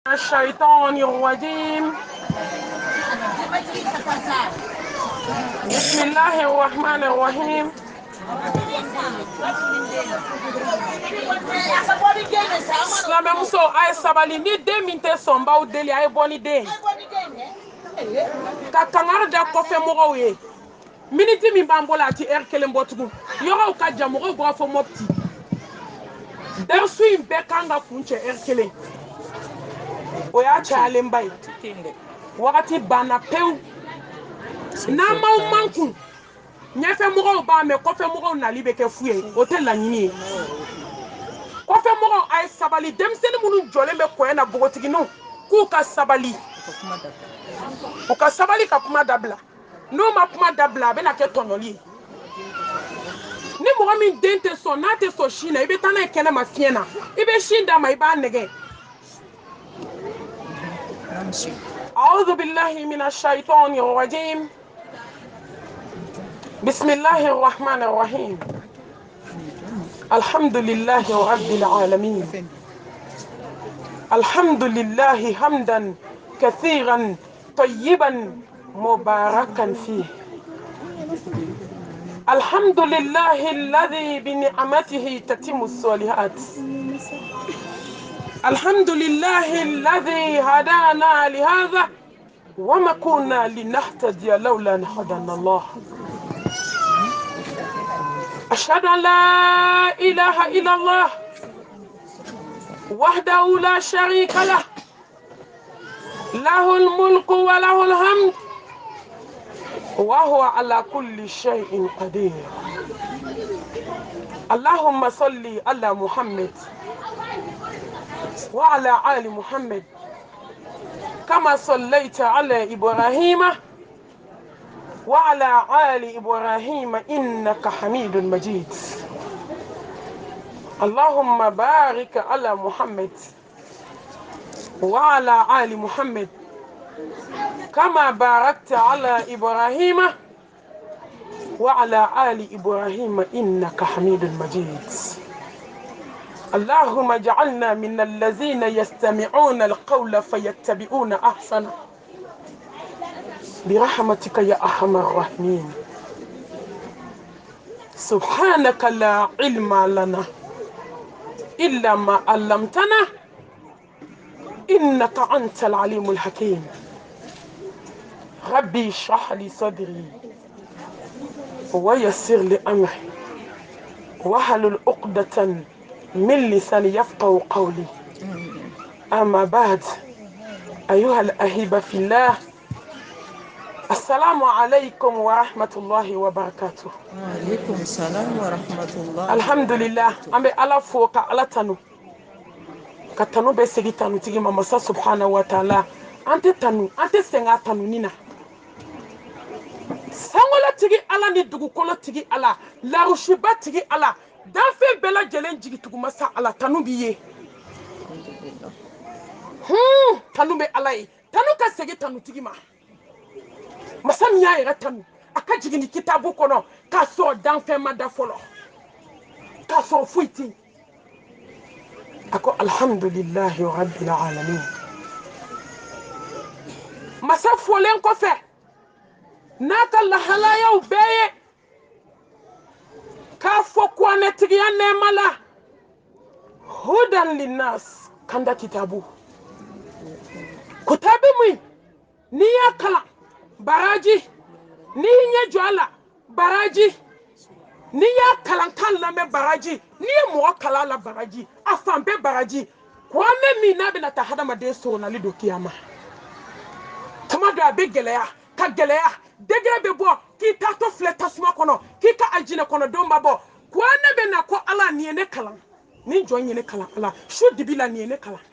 الشيطان الرجيم بسم الله الرحمن الرحيم Silamɛ muso a ye sabali ni den min tɛ sɔn baw deli a ye bɔ ni den ka kangari da kɔfɛ mɔgɔw ye miniti min b'an bolo a ti heure kelen bɔ tugun yɔrɔw ka jan mɔgɔw b'a fɔ Mopti dɛrisu in bɛɛ kan ka kuncɛ heure kelen o y'a cayalenba ye wagati banna pewu n'an m'aw man kun ɲɛfɛ mɔgɔw b'a mɛn kɔfɛ mɔgɔw nali bɛ kɛ fu ye o tɛ laɲini ye kɔfɛ mɔgɔw a ye sabali denmisɛnnin minnu jɔlen bɛ kɔɲɛ na bogotigininw k'u ka sabali u ka sabali ka kuma dabila n'u ma kuma dabila a bɛna kɛ tɔɲɔli ye ni mɔgɔ min den tɛ sɔn n'a tɛ sɔn sin na i bɛ taa n'a ye kɛnɛma fiɲɛ na i bɛ sin d'a ma i b'a nɛgɛ أعوذ بالله من الشيطان الرجيم بسم الله الرحمن الرحيم الحمد لله رب العالمين الحمد لله حمدا كثيرا طيبا مباركا فيه الحمد لله الذي بنعمته تتم الصالحات الحمد لله الذي هدانا لهذا وما كنا لنهتدي لولا أن هدانا الله أشهد أن لا إله إلا الله وحده لا شريك له له الملك وله الحمد وهو على كل شيء قدير اللهم صل على محمد وعلى آل محمد كما صليت على إبراهيم وعلى آل إبراهيم إنك حميد مجيد اللهم بارك على محمد وعلى آل محمد كما باركت على إبراهيم وعلى آل إبراهيم إنك حميد مجيد اللهم اجعلنا من الذين يستمعون القول فيتبعون أحسنه برحمتك يا أرحم الراحمين سبحانك لا علم لنا إلا ما علمتنا إنك أنت العليم الحكيم ربي اشرح لي صدري ويسر لي أمري واحلل عقدة من لساني يفقهوا قولي أما بعد أيها الأحبة في الله السلام عليكم ورحمة الله وبركاته. وعليكم السلام ورحمة الله. الحمد لله. أمي على فوق على تنو. كتنو بسيجي تنو تيجي مامسا سبحانه وتعالى. أنت تنو أنت سنغا تنو نينا. سنغولا تيجي على ندوغو كولا تيجي على لا رشبا تيجي على دافع بلا جلين تيجي تيجي مسا على تنو بيه. تنو بي على تنو كسيجي تنو تيجي ما. Masa miya yɛrɛ tanu a ka jigin kitabu kɔnɔ k'a sɔrɔ danfɛn ma da fɔlɔ k'a sɔrɔ foyi tɛ yen a ko alhamdulilahi rabbil alamin masa fɔlen kɔfɛ n'a ka lahalayaw bɛɛ ye k'a fɔ kuranɛtigiya nɛɛma la hudan linnas kanda kitabu kitabu min n'i y'a kalan baraji ni ɲɛ jɔ a la baraji ni y'a kalan kan lamɛn baraji ni ye mɔgɔ kalan la baraji a fan bɛɛ baraji kuranɛ min n'a bɛna taa hadamaden sɔrɔnali don kiyama tuma dɔ a bɛ gɛlɛya ka gɛlɛya degere bɛ bɔ k'i taatɔ filɛ tasuma kɔnɔ k'i ka aljinɛ kɔnɔ don b'a bɔ kuranɛ bɛ na ko ala nin ye ne kalan nin jɔn ye ne kalan ala su dibi la nin ye ne kalan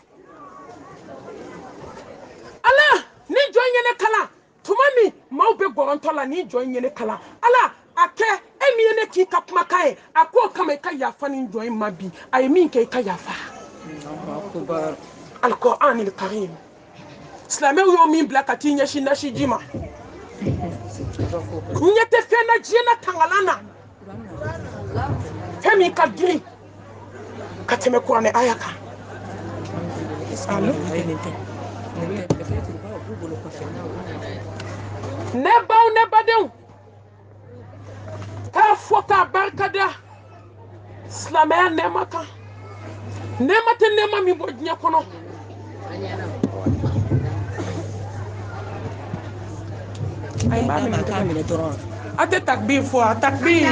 ala nin jɔn ye ne kalan tuma min maaw bɛ gɔrɔntɔ la ni jɔn ye ne kalan ala a kɛ e min ye ne k'i ka kumakan ye a k'o kama i ka yafa ni jɔn in ma bi a ye min kɛ i ka yafa alikuranil karim silamɛw y'o min bila ka t'i ɲɛsin nasiji ma n ɲɛ tɛ fɛn na diɲɛ na tangalan na fɛn min ka girin ka tɛmɛ kuranɛ aya kan Allo? Ne baw ne badenw k'a fɔ k'a barikada silamɛya nɛɛma kan nɛɛma tɛ nɛɛma min bɔ diɲɛ kɔnɔ a tɛ takbir fɔ a takbir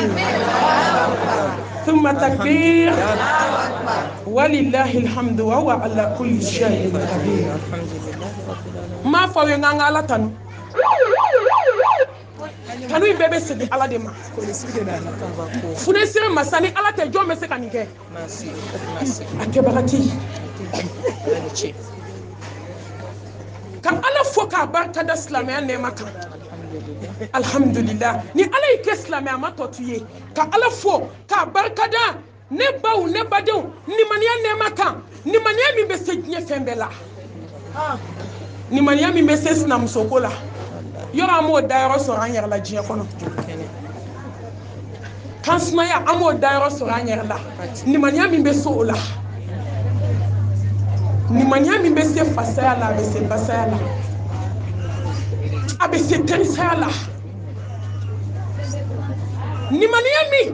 ثم تكبير ولله الحمد وهو على كل شيء قدير ما فوي nganga ala tanu tanu in bɛɛ bɛ segin ala de ma funesiri masa ni ala tɛ jɔn bɛ se ka nin kɛ a kɛbaga tɛ yen ka ala fɔ k'a barikada silamɛya nɛɛma kan alhamdulillah ni ala y'i kɛ silamɛ a ma tɔ to ye ka ala fɔ k'a barikada ne baw ne badenw nimaniya nɛɛma kan nimaniya min bɛ se diɲɛ fɛn bɛɛ la nimaniya min bɛ se sinamusoko la yɔrɔ an b'o dayɔrɔ sɔrɔ an yɛrɛ la diɲɛ kɔnɔ kansumaya an b'o dayɔrɔ sɔrɔ an yɛrɛ la nimaniya min bɛ se o la nimaniya min bɛ se fasaya la a bɛ se basaya la a bɛ se terisaya la nimaniya min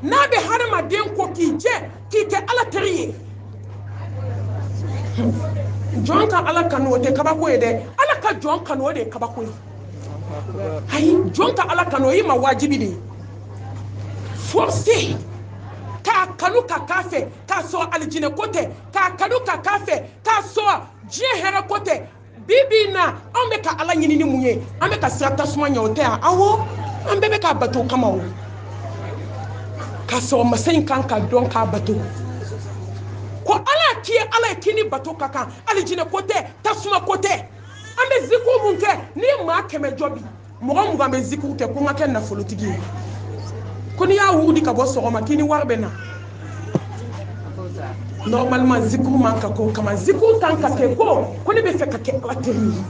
n'a bɛ hadamaden ko k'i jɛ k'i kɛ ala teri ye jɔn ka ala kanu o tɛ kabako ye dɛ ala ka jɔn kanu o de ye kabako ye ayi jɔn ka ala kanu o y'i ma wajibi de ye forcé k'a kanu ka k'a fɛ k'a sɔrɔ alijinɛ ko tɛ k'a kanu ka k'a fɛ k'a sɔrɔ diɲɛ hɛrɛ ko tɛ bibi na an bɛ ka ala ɲini ni mun ye an bɛ ka sira tasuma ɲɛ o tɛ yan awɔ an bɛɛ bɛ k'a bato o kama o k'a sɔrɔ masa in kan ka dɔn k'a bato ko ala k'i ye ala ye k'i ni bato ka kan alijinɛ ko tɛ tasuma ko tɛ an bɛ zikiru mun kɛ n'i ye maa 100 jɔ bi mɔgɔ 20 bɛ zikiru kɛ ko n ka kɛ nafolotigi ye ko n'i y'a wurudi ka bɔ sɔgɔma k'i ni wari bɛ na normalement zikiru man ka k'o kama zikiru kan ka kɛ ko ne bɛ fɛ ka kɛ ala teri ye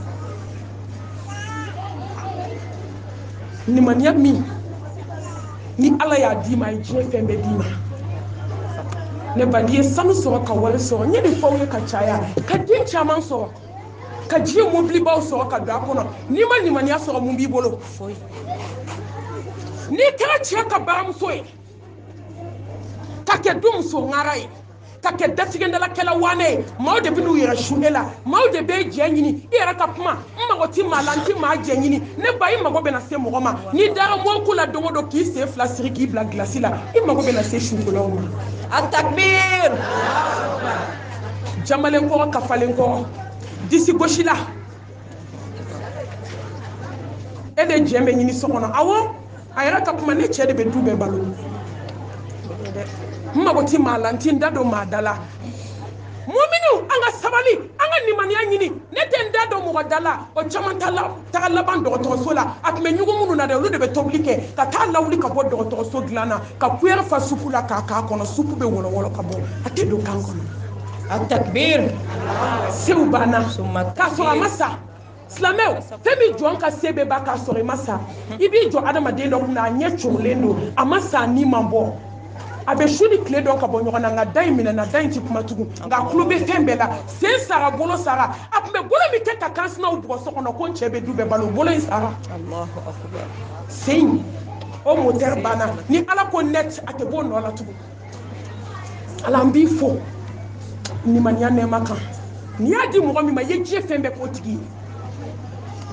nimaniya min ni ala y'a d'i ma a ye diɲɛ fɛn bɛɛ d'i ma ne ba n'i ye sanu sɔrɔ ka wari sɔrɔ n ye nin fɛnw ye ka caya ka den caman sɔrɔ ka diɲɛ mobilibaw sɔrɔ ka don a kɔnɔ n'i ma nimaniya sɔrɔ mun b'i bolo n'i kɛra cɛ ka baramuso ye ka kɛ du muso ŋara ye ka kɛ datigɛndalakɛla wane ye maaw de bɛ n'u yɛrɛ su e la maaw de bɛ jɛ ɲini i yɛrɛ ka kuma n mago ti maa la n ti maa jɛ ɲini ne ba i mago bɛna se mɔgɔ ma n'i dara mɔko la don o don k'i sen 2 siri k'i bila gilasi la i mago bɛna se sukolaw ma a takbir jamalen kɔrɔ kafalen kɔrɔ disi gosi la e de jɛ bɛ ɲini so kɔnɔ awɔ a yɛrɛ ka kuma ne cɛ de bɛ du bɛɛ balo n mago ti maa la n ti n da don maa da la muminiw an ka sabali an ka nimaniya ɲini ne tɛ n da don mɔgɔ da la o caman taga laban dɔgɔtɔrɔso la a tun bɛ ɲugu minnu na dɛ olu de bɛ tobili kɛ ka taa lawuli ka bɔ dɔgɔtɔrɔso dilan na ka kuyɛri fa supu la k'a k'a kɔnɔ supu bɛ wɔlɔwɔlɔ ka bɔ a tɛ don kan kɔnɔ a takbir sew banna k'a sɔrɔ a ma sa silamɛw fɛn min jɔn ka se bɛ ba k'a sɔrɔ i ma sa i b'i jɔ adamaden dɔ kunna a ɲɛ cogolen don a ma sa ni man bɔ a bɛ su ni tile dɔn ka bɔ ɲɔgɔn na nka da in minɛna da in ti kuma tugun nka a tulo bɛ fɛn bɛɛ la sen sara bolo sara a tun bɛ bolo min kɛ ka kansinaw bugɔ so kɔnɔ ko n cɛ bɛ du bɛɛ balo bolo in sara sen o motɛri banna ni ala ko net a tɛ bɔ nɔ la tugun ala n b'i fo nimaniya nɛɛma kan n'i y'a di mɔgɔ min ma i ye diɲɛ fɛn bɛɛ k'o tigi ye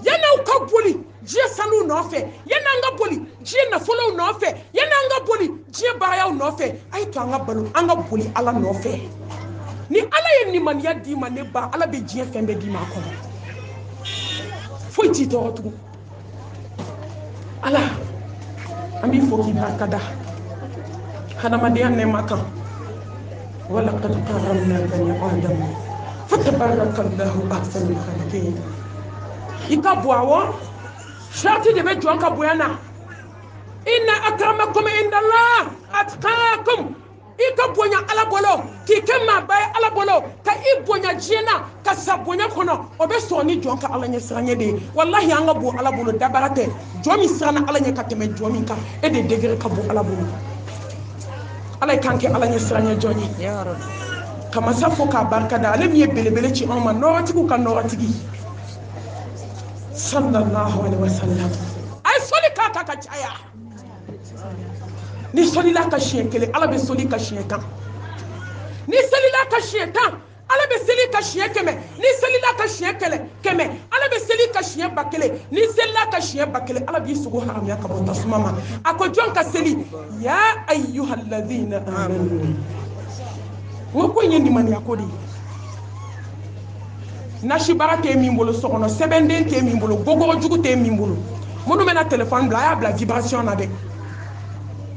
yan'aw ka boli diɲɛ sanuw nɔfɛ yan'an ka boli diɲɛ nafolow nɔfɛ yan'an ka boli diɲɛ baarayaw nɔfɛ a ye to an ka balo an ka boli ala nɔfɛ ni ala ye nimaniya d'i ma ne ba ala bɛ diɲɛ fɛn bɛɛ d'i ma a kɔnɔ foyi t'i tɔɔrɔ tugun ala an b'i fo k'i barikada hadamadenya nɛɛma kan walaqad karramna bani adam fatabarakallahu ahsanul khaliqin i ka bɔ awɔ sarati de bɛ jɔn ka bonya na inna akramakum indallah atqakum i ka bonya ala bolo k'i kɛ maaba ye ala bolo ka i bonya diɲɛ na ka sa bonya kɔnɔ o bɛ sɔrɔ ni jɔn ka ala ɲɛ siranɲɛ de ye wallahi an ka bon ala bolo dabara tɛ jɔn min siranna ala ɲɛ ka tɛmɛ jɔn min kan e de degré ka bon ala bolo ala kan kɛ ala ɲɛ siranɲɛ jɔn ye kama sa fo ka barka da ale mi ye belebele ci on ma nɔrɔtigiw ka nɔrɔtigi sallallahu alaihi wasallam ay soli ka ka caya ni soli la ka siɲɛ kelen ala bɛ soli ka siɲɛ tan ni soli la ka siɲɛ tan ala bɛ seli ka siɲɛ kɛmɛ ni seli la ka siɲɛ kɛmɛ ala bɛ seli ka siɲɛ ba kelen ni seli la ka siɲɛ ba kelen ala b'i sogo haramuya ka bɔ tasuma ma a ko jɔn ka seli ya ayyuhalladhina amanu n ko in ye nimaniya ko de ye nasibara tɛ min bolo so kɔnɔ sɛbɛnden tɛ min bolo gogorojugu tɛ min bolo minnu bɛna telefɔni bila a y'a bila vibration na dɛ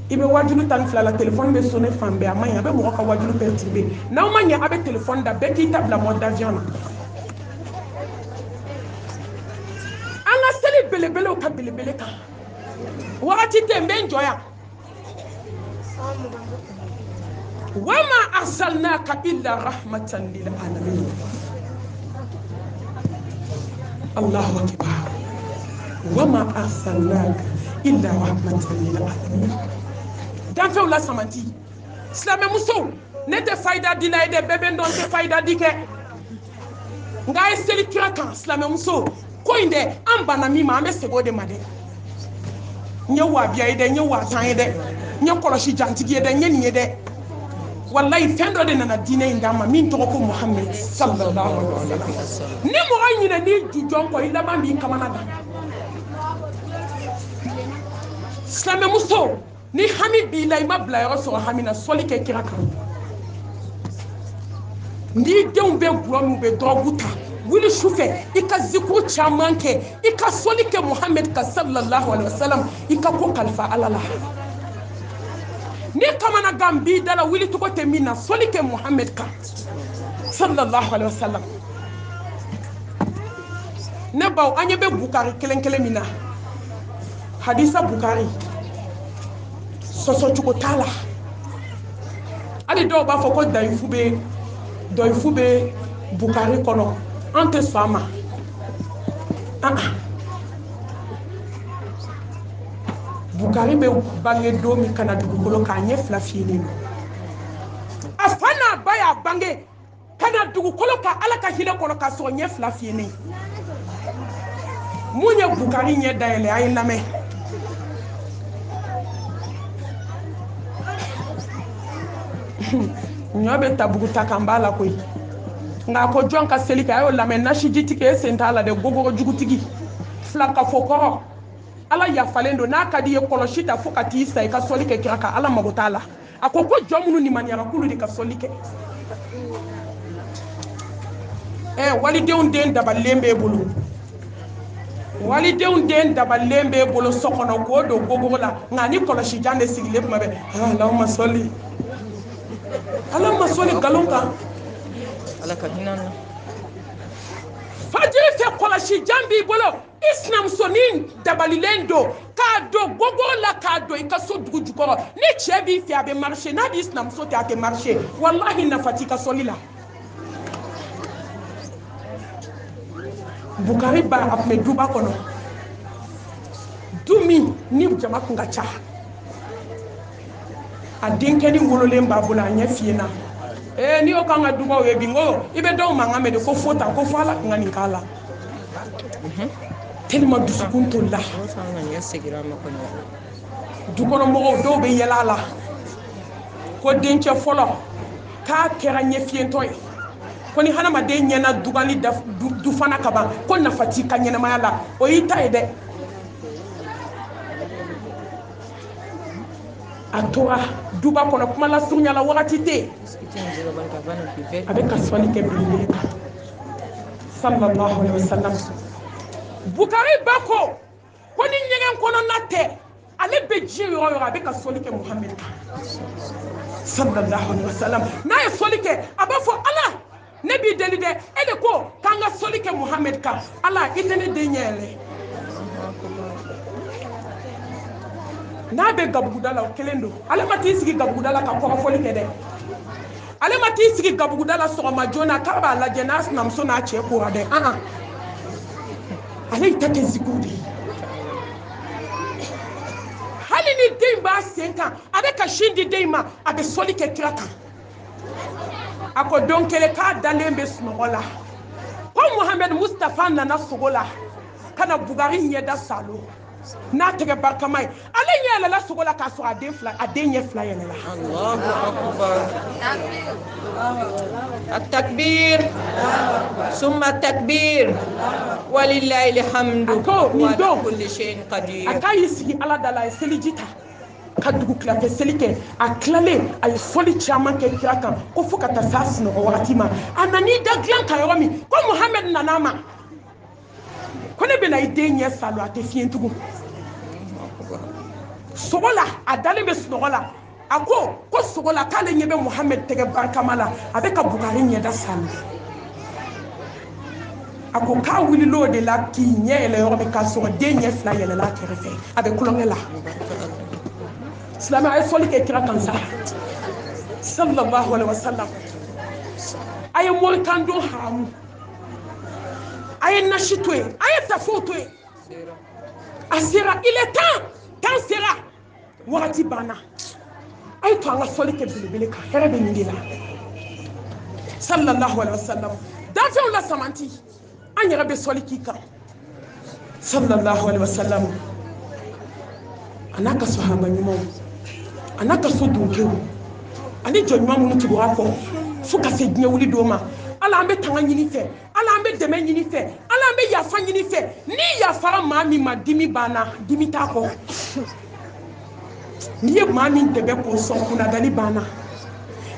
i bɛ wajulu 12 la telefɔni bɛ sonné fan bɛɛ a man ɲi a bɛ mɔgɔ ka wajulu perturbé n'aw ma ɲɛ a bɛ telefɔni da bɛɛ k'i ta bila mode d'avion na an ka seli belebelew ka belebele kan wagati tɛ n bɛ n jɔ yan wama arsalnaka illa rahmatan lil alamin Allahu akbar wama arsalnaka illa rahmatan lil alamin danfɛw la samanti silamɛ musow ne tɛ fayida di la ye dɛ bɛɛ bɛ n dɔn n tɛ fayida di kɛ nka a ye seli kira kan silamɛ musow ko in dɛ an banna min ma an bɛ segin o de ma dɛ n ye wabiya ye dɛ n ye watan ye dɛ n ye kɔlɔsi jantigi ye dɛ n ye nin ye dɛ wallahi fɛn dɔ de nana diinɛ in d'an ma min tɔgɔ ko Muhammed sallallahu alaihi wasallam ni mɔgɔ ɲinɛ n'i ju jɔn kɔ i laban b'i kamana gan silamɛ muso ni hami b'i la i ma bila yɔrɔ sɔrɔ hami na sɔli kɛ kira kan n'i denw bɛ gulɔ min u bɛ dɔrɔgu ta wuli sufɛ i ka zikuru caman kɛ i ka sɔli kɛ Muhammed ka sallallahu alaihi wasallam i ka ko kalifa ala la ni kamana gan b'i da la wuli cogo tɛ min na sɔli kɛ Muhammed kan sallallahu alaihi wasallam ne baw an ɲɛ bɛ Bukari kelen kelen min na hadisa Bukari sɔsɔ cogo t'a la hali dɔw b'a fɔ ko dɔyifu bɛ Bukari kɔnɔ an tɛ sɔn a ma Bukari bɛ bange don min kana dugukolo k'a ɲɛ fila fiyɛlen don a fa n'a ba y'a bange kana dugukolo ka ala ka hinɛ kɔnɔ k'a sɔrɔ ɲɛ fila fiyɛlen mun ye Bukari ɲɛ dayɛlɛ a ye lamɛn ɲɔ bɛ tabugu ta kan b'a la koyi nka a ko jɔn ka seli kɛ a y'o lamɛn nasijitigi e sen t'a la dɛ gogorojugutigi filakafokɔrɔ ala yafalen don n'a ka di ye kɔlɔsi ta fo ka t'i sa i ka sɔli kɛ kira kan ala mago t'a la a ko jɔn minnu limaniyara k'olu de ka sɔli kɛ walidenw den dabalilen b'e bolo walidenw den dabalilen b'e bolo so kɔnɔ k'o don gogoro la nka ni kɔlɔsijan de sigilen tuma bɛɛ Allahumma sɔli Allahumma sɔli nkalon kan ala ka hinɛ na fajiri fɛ kɔlɔsijan b'i bolo i sinamusonin dabalilen don k'a don gogoro la k'a don i ka so dugu jukɔrɔ ni cɛ b'i fɛ a bɛ marché n'a b'i sinamuso tɛ a tɛ marché wallahi nafa t'i ka sɔli la Bukari ba a tun bɛ duba kɔnɔ du min ni jama kun ka ca a denkɛni wololen b'a bolo a ɲɛ fiyɛ na n'i y'o k'an ka dubaw ye bi n ko i bɛ dɔw mankan mɛn de ko fo tan ko fo ala kun ka nin k'a la tellement dusukun tolila dukɔnɔmɔgɔw dɔw bɛ yɛlɛ a la ko dencɛ fɔlɔ k'a kɛra ɲɛfiyɛntɔ ye ko ni hadamaden ɲɛna dugali du fana ka ban ko nafa t'i ka ɲɛnamaya la o y'i ta ye dɛ a tora duba kɔnɔ kuma la surunya la wagati tɛ a bɛ ka sɔli kɛ belebele kan sallallahu alaihi wasallam Bukari ba ko ni ɲɛgɛn kɔnɔna tɛ ale bɛ diɲɛ yɔrɔ yɔrɔ a bɛ ka sɔli kɛ Muhammed kan sallallahu alaihi wasallam n'a ye sɔli kɛ a b'a fɔ ala ne b'i deli dɛ e de ko k'an ka sɔli kɛ Muhammed kan ala i tɛ ne den ɲɛ yɛlɛ n'a bɛ gabuguda la o kelen don ale ma t'i sigi gabuguda la ka kɔrɔfɔli kɛ dɛ ale ma t'i sigi gabuguda la sɔgɔma joona k'a b'a lajɛ n'a sinamuso n'a cɛ kora dɛ ale y'i ta kɛ zikuru de ye hali ni den b'a sen kan a bɛ ka sin di den ma a bɛ sɔli kɛ kira kan ako don kele ka dalen be sunɔgɔ la ko Muhammed Mustafa nana sogo la kana bugari ɲɛda salo n'a tɛgɛ barikama ye ale ɲɛ yɛlɛla sogo la k'a sɔrɔ a den ɲɛ fila yɛlɛla Allahu akbar. التكبير ثم التكبير ولله الحمد وعلى كل شيء قدير. a k'a y'i sigi ala da la a ye seliji ta ka dugu kilankɛ seli kɛ a tilalen a ye fɔli caman kɛ kira kan ko fo ka taa s'a sunɔgɔ wagati ma a nan'i da dilan kan yɔrɔ min ko Muhammed nana ma ko ne bɛna i den ɲɛ salo a tɛ fiɲɛ tugun sogo la a dalen bɛ sunɔgɔ la a ko sogo la k'ale ɲɛ bɛ Muhammed tɛgɛ barikama la a bɛ ka bugari ɲɛda salo a ko k'a wulil'o de la k'i ɲɛ yɛlɛ yɔrɔ min k'a sɔrɔ den ɲɛ fila yɛlɛla a kɛrɛfɛ a bɛ kulonkɛ la silamɛ a ye fɔli kɛ kira kan sa sallallahu alaihi wasallam a ye morikan don haramu a ye nasi to yen a ye tafo to yen a sera il est temps sera wagati banna a ye to an ka fɔli kɛ belebele kan hɛrɛ bɛ nin de la sallallahu alaihi wasallam danfɛnw la samanti an yɛrɛ bɛ sɔli k'i kan sallallahu alaihi wasallam a n'a ka sahaba ɲumanw a n'a ka so dunkew ani jɔn ɲuman minnu tugura kɔ fo ka se diɲɛ wuli don ma ala an bɛ tanga ɲini fɛ ala an bɛ dɛmɛ ɲini fɛ ala an bɛ yafa ɲini fɛ ni yafara maa min ma dimi banna dimi t'a kɔ n'i ye maa min dɛmɛ k'o sɔn kunnadali banna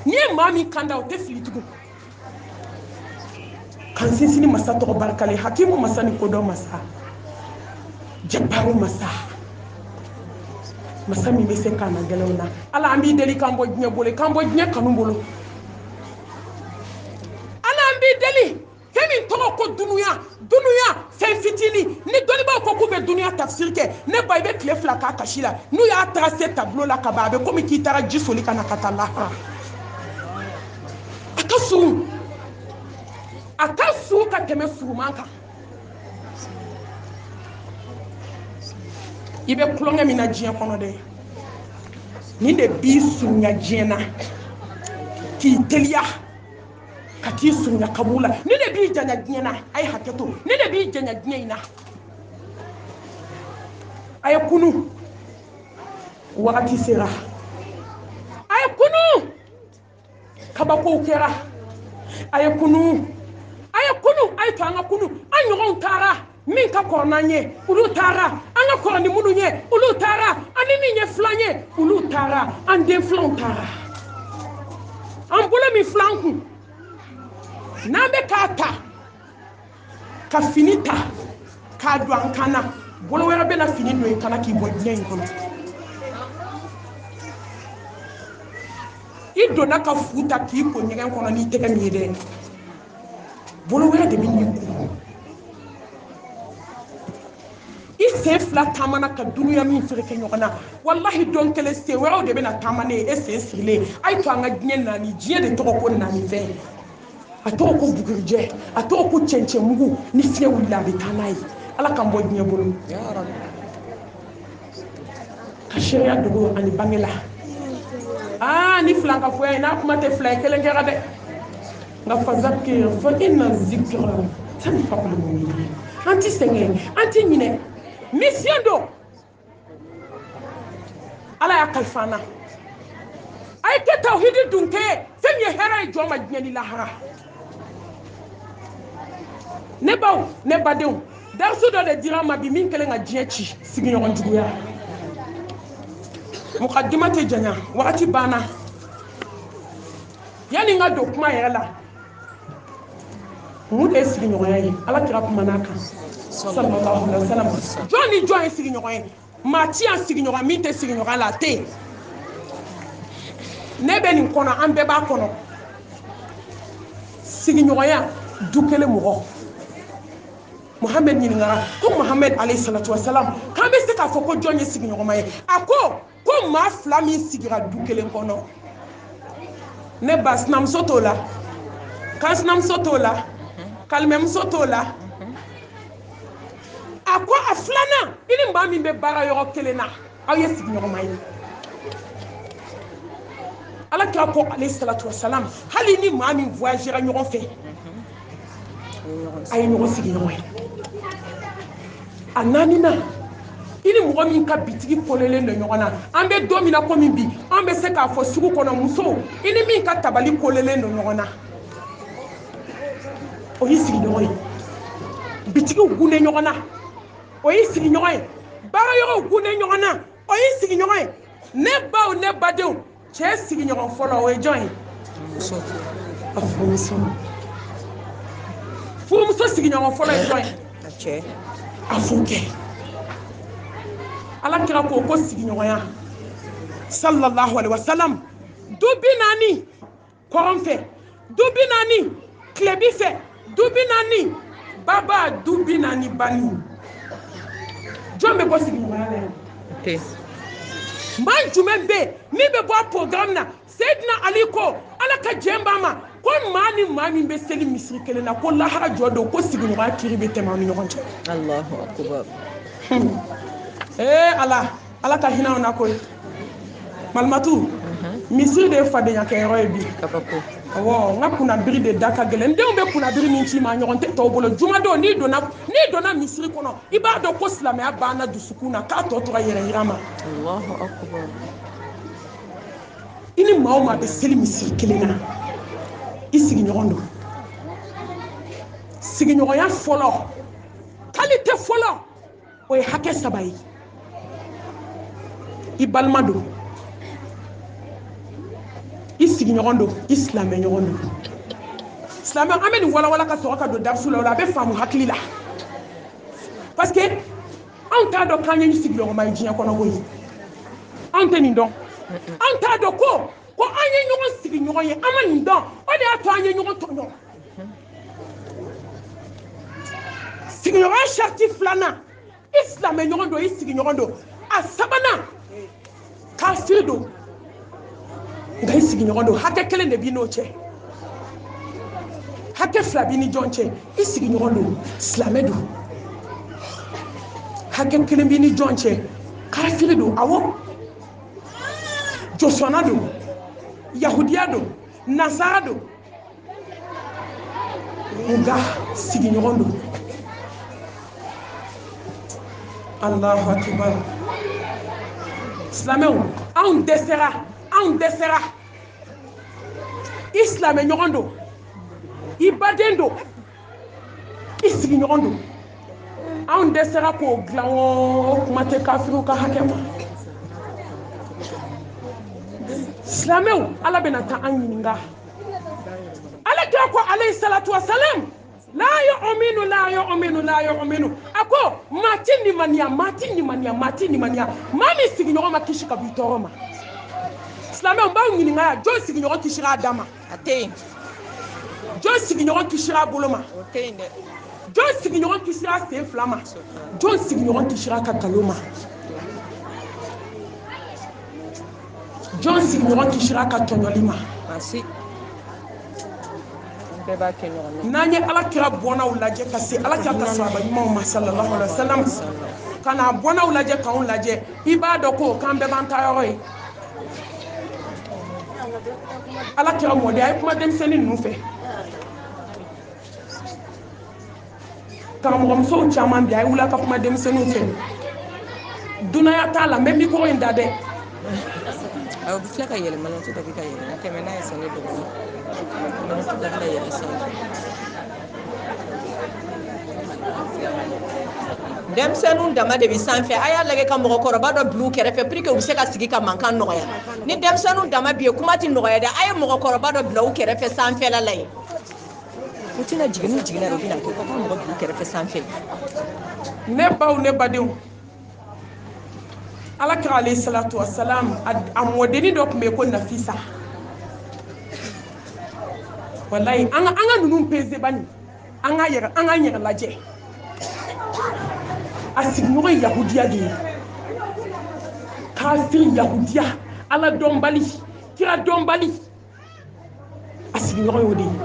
n'i ye maa min kanda o tɛ fili tugun kan sinsin masa tɔgɔ barikalen hakimu masa ni kodɔn masa jabaru masa masa min bɛ se k'an na gɛlɛnw na ala an b'i deli k'an bɔ diɲɛ bolo k'an bɔ diɲɛ kanu bolo ala an b'i deli fɛn min tɔgɔ ko dunuya fɛn fitinin ni dɔnnibaaw ko k'u bɛ dunuya tafsiri kɛ ne ba i bɛ tile fila k'a kasi la n'u y'a taga se tableau la ka ban a bɛ komi k'i taara ji soli ka na ka taa lahara a ka surun ka tɛmɛ suruman kan i bɛ kulonkɛ min na diɲɛ kɔnɔ dɛ nin de b'i surunya diɲɛ na k'i teliya ka t'i surunya kaburu la nin de b'i janya diɲɛ na a ye hakɛ to nin de b'i janya diɲɛ in na a ye kunu wagati sera a ye kunu kabakow kɛra a ye kunu a ye to an ka kunu an ɲɔgɔnw taara min ka kɔrɔ n'an ye olu taara an ka kɔrɔ ni minnu ye olu taara an ni min ye filan ye olu taara an den filanw taara an bolo min filan kun n'an bɛ k'a ta ka fini ta k'a don an kan na bolo wɛrɛ bɛ na fini don i kan na k'i bɔ diɲɛ in kɔnɔ i donna ka fu ta k'i ko ɲɛgɛn kɔnɔ n'i tɛgɛ min ye dɛ bolo wɛrɛ de bɛ n'i kun i sen fila taamana ka dunuya min fereke ɲɔgɔn na walahi don kelen sen wɛrɛw de bɛna taama ne ye e sen sirilen a ye to an ka diɲɛ naani diɲɛ de tɔgɔ ko naani fɛn a tɔgɔ ko bugurijɛ a tɔgɔ ko cɛncɛnmugu ni fiɲɛ wulila a bɛ taa n'a ye ala k'an bɔ diɲɛ bolo ka sariya dogo ani bange la ni filan ka fɔya ye n'a kuma tɛ fila ye kelen kɛra dɛ nka fazakir fa inna zikra tanfa'ul mu'minin an ti sɛgɛn an ti ɲinɛ mission don ala y'a kalifa an na a ye kɛ tawhidi dun kɛ fɛn min ye hɛrɛ ye jɔn ma diɲɛ ni lahara ne baw ne badenw darisu dɔ de dira an ma bi min kɛlen ka diɲɛ ci sigiɲɔgɔn juguya mukaddima tɛ janya wagati banna yanni n ka don kuma yɛrɛ la mun de ye sigiɲɔgɔnya ye ala kira kuma n'a kan sallallahu alaihi wasallam jɔn ni jɔn ye sigiɲɔgɔn ye maa ti yan sigiɲɔgɔn min tɛ sigiɲɔgɔn la a tɛ yen ne bɛ nin kɔnɔ an bɛɛ b'a kɔnɔ sigiɲɔgɔnya du kelen mɔgɔ Muhammed ɲininkara ko Muhammed alayhi salatu wasalam k'an bɛ se k'a fɔ ko jɔn ye sigiɲɔgɔn ye a ko maa fila min sigira du kelen kɔnɔ ne ba sinamuso t'o la kan sinamuso t'o la kalimɛmuso t'o la a ko a filanan i ni maa min bɛ baara yɔrɔ kelen na aw ye sigiɲɔgɔn ye ala kira ko alayhi salatu wassalam hali ni maa min voyagera ɲɔgɔn fɛ a ye ɲɔgɔn sigi ɲɔgɔn ye a naaninan i ni mɔgɔ min ka bitigi kolelen don ɲɔgɔn na an bɛ don min na komi bi an bɛ se k'a fɔ sugu kɔnɔ muso i ni min ka tabali kolelen don ɲɔgɔn na o y'i sigi ɲɔgɔn ye bitigiw gunde ɲɔgɔn na o y'i sigi ɲɔgɔn ye baarayɔrɔw gunde ɲɔgɔn na o y'i sigi ɲɔgɔn ye ne baw ne badenw cɛ sigiɲɔgɔn fɔlɔ o ye jɔn ye a furumuso sigiɲɔgɔn fɔlɔ ye jɔn ye a funkɛ ala kira ko sigiɲɔgɔnya sallallahu alaihi wasallam du 40 kɔrɔn fɛ du 40 tilebi fɛ du 40 baba du 40 bani jɔn bɛ bɔ sigiɲɔgɔnya la maa jumɛn bɛ min bɛ bɔ a programme na Seydina Ali ko ala ka jɛn b'a ma ko maa ni maa min bɛ seli misiri kelen na ko lahara jɔ don ko sigiɲɔgɔnya kiri bɛ tɛmɛ aw ni ɲɔgɔn cɛ Allahu akbar ala ka hinɛ na koyi malimatu misiri de ye fadenya kɛyɔrɔ ye bi awɔ n ka kunnabiri de da ka gɛlɛn n denw bɛ kunnabiri min ci ma ɲɔgɔn tɛ tɔw bolo jumadon n'i donna misiri kɔnɔ i b'a dɔn ko silamɛya banna dusukun na k'a tɔ tora yɛrɛ yira ma Allahu akbar i ni maa o maa bɛ seli misiri kelen na i sigiɲɔgɔn don sigiɲɔgɔnya fɔlɔ qualité fɔlɔ o ye hakɛ 3 ye i balima don i sigiɲɔgɔn don i silamɛɲɔgɔn don silamɛ an bɛ nin walawala ka sɔrɔ ka don darisu la o la a bɛ faamu hakili la parce que anw t'a dɔn k'an ye sigiɲɔgɔnma ye diɲɛ kɔnɔ koyi anw tɛ nin dɔn anw t'a dɔn ko an ye ɲɔgɔn sigi ɲɔgɔn ye an ma nin dɔn o de y'a to an ye ɲɔgɔn tɔɲɔ sigiɲɔgɔnya sariti 2nan i silamɛɲɔgɔn don i sigiɲɔgɔn don a 3nan kafiri don nka i sigiɲɔgɔn don hakɛ 1 de b'i n'o cɛ hakɛ 2 b'i ni jɔn cɛ i sigiɲɔgɔn don silamɛ don hakɛ 1 b'i ni jɔn cɛ kafiri don awɔ josɔnna don yahudiya don nasara don nka sigiɲɔgɔn don Allahu akbar silamɛw anw dɛsɛra i silamɛɲɔgɔn don i baden don i sigiɲɔgɔn don anw dɛsɛra k'o dilan o kuma tɛ kafiriw ka hakɛ ma silamɛw ala bɛna taa an ɲininka ala kira ko alayhi salatu wasalam la yu'minu a ko maa ti nimaniya maa min sigiɲɔgɔn ma kisi ka bɔ i tɔɔrɔ ma silamɛw n b'aw ɲininka yan jɔn sigiɲɔgɔn kisira a da ma a tɛ yen jɔn sigiɲɔgɔn kisira a bolo ma o tɛ yen dɛ jɔn sigiɲɔgɔn kisira a sen 2 ma jɔn sigiɲɔgɔn kisira a ka nkalon ma jɔn sigiɲɔgɔn kisira a ka tɔɲɔli ma n'an ye ala kira bɔnnaw lajɛ ka se ala kira ka sahaba ɲumanw ma sallallahu alaihi wasallam ka na bɔnnaw lajɛ k'anw lajɛ i b'a dɔn ko k'an bɛɛ b'an ta yɔrɔ ye ala kira mɔden a ye kuma denmisɛnnin ninnu fɛ karamɔgɔmusow caman bi a ye wuli ka kuma denmisɛnninw fɛ dunanya t'a la n bɛ mikoro in da dɛ aw bi tila ka yɛlɛma na to da bi ka yɛlɛma tɛmɛ n'a ye sɛnɛ dɔgɔnin na to da bi ka yɛlɛ sanfɛ denmisɛnninw dama de bi sanfɛ a y'a lajɛ ka mɔgɔkɔrɔba dɔ bila u kɛrɛfɛ pour que u bɛ se ka sigi ka mankan nɔgɔya ni denmisɛnninw dama bi ye kuma tɛ nɔgɔya dɛ a ye mɔgɔkɔrɔba dɔ bila u kɛrɛfɛ sanfɛla la yen u tɛna jigin n'u jiginna u bɛna kɛ ka mɔgɔ bila u kɛrɛfɛ sanfɛ ne baw ne badenw ala kira alayhi salatu wasalam a mɔdenni dɔ tun bɛ ko Nafisa wallahi an ka ninnu peze bani an ka yɛrɛ lajɛ a sigiɲɔgɔn yahudiya de ye kafiri yahudiya ala dɔnbali kira dɔnbali a sigiɲɔgɔn y'o de ye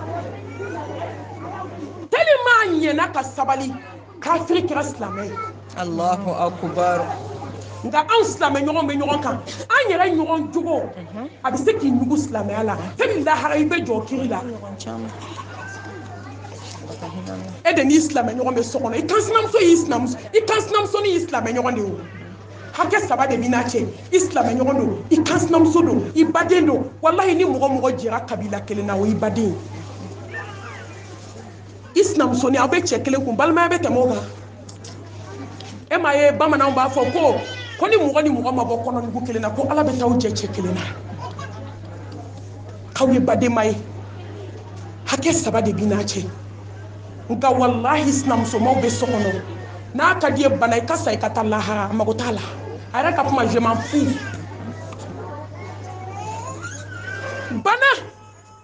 tellement a ɲɛna ka sabali kafiri kɛra silamɛ ye Allahu akbar nga an silamɛ ɲɔgɔn bɛ ɲɔgɔn kan an yɛrɛ ɲɔgɔn jogo a bɛ se k'i nugu silamɛya la fɛn min lahara i bɛ jɔ kiri la e de n'i silamɛ ɲɔgɔn bɛ so kɔnɔ i kan sinamuso ni y'i silamɛ ɲɔgɔn de o hakɛ saba de b'i n'a cɛ i silamɛ ɲɔgɔn don i kan sinamuso don i baden don walahi ni mɔgɔ mɔgɔ jɛra kabila kelen na o i baden i sinamuso ni aw bɛ cɛ kelen kun balimaya bɛ tɛmɛ o kan e ma ye bamananw b'a fɔ ko ni mɔgɔ ni mɔgɔ ma bɔ kɔnɔnugu kelen na ko ala bɛ taa aw cɛ kelen na k'aw ye badenma ye hakɛ saba de b'i n'a cɛ nka walahi sinamusomaw bɛ so kɔnɔ n'a ka di ye bana i ka sa i ka taa lahara a mago t'a la a yɛrɛ ka kuma je m'en fous bana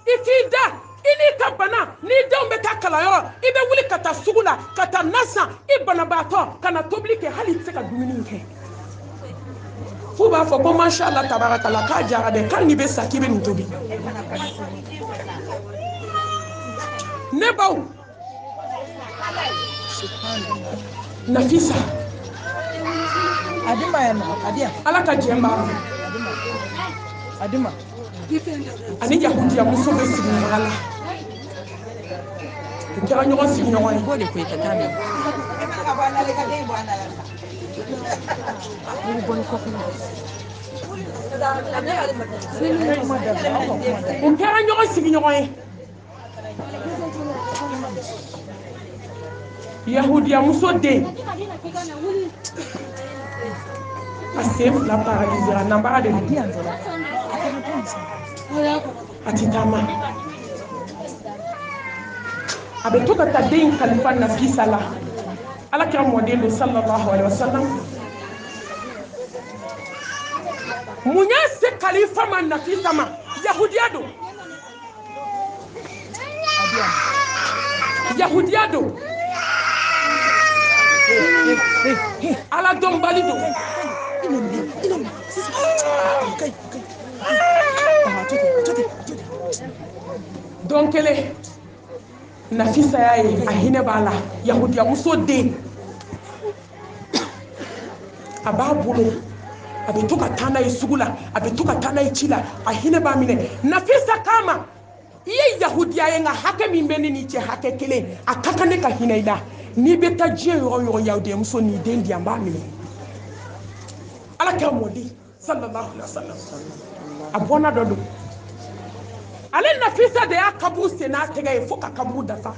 i k'i da i n'i ka bana n'i denw bɛ taa kalanyɔrɔ i bɛ wuli ka taa sugu la ka taa na san i banabaatɔ ka na tobili kɛ hali i tɛ se ka dumuni kɛ f'u b'a fɔ ko masha Allah tabarakala k'a diyara dɛ k'ali n'i bɛ sa k'i bɛ nin tobi ne baw Nafisa Adima ya no adia ala ka jɛ b'a ma Adima ani yahudiya muso bɛ sigi ɲɔgɔn la u kɛra ɲɔgɔn sigi ɲɔgɔn ye ko de ko ita tani u kɛra ɲɔgɔn sigi ɲɔgɔn ye yahudiya muso den a sen fila paralysera nanbaga de don a tɛ taama a bɛ to ka taa den kalifa Nafisa la ala kɛra mɔden don sallallahu alaihi wasallam mun y'a se kalifa ma Nafisa ma yahudiya don yahudiya don ala dɔnbali don don kelen Nafisa y'a ye a hinɛ b'a la yahudiya muso den a b'a bolo a bɛ to ka taa n'a ye sugu la a bɛ to ka taa n'a ye ci la a hinɛ b'a minɛ Nafisa k'a ma i ye yahudiya ye nka hakɛ min bɛ ne ni cɛ hakɛ kelen a ka kan ne ka hinɛ i la n'i bɛ taa diɲɛ yɔrɔ yɔrɔ yahudiya muso n'i den di yan n b'a minɛ ala kɛra mɔden sallallahu alaihi wasallam a bɔnna dɔ don ale Nafisa de y'a kaburu sen n'a tɛgɛ ye fo ka kaburu dafa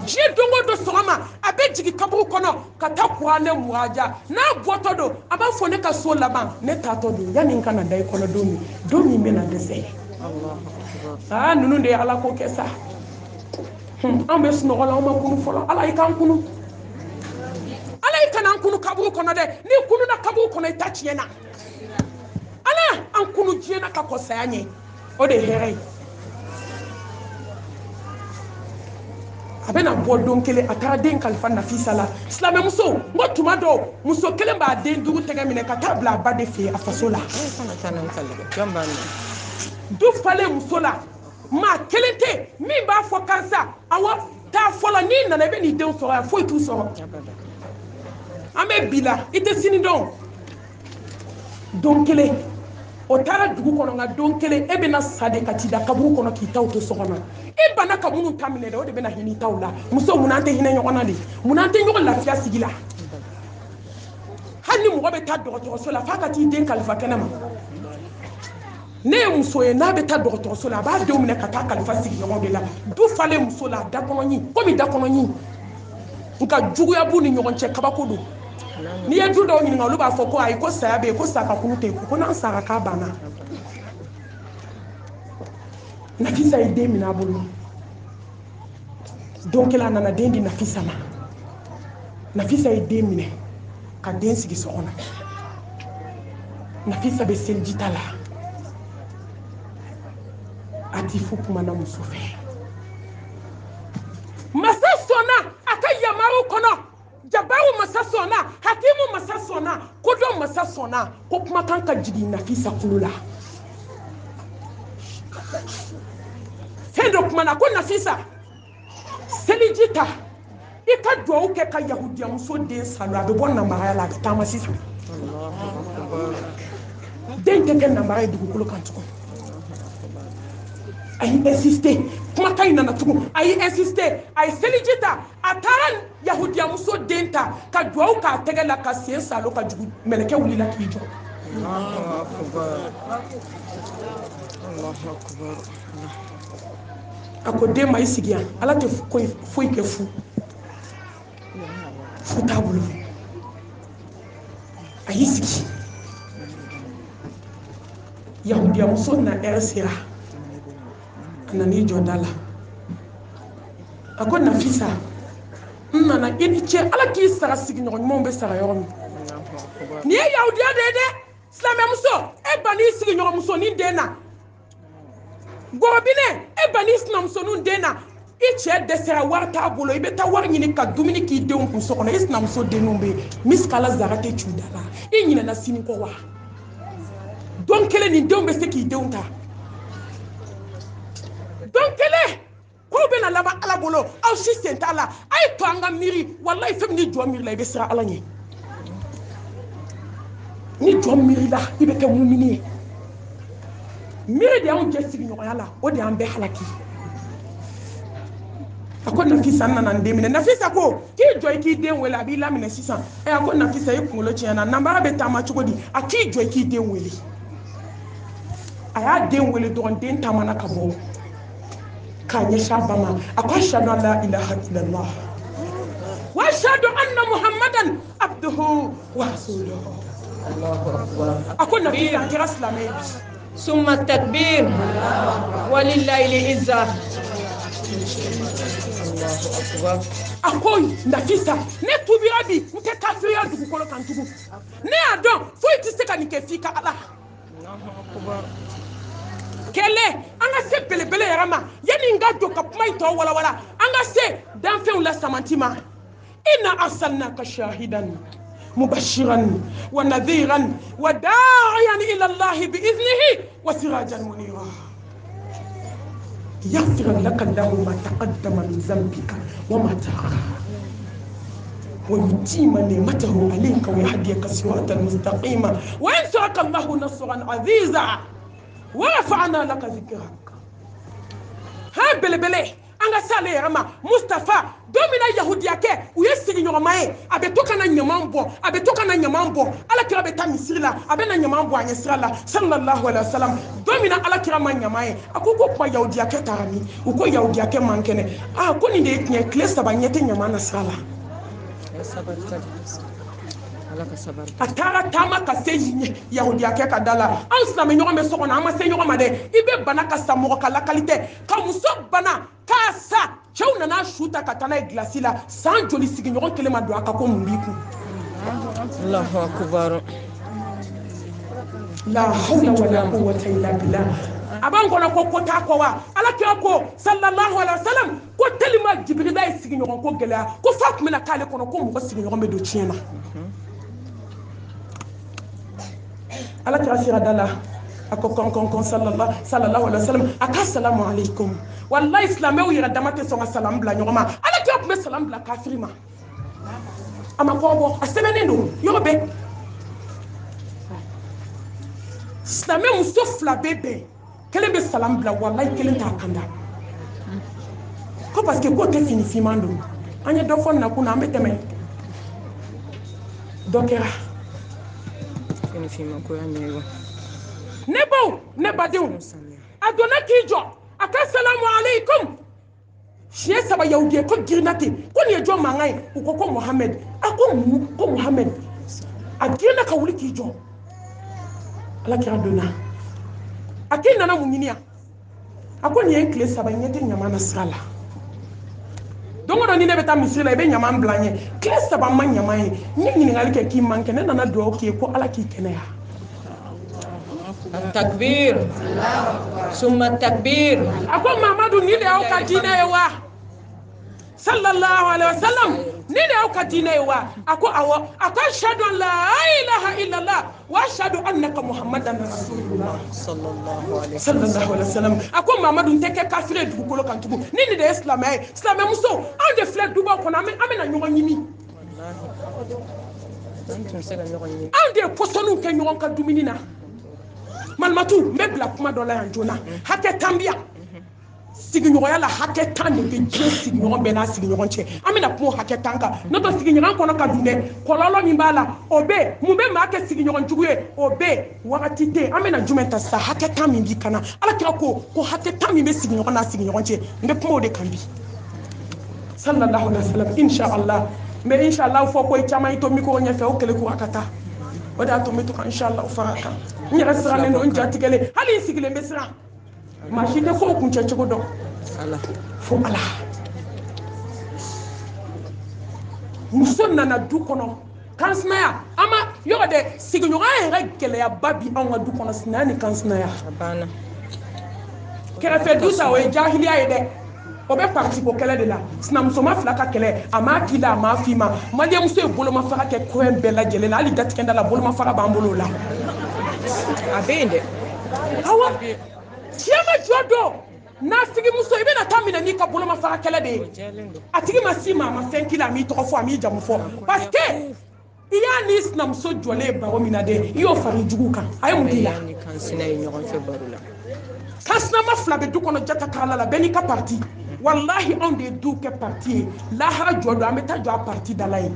diɲɛ don o don sɔgɔma a bɛ jigin kaburu kɔnɔ ka taa kuranɛ muraja n'a bɔtɔ don a b'a fɔ ne ka so laban ne taatɔ don yanni n kana da i kɔnɔ don min bɛna dɛsɛ ninnu de ye ala ko kɛ sa an bɛ sunɔgɔ la an ma kunu fɔlɔ ala i k'an kunu ala i kana an kunu kaburu kɔnɔ dɛ n'i kununa kaburu kɔnɔ i ta tiɲɛna ala an kunu diɲɛ na ka kɔ saya ɲɛ o de ye hɛrɛ ye a bɛna bɔ don kelen a taara den kalifa Nafisa la silamɛmuso n ko tuma dɔw muso kelen b'a den duuru tɛgɛ minɛ ka taa bila a ba de fɛ yen a faso la du falen muso la maa kelen tɛ min b'a fɔ kansa awɔ taa fɔlɔ n'i nana i bɛ n'i denw sɔrɔ yan foyi t'u sɔrɔ an bɛ bi la i tɛ sini dɔn don kelen o taara dugu kɔnɔ nka don kelen e bɛna sa de ka t'i da kaburu kɔnɔ k'i taw to so kɔnɔ e banna ka minnu ta minɛ dɛ o de bɛna hinɛ i taw la muso mun an tɛ hinɛ ɲɔgɔn na de mun an tɛ ɲɔgɔn lafiya sigi la hali ni mɔgɔ bɛ taa dɔgɔtɔrɔso la f'a ka t'i den kalifa kɛnɛ ma ne ye muso ye n'a bɛ taa dɔgɔtɔrɔso la a b'a denw minɛ ka taa kalifa sigi ɲɔgɔn de la du falen muso la dakɔnɔɲi komi dakɔnɔɲi nka juguya b'u ni ɲɔgɔn cɛ kabako don n'i ye du dɔw ɲininka olu b'a fɔ ko ayi ko saya bɛ yen ko sa ka kunu tɛ yen ko n'an sara k'a banna Nafisa ye den minɛ a bolo don kelen a nana den di Nafisa ma Nafisa ye den minɛ ka den sigi so kɔnɔ Nafisa bɛ seliji ta la a ti fu kumana muso fɛ masa sɔnna a ka yamaruw kɔnɔ jabaru masa sɔnna hakimu masa sɔnna kodɔn masa sɔnna ko kumakan ka jigin Nafisa kulo la fɛn dɔ kumana ko Nafisa seliji ta i ka duwawu kɛ ka yahudiya muso den salo a bɛ bɔ namagaya la a bɛ taama sisan den tɛ kɛ nanbara ye dugukolo kan tugun a y'i insister kumakan in nana tugun a y'i insister a ye seliji ta a taara yahudiyamuso den ta ka duwawu k'a tɛgɛ la ka sen salo ka jugu mɛlɛkɛ wulila k'i jɔ a ko den ma i sigi yan ala tɛ foyi kɛ fu t'a bolo a y'i sigi yahudiyamuso na ɛrɛ sera a nan'i jɔ da la a ko Nafisa n nana i ni ce ala k'i sara sigiɲɔgɔn ɲumanw bɛ sara yɔrɔ min nin ye yahudiya de ye dɛ silamɛmuso e ba n'i sigiɲɔgɔnmusonin den na gorobinɛ e ba n'i sinamusonin den na i cɛ dɛsɛra wari t'a bolo i bɛ taa wari ɲini ka dumuni k'i denw kun so kɔnɔ i sinamuso denninw bɛ yen misikala zara tɛ cu da la i ɲinɛna sini kɔ wa don kelen nin denw bɛ se k'i denw ta don kelen k'u bɛna laban ala bolo aw si sen t'a la a ye to an ka miiri walayi fɛn min ni jɔ miiri la i bɛ siran ala ɲɛ ni jɔ miiri la i bɛ kɛ mumini ye miiri de y'anw jɛ sigiɲɔgɔnya la o de y'an bɛɛ halaki a ko Nafisa nana n den minɛ Nafisa ko k'i jɔ i k'i den wele a b'i laminɛ sisan a ko Nafisa i kunkolo tiɲɛna nanbara bɛ taama cogo di a k'i jɔ i k'i den wele a y'a den wele dɔrɔn den taamana ka bɔ k'a ɲɛsin a ba ma a ko ashhadu an la ilaha illallah wa ashhadu anna muhammadan abduhu wa rasuluhu a ko Nafisa a kɛra silamɛ ye bi summa takbir walillahi al-izza a ko Nafisa ne tubira bi n tɛ kafiriya dugukolo kan tugun ne y'a dɔn foyi tɛ se ka nin kɛ f'i ka ala kɛlɛ an ka se belebele yɛrɛ ma yanni n ka don ka kuma in tɔ walawala an ka se danfɛnw la samanti ma inna arsalnaka shahidan mubashiran wa nadhiran wa da'iyan ila Allah bi idnihi wa sirajan munira يغفر لك الله ما تقدم من ذنبك وما تأخر ويتم نعمته عليك ويهديك صراطا مستقيما وينصرك الله نصرا عزيزا ورفعنا لك ذكرك ها بلبلي anga sale yama Mustafa domina yahudiya kɛ u ye sigiɲɔgɔnma ye a bɛ to kana ɲaman bɔ ala kira bɛ taa misiri la a bɛ na ɲaman bɔ a ɲɛ sira la sallallahu alaihi wasallam domina ala kira ma ɲaman ye a ko kuma yahudiya kɛ taara min u ko yahudiya kɛ man kɛnɛ ko nin de ye tiɲɛ tile 3 ɲɛ tɛ ɲaman na sira la a taara taama ka se yahudiya kɛ ka da la an silamɛ ɲɔgɔn bɛ so kɔnɔ an ma se ɲɔgɔn ma dɛ i bɛ bana ka sa mɔgɔ ka lakali tɛ ka muso bana k'a sa cɛw nana su ta ka taa n'a ye gilasi la san joli sigiɲɔgɔn kelen ma don a ka ko mun b'i kun Allahu akbar la hawla wala quwwata illa billah a b'an kɔnɔ ko t'a kɔ wa ala kira ko sallallahu alaihi wasallam ko telima Jibirila ye sigiɲɔgɔn ko gɛlɛya ko fa tun bɛna k'ale kɔnɔ ko mɔgɔ sigiɲɔgɔn bɛ don tiɲɛ na ala kira sira da la a ko kɔn sallallahu alaihi wasallam a ka salamu alaikum wallahi silamɛw yɛrɛ dama tɛ sɔn ka salam bila ɲɔgɔn ma ala kira tun bɛ salam bila kafiri ma a ma kɔbɔ a sɛbɛnnen don yɔrɔ bɛɛ silamɛ muso 2 bɛ bɛn kelen bɛ salam bila wallahi kelen t'a kanda ko parce que ko tɛ fini fiman don an ye dɔ fɔ na kunna an bɛ tɛmɛ dɔ kɛra ne baw ne badenw a donna k'i jɔ a ka salamu alaikum siɲɛ 3 yahudiya ko girinna ten ko nin ye jɔn mankan ye u ko Muhammed a ko Muhammed a girinna ka wuli k'i jɔ ala kira donna a k'i nana mun ɲini yan a ko nin ye tile 3 ɲɛ tɛ ɲaman na sira la don o don ni ne bɛ taa misiri la i bɛ ɲaman bila n ɲɛ tile 3 ma ɲaman ye n ye ɲininkali kɛ k'i man kɛ ne nana dugawu k'i ye ko ala k'i kɛnɛya takbir summa takbir a ko Mamadu ni de y'aw ka diinɛ ye wa sallallahu alaihi wasallam ni de y'aw ka diinɛ ye wa a ko awɔ a ko ashhadu an la ilaha illallah wa ashhadu annaka muhammadan rasulullah sallallahu alaihi wasallam a ko Mamadu n tɛ kɛ kafiri ye dugukolo kan tugun ni nin de ye silamɛ ye silamɛ muso anw de filɛ dubaw kɔnɔ an bɛ na ɲɔgɔn ɲini an de posonu ke ɲɔgɔn ka dumuni na malimatu n bɛ bila kuma dɔ la yan joona hakɛ tan bi yan sigiɲɔgɔnya la hakɛ tan de bɛ diɲɛ sigiɲɔgɔn bɛɛ n'a sigiɲɔgɔn cɛ an bɛna kuma hakɛ tan kan n'o tɛ sigiɲɔgɔn kɔnɔ ka dun dɛ kɔlɔlɔ min b'a la o bɛ mun bɛ maa kɛ sigiɲɔgɔn jugu ye o bɛ wagati tɛ an bɛna jumɛn ta sisan hakɛ tan min b'i kana ala kira ko hakɛ tan min bɛ sigiɲɔgɔn n'a sigiɲɔgɔn cɛ n bɛ kuma o de kan bi sallallahu alaihi wa sallam inshallah mɛ inshallah fɔ ko caman y'i to mikoro ɲɛfɛ o kɛlɛ ko a ka taa o de y'a to n bɛ to ka inshallah fara kan n yɛrɛ sirannen don n jatigɛlen hali n sigilen bɛ siran maa si tɛ fɔ o kuncɛ cogo dɔn fo ala muso nana du kɔnɔ kansinaya an ma yɔrɔ dɛ sigiɲɔgɔnya yɛrɛ gɛlɛyaba bi anw ka du kɔnɔ sinaya ni kansinaya kɛrɛfɛ du ta o ye jahiliya ye dɛ o bɛ parti ko kɛlɛ de la sinamusoma fila ka kɛlɛ a m'a k'i la a m'a f'i ma maliyɛnmuso ye bolomafaga kɛ koɲɛ bɛɛ lajɛlen na hali datigɛnda la bolomafaga b'an bolo o la a bɛ yen dɛ awɔ tiɲɛ ma jɔ don n'a sigimuso i bɛna taa minɛ n'i ka bolomafaga kɛlɛ de ye a tigi ma s'i ma a ma fɛn k'i la a m'i tɔgɔ fɔ a m'i jamu fɔ parce que i y'a n'i sinamuso jɔlen baro min na dɛ i y'o fari jugu kan a ye mun k'i la kansinama fila bɛ du kɔnɔ jata karala la bɛɛ n'i ka parti wallahi anw de ye du kɛ parti ye lahara jɔ don an bɛ taa jɔ a parti da la ye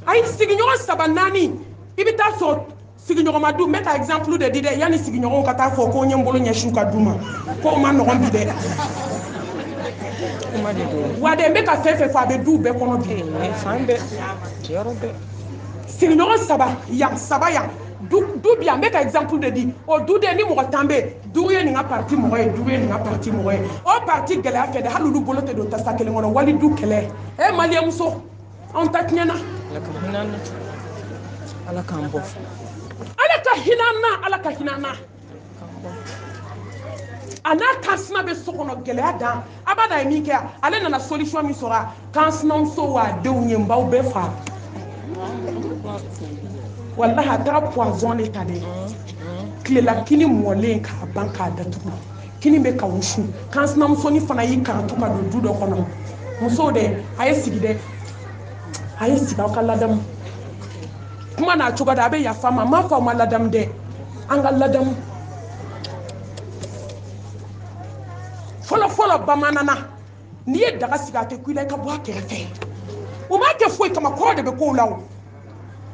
ayi sigiɲɔgɔn saba naani i bɛ taa sɔrɔ sigiɲɔgɔn ma du n bɛ ka exemple de di dɛ yanni sigiɲɔgɔnw ka taa fɔ ko n ye n bolo ɲɛsin u ka du ma ko o ma nɔgɔn bi dɛ wa de n bɛ ka fɛn fɛn fɔ a bɛ du bɛɛ kɔnɔ bi sigiɲɔgɔn saba yan saba yan du bi yan n bɛ ka exemple de di o du de ni mɔgɔ tan bɛ duuru ye nin ka parti mɔgɔ ye duuru ye nin ka parti mɔgɔ ye o parti gɛlɛya fɛ dɛ hali olu bolo tɛ don tasa kelen kɔnɔ wali du kɛlɛ maliyɛnmuso anw ta tiɲɛna ala k'an bɔ ala ka hinɛ an na ala ka hinɛ an na a n'a kansina bɛ so kɔnɔ gɛlɛya dan abada ye min kɛ ale nana solution min sɔrɔ kansinamuso wa denw ye n b'aw bɛɛ fa wallahi a taara poison de ta dɛ tilela kini mɔlen k'a ban k'a datugu kini bɛ ka wusu kansinamusonin fana y'i karanto ka don du dɔ kɔnɔ musow dɛ a ye sigi dɛ a ye sigi aw ka ladamu kuma n'a cogo da a bɛ yafa ma n m'a fɔ aw ma ladamu dɛ an ka ladamu fɔlɔ bamanan na n'i ye daga sigi a tɛ ku i la i ka bɔ a kɛrɛfɛ o m'a kɛ foyi kama kɔrɔ de bɛ k'o la o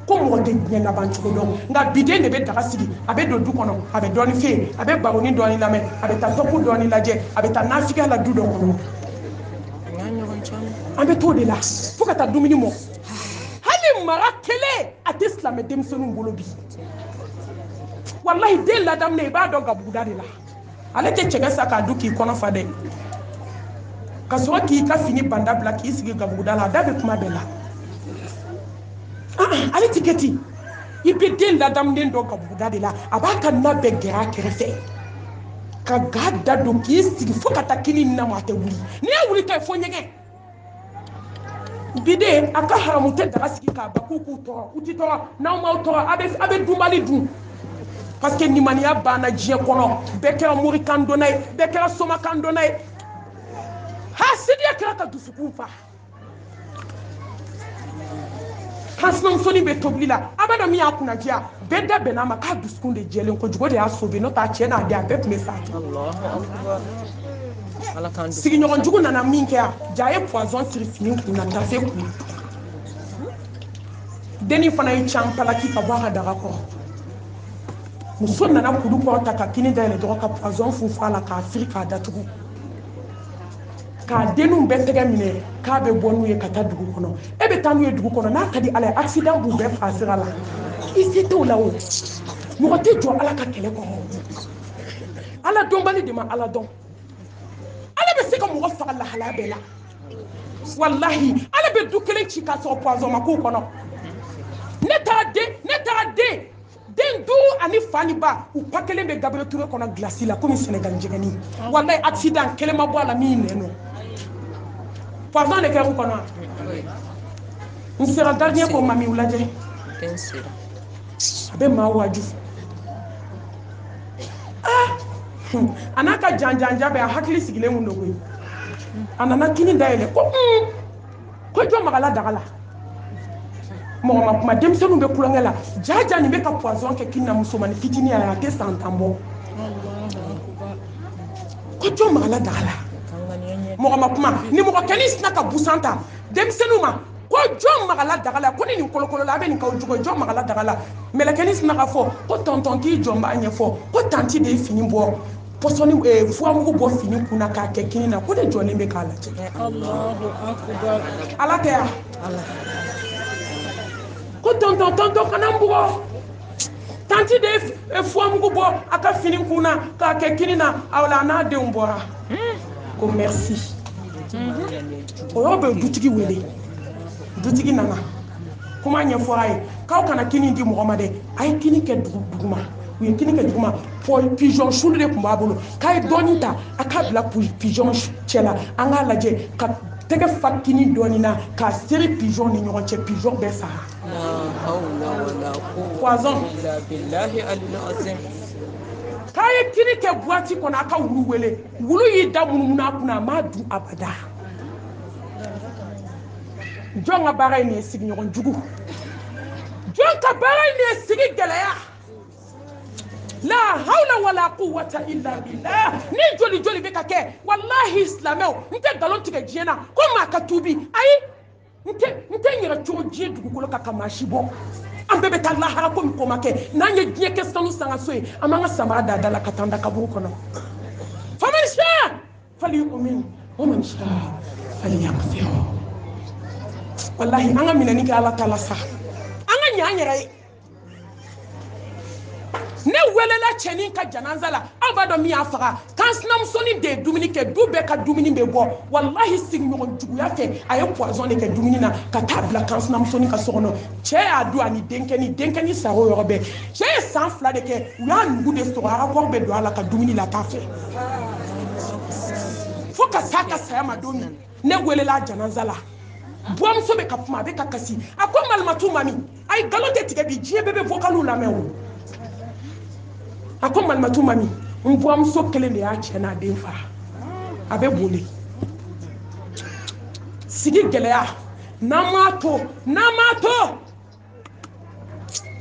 ko mɔgɔ tɛ diɲɛ laban cogo dɔn nka biden de bɛ daga sigi a bɛ don du kɔnɔ a bɛ dɔɔni fɛ a bɛ baroni dɔɔni lamɛn a bɛ taa tɔpu dɔɔni lajɛ a bɛ taa nafigiya la du dɔ kɔnɔ an bɛ t'o de la fo ka taa dumuni mɔ hali mara kelen a tɛ silamɛ denmisɛnninw bolo bi walahi den ladamunen i b'a dɔn gabuguda de la ale tɛ cɛkɛ sa k'a dun k'i kɔnɔ fa dɛ ka sɔrɔ k'i ka fini banda bila k'i sigi gabuguda la a da bɛ kuma bɛɛ la ale ti kɛ ten i bɛ den ladamunen dɔn gabuguda de la a b'a ka na bɛɛ gɛrɛ a kɛrɛfɛ ka ga da don k'i sigi fo ka taa kini na ma a tɛ wuli n'i ye wuli ta fo ɲɛgɛn biden a ka haramu tɛ daga sigi k'a ba k'u k'u tɔɔrɔ u ti tɔɔrɔ n'aw m'aw tɔɔrɔ a bɛ dunbali dun parce que nimaniya banna diɲɛ kɔnɔ bɛɛ kɛra morikan dɔnna ye bɛɛ kɛra somakan dɔnna ye hasidiya kɛra ka dusukun fa kansinamusonin bɛ tobili la abada min y'a kunnadiya bɛɛ da bɛn'a ma k'a dusukun de jɛlen kojugu de y'a sobe n'o tɛ a cɛ n'a den a bɛɛ tun bɛ sa sigiɲɔgɔn jugu nana min kɛ ja ye poison siri fini kun na tafe kun dennin fana ye can palaki ka bɔ a ka daga kɔrɔ muso nana kulu kɔrɔta ka kini dayɛlɛ dɔrɔn ka poison funfun a la k'a firi k'a datugu k'a denninw bɛɛ tɛgɛ minɛ k'a bɛ bɔ n'u ye ka taa dugu kɔnɔ e bɛ taa n'u ye dugu kɔnɔ n'a ka di ala ye accident b'u bɛɛ faa sira la i se t'o la o mɔgɔ tɛ jɔ ala ka kɛlɛ kɔnɔ ala dɔnbali de ma ala dɔn ala bɛ se ka mɔgɔ faga lahalaya bɛɛ la wallahi ala bɛ du kelen ci k'a sɔrɔ poison ma k'o kɔnɔ ne taara den duuru ani fa ni ba u pa kelen bɛ Gabriel Touré kɔnɔ glasi la komi Sénégal jɛgɛni wallahi accident kelen ma bɔ a la min nɛn don poison de kɛra u kɔnɔ n sera gardien ko mami u lajɛ a bɛ maa waaju a n'a ka janjanja bɛ a hakili sigilen mun don koyi a nana kini dayɛlɛ ko ko jɔn magala daga la mɔgɔ ma kuma denmisɛnninw bɛ kulonkɛ la jaja nin bɛ ka poison kɛ kini na musomanin fitinin a tɛ san 10 bɔ ko jɔn magala daga la mɔgɔ ma kuma ni mɔgɔ kɛnɛ sina ka busan ta denmisɛnninw ma ko jɔn magala daga la ko ni nin kolokolo la a bɛ nin k'aw jogo jɔn magala daga la mɛlɛkɛnin sina ka fɔ ko tonton k'i jɔn b'a ɲɛfɔ ko tanti de ye fini bɔ pɔsɔni fuwamugu bɔ fini kunna k'a kɛ kini na ko ne jɔlen bɛ k'a lajɛ ala tɛ yan ko tonton kana n bugɔ tanti de ye fuwamugu bɔ a ka fini kunna k'a kɛ kini na a la a n'a denw bɔra ko merci o yɔrɔ bɛ dutigi wele dutigi nana kuma ɲɛfɔ a ye k'aw kana kini di mɔgɔ ma dɛ a ye kini kɛ duguma u ye kini kɛ duguma pigeon sulu de tun b'a bolo k'a ye dɔɔni ta a k'a bila pigeon cɛ la an k'a lajɛ ka tɛgɛ fa kini dɔɔni na k'a seri pigeon ni ɲɔgɔn cɛ pigeon bɛɛ sara poison k'a ye kini kɛ boîte kɔnɔ a ka wulu wele wulu y'i da munumunu a kunna a m'a dun abada jɔn ka baara ye nin ye sigiɲɔgɔn jugu jɔn ka baara ye nin ye sigi gɛlɛya la hawla wala quwwata illa billah ni joli joli bɛ ka kɛ wallahi silamɛw n tɛ nkalon tigɛ diɲɛ na ko maa ka tuubi ayi n tɛ n yɛrɛ cogo diɲɛ dugukolo kan ka maa si bɔ an bɛɛ bɛ taa lahara ko min ko ma kɛ n'an ye diɲɛ kɛ sanu sanga so ye an b'an ka samara da da la ka taa an da kaburu kɔnɔ faman shaa falyu'min wa man shaa falyakfur wallahi an ka minɛni kɛ ala ta la sa an ka ɲɛ an yɛrɛ ye ne welela cɛnin ka janaza la aw b'a dɔn min y'a faga kan sinamusonin de ye dumuni kɛ du bɛɛ ka dumuni bɛ bɔ wallahi sigiɲɔgɔn juguya fɛ a ye poison de kɛ dumuni na ka taa bila kan sinamusonin ka so kɔnɔ cɛ y'a dun ani denkɛnin sara o yɔrɔ bɛɛ cɛ ye san 2 de kɛ u y'a nugu de sɔrɔ rapport bɛ don a la ka dumuni la t'a fɛ fo ka s'a ka saya ma don min ne welela janaza la buwamuso bɛ ka kuma a bɛ ka kasi a ko malimatu mami a ye nkalon tɛ tigɛ bi diɲɛ bɛɛ bɛ vocaliw lamɛn o a ko malimatu mami n buwamuso kelen de y'a cɛ n'a den fara a bɛ boli sigi gɛlɛya n'an m'a to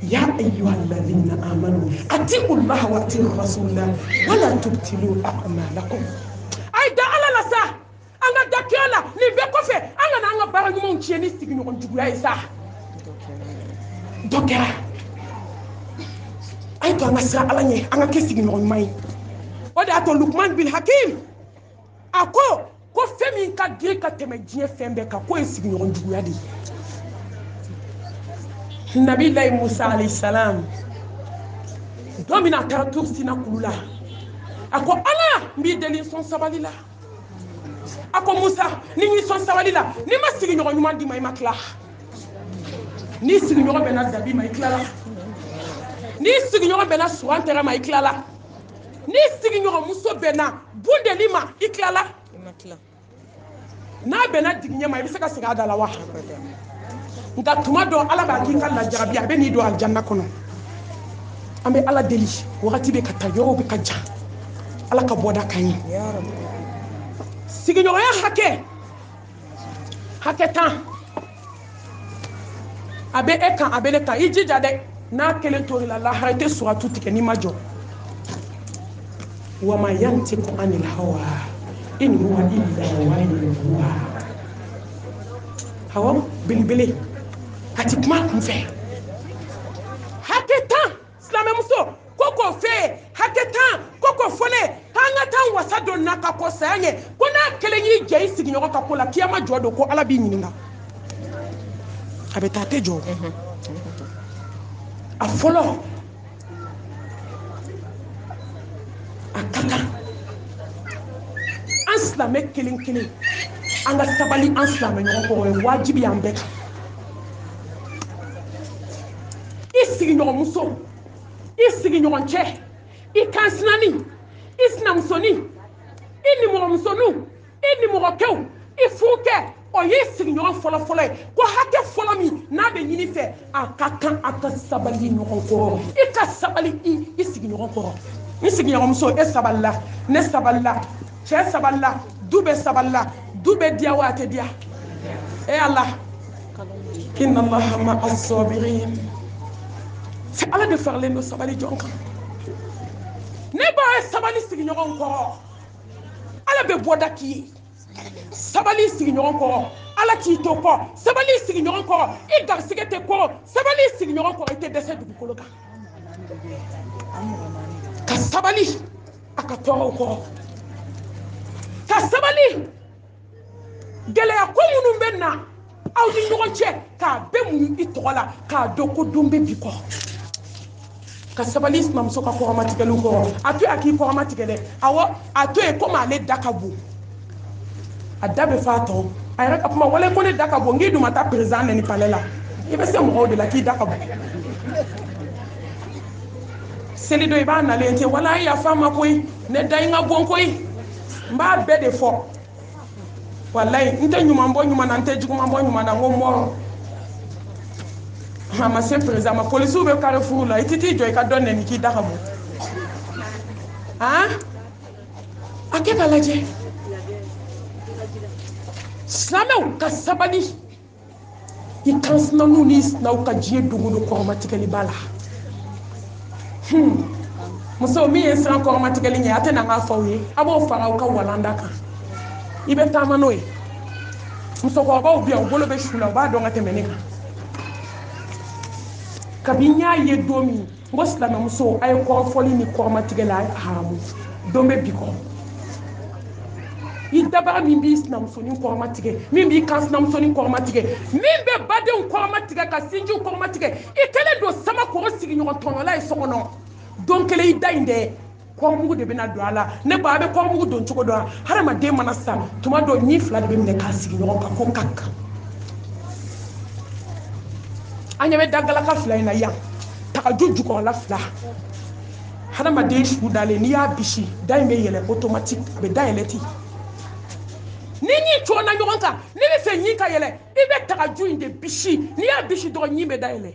ya ayyuhalladhina amanu atiqullaha wa atiur rasulah wala tubtilu a'malakum ay da ala la sa an ka da kɛ la nin bɛɛ kɔfɛ an ka n'an ka baara ɲumanw tiɲɛ ni sigiɲɔgɔn juguya ye sa dɔ kɛra a ye to an ka siran ala ɲɛ an ka kɛ sigiɲɔgɔn ɲuman ye o de y'a to Lukman bin Hakim a ko fɛn min ka girin ka tɛmɛ diɲɛ fɛn bɛɛ kan k'o ye sigiɲɔgɔn juguya de ye Nabilahi Musa alayhi salam don min a taara Tur Sina kulu la a ko ala n b'i deli sɔn sabali la a ko Musa ni y'i sɔn sabali la ni ma sigiɲɔgɔn ɲuman di ma i ma tila ni sigiɲɔgɔn bɛnna dabi ma i tilala ni sigiɲɔgɔn bɛnna sugan tɛrɛ ma i tilala ni sigiɲɔgɔn muso bɛnna bundeli ma i tilala n'a bɛnna digiɲɛ ma i bɛ se ka segin a da la wa nka tuma dɔ ala b'a k'i ka lajarabi a bɛ n'i don aljanna kɔnɔ an bɛ ala deli wagati bɛ ka taa yɔrɔw bɛ ka jan ala ka bɔda ka ɲi sigiɲɔgɔnya hakɛ 10 a bɛ e kan a bɛ ne kan i jija dɛ n'a kelen tori la lahara i tɛ suratu tigɛ n'i ma jɔ wa ma yantiqu anil hawa in huwa illa wahyun yuha hawa belebele a ti kuma kun fɛ hakɛ 10 silamɛmuso ko k'o fɛ hakɛ 10 ko k'o fɔle an ka taa wasa don n'a ka kɔ saya ɲɛ ko n'a kelen y'i jɛ i sigiɲɔgɔn ka ko la kiyama jɔ don ko ala b'i ɲininka a bɛ taa a tɛ jɔ a fɔlɔ a ka kan an silamɛ kelen kelen an ka sabali an silamɛ ɲɔgɔn kɔrɔ ye wajibi y'an bɛɛ kan i sigiɲɔgɔnmuso i sigiɲɔgɔn cɛ i kansinani i sinamusonin i nimɔgɔmusoninw i nimɔgɔkɛw i furukɛ o ye sigiɲɔgɔn fɔlɔ ye ko hakɛ fɔlɔ min n'a bɛ ɲini fɛ a ka kan a ka sabali ɲɔgɔn kɔrɔ i ka sabali i sigiɲɔgɔn kɔrɔ ni sigiɲɔgɔnmuso e sabalila ne sabalila cɛ sabalila du bɛ sabalila du bɛ diya wa a tɛ diya e Allah inna Allah ma'a as-sabirin c'est Allah de farlen no sabali jonka ne ba sabali sigi ɲɔgɔn kɔrɔ ala bɛ bɔda k'i ye sabali sigi ɲɔgɔn kɔrɔ ala k'i to kɔ sabali sigi ɲɔgɔn kɔrɔ i garisɛgɛ tɛ kɔrɔ sabali sigi ɲɔgɔn kɔrɔ i tɛ dɛsɛ dugukolo kan ka sabali a ka tɔɔrɔw kɔrɔ ka sabali gɛlɛya ko minnu bɛ na aw ni ɲɔgɔn cɛ k'a bɛɛ mun i tɔgɔ la k'a dɔn ko don bɛ bi kɔ ka sabali sinamuso ka kɔrɔmatigɛliw kɔrɔ a to a k'i kɔrɔmatigɛ dɛ awɔ a to yen komi ale da ka bon a da bɛ fa tɔ a yɛrɛ ka kuma wale ko ne da ka bon nk'i dun ma taa perezan nɛni palɛ la i bɛ se mɔgɔw de la k'i da ka bon seli dɔ i b'a nalen ten wala yafa ma koyi ne da in ka bon koyi n b'a bɛɛ de fɔ walayi n tɛ ɲuman bɔ ɲuman na n tɛ juguman bɔ ɲuman na n ko mɔrɔ a ma se perezan ma polisiw bɛ kari furu la i tɛ t'i jɔ i ka dɔ nɛni k'i da ka bon a kɛ ka lajɛ silamɛw ka sabali i kansinanw ni sinaw ka diɲɛ dogo don kɔrɔmatigɛli b'a la muso min ye siran kɔrɔmatigɛli ɲɛ a tɛ na n ka fɔ aw ye a b'o fara aw ka walanda kan i bɛ taama n'o ye musokɔrɔbaw bɛ yan u bolo bɛ su la u b'a dɔn ka tɛmɛ ne kan kabi n y'a ye don min n ko silamɛmuso a ye kɔrɔfɔli ni kɔrɔmatigɛ la a ye haramu don bɛ bi kɔrɔ i dabaga min b'i sinamusonin kɔrɔmatigɛ min b'i kan sinamusonin kɔrɔmatigɛ min bɛ badenw kɔrɔmatigɛ ka sinjiw kɔrɔmatigɛ i kɛlen don sama kɔrɔ sigiɲɔgɔn tɔɲɔla ye so kɔnɔ don kelen i da in dɛ kɔrɔmugu de bɛna don a la ne ba a bɛ kɔrɔmugu don cogo dɔn hadamaden mana sa tuma dɔ ɲi fila de bɛ minɛ k'a sigi ɲɔgɔn kan ko ka kan an ɲɛ bɛ da galaka fila in na yan tagaju jukɔrɔla fila hadamaden su dalen n'i y'a bisi da in bɛ yɛlɛ automatique a bɛ da yɛlɛ ten ni ɲi cɔna ɲɔgɔn kan ne bɛ fɛ ɲi ka yɛlɛ i bɛ tagaju in de bisi n'i y'a bisi dɔrɔn ɲi bɛ da yɛlɛ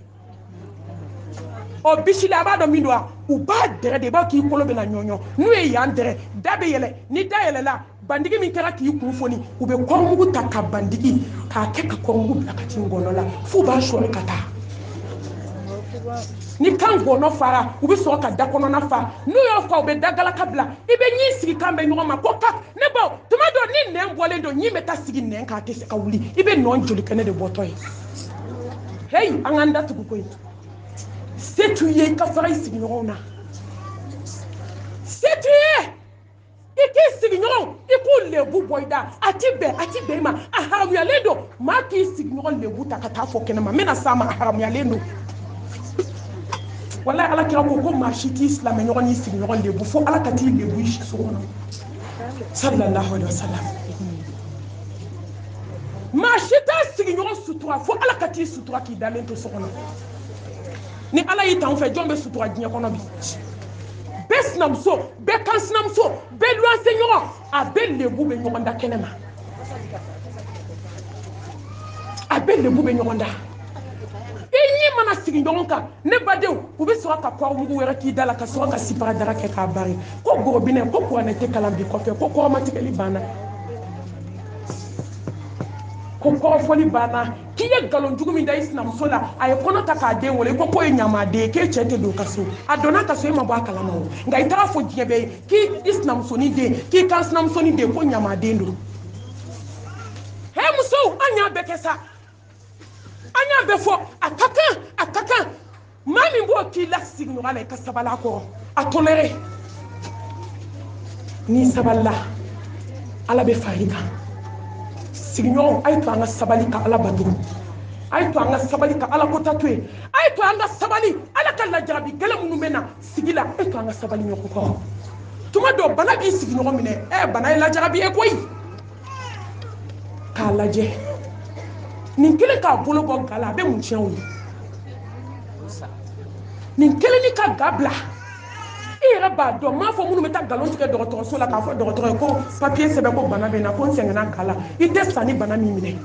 ɔ bisi la a b'a dɔn min don wa u b'a dɛrɛ de i b'a k'i kolo bɛ na ɲɔɲɔ n'u ye yan dɛrɛ da bɛ yɛlɛ ni da yɛlɛla bandigi min kɛra k'i kun foni u bɛ kɔrɔmugu ta ka bandigi k'a kɛ ka kɔrɔmugu bila ka t'i ngɔnɔ la f'u b'a sɔɔri ka taa ni kan ngɔnɔ fara u bɛ sɔrɔ ka da kɔnɔna fa n'u y'o fa u bɛ da galaka bila i bɛ ɲi sigi kan bɛ ɲɔgɔn ma ko ka ne baw tuma dɔ ni nɛn bɔlen don ɲi bɛ taa sigi nɛn kan a tɛ se ka wuli i bɛ nɔn joli kɛnɛ de bɔtɔ ye heyi an k'an datugu koyi se t'u ye i ka fara i sigiɲɔgɔnw na se t'u ye i k'i sigiɲɔgɔn i k'u lebu bɔ i da a ti bɛn i ma a haramuyalen don maa k'i sigiɲɔgɔn lebu ta ka taa fɔ kɛnɛ ma n bɛna s'a ma a haramuyalen don walayi ala kira ko maa si t'i silamɛ ɲɔgɔn n'i sigiɲɔgɔn lebu fo ala ka t'i lebu i siso kɔnɔ sallallahu alaihi wa sallam maa si t'a sigiɲɔgɔn sutura fo ala ka t'i sutura k'i dalen to so kɔnɔ ni ala y'i t'anw fɛ jɔn bɛ sutura diɲɛ kɔnɔ bi bɛɛ sinamuso bɛɛ kan sinamuso bɛɛ luwanse ɲɔgɔn a bɛɛ lebu bɛ ɲɔgɔn da kɛnɛ ma a bɛɛ lebu bɛ ɲɔgɔn da i ɲi mana sigi ɲɔgɔn kan ne badenw u bɛ sɔrɔ ka kɔrɔmugu wɛrɛ k'i da la ka sɔrɔ ka siparadara kɛ k'a bari ko gorobinɛ ko kuranɛ tɛ kalan bi kɔfɛ ko kɔrɔmatigɛli banna ko kɔrɔfɔli banna k'i ye nkalon jugu min da i sinamuso la a ye kɔnɔ ta k'a den wolo i ko k'o ye ɲamaden ye k'e cɛ tɛ don ka so a donna ka so e ma bɔ a kalama o nka i taara fɔ diɲɛ bɛɛ ye k'i sinamusonin den k'i kan sinamusonin den ko ɲamaden don he musow an y'a bɛɛ kɛ sa an y'a bɛɛ fɔ a ka kan maa min b'o k'i la sigiɲɔgɔn la i ka sabali a kɔrɔ a toléré n'i sabalila ala bɛ fara i kan sigiɲɔgɔnw a ye to an ka sabali ka ala bato a ye to an ka sabali ka ala kota to yen a ye to an ka sabali ala ka lajarabi gɛlɛn minnu bɛ na sigi la a ye to an ka sabali ɲɔgɔn kɔrɔ tuma dɔ bana b'i sigiɲɔgɔn minɛ bana ye lajarabi ye koyi k'a lajɛ nin kelen k'a bolo bɔ ga la a bɛ mun tiɲɛ o ye nin kelen ni ka ga bila i yɛrɛ b'a dɔn m'a fɔ minnu bɛ taa nkalon tigɛ dɔgɔtɔrɔso la k'a fɔ dɔgɔtɔrɔ ye ko papiye sɛbɛn ko bana bɛ n na ko n sɛgɛnna ga la i tɛ sa ni bana min minɛ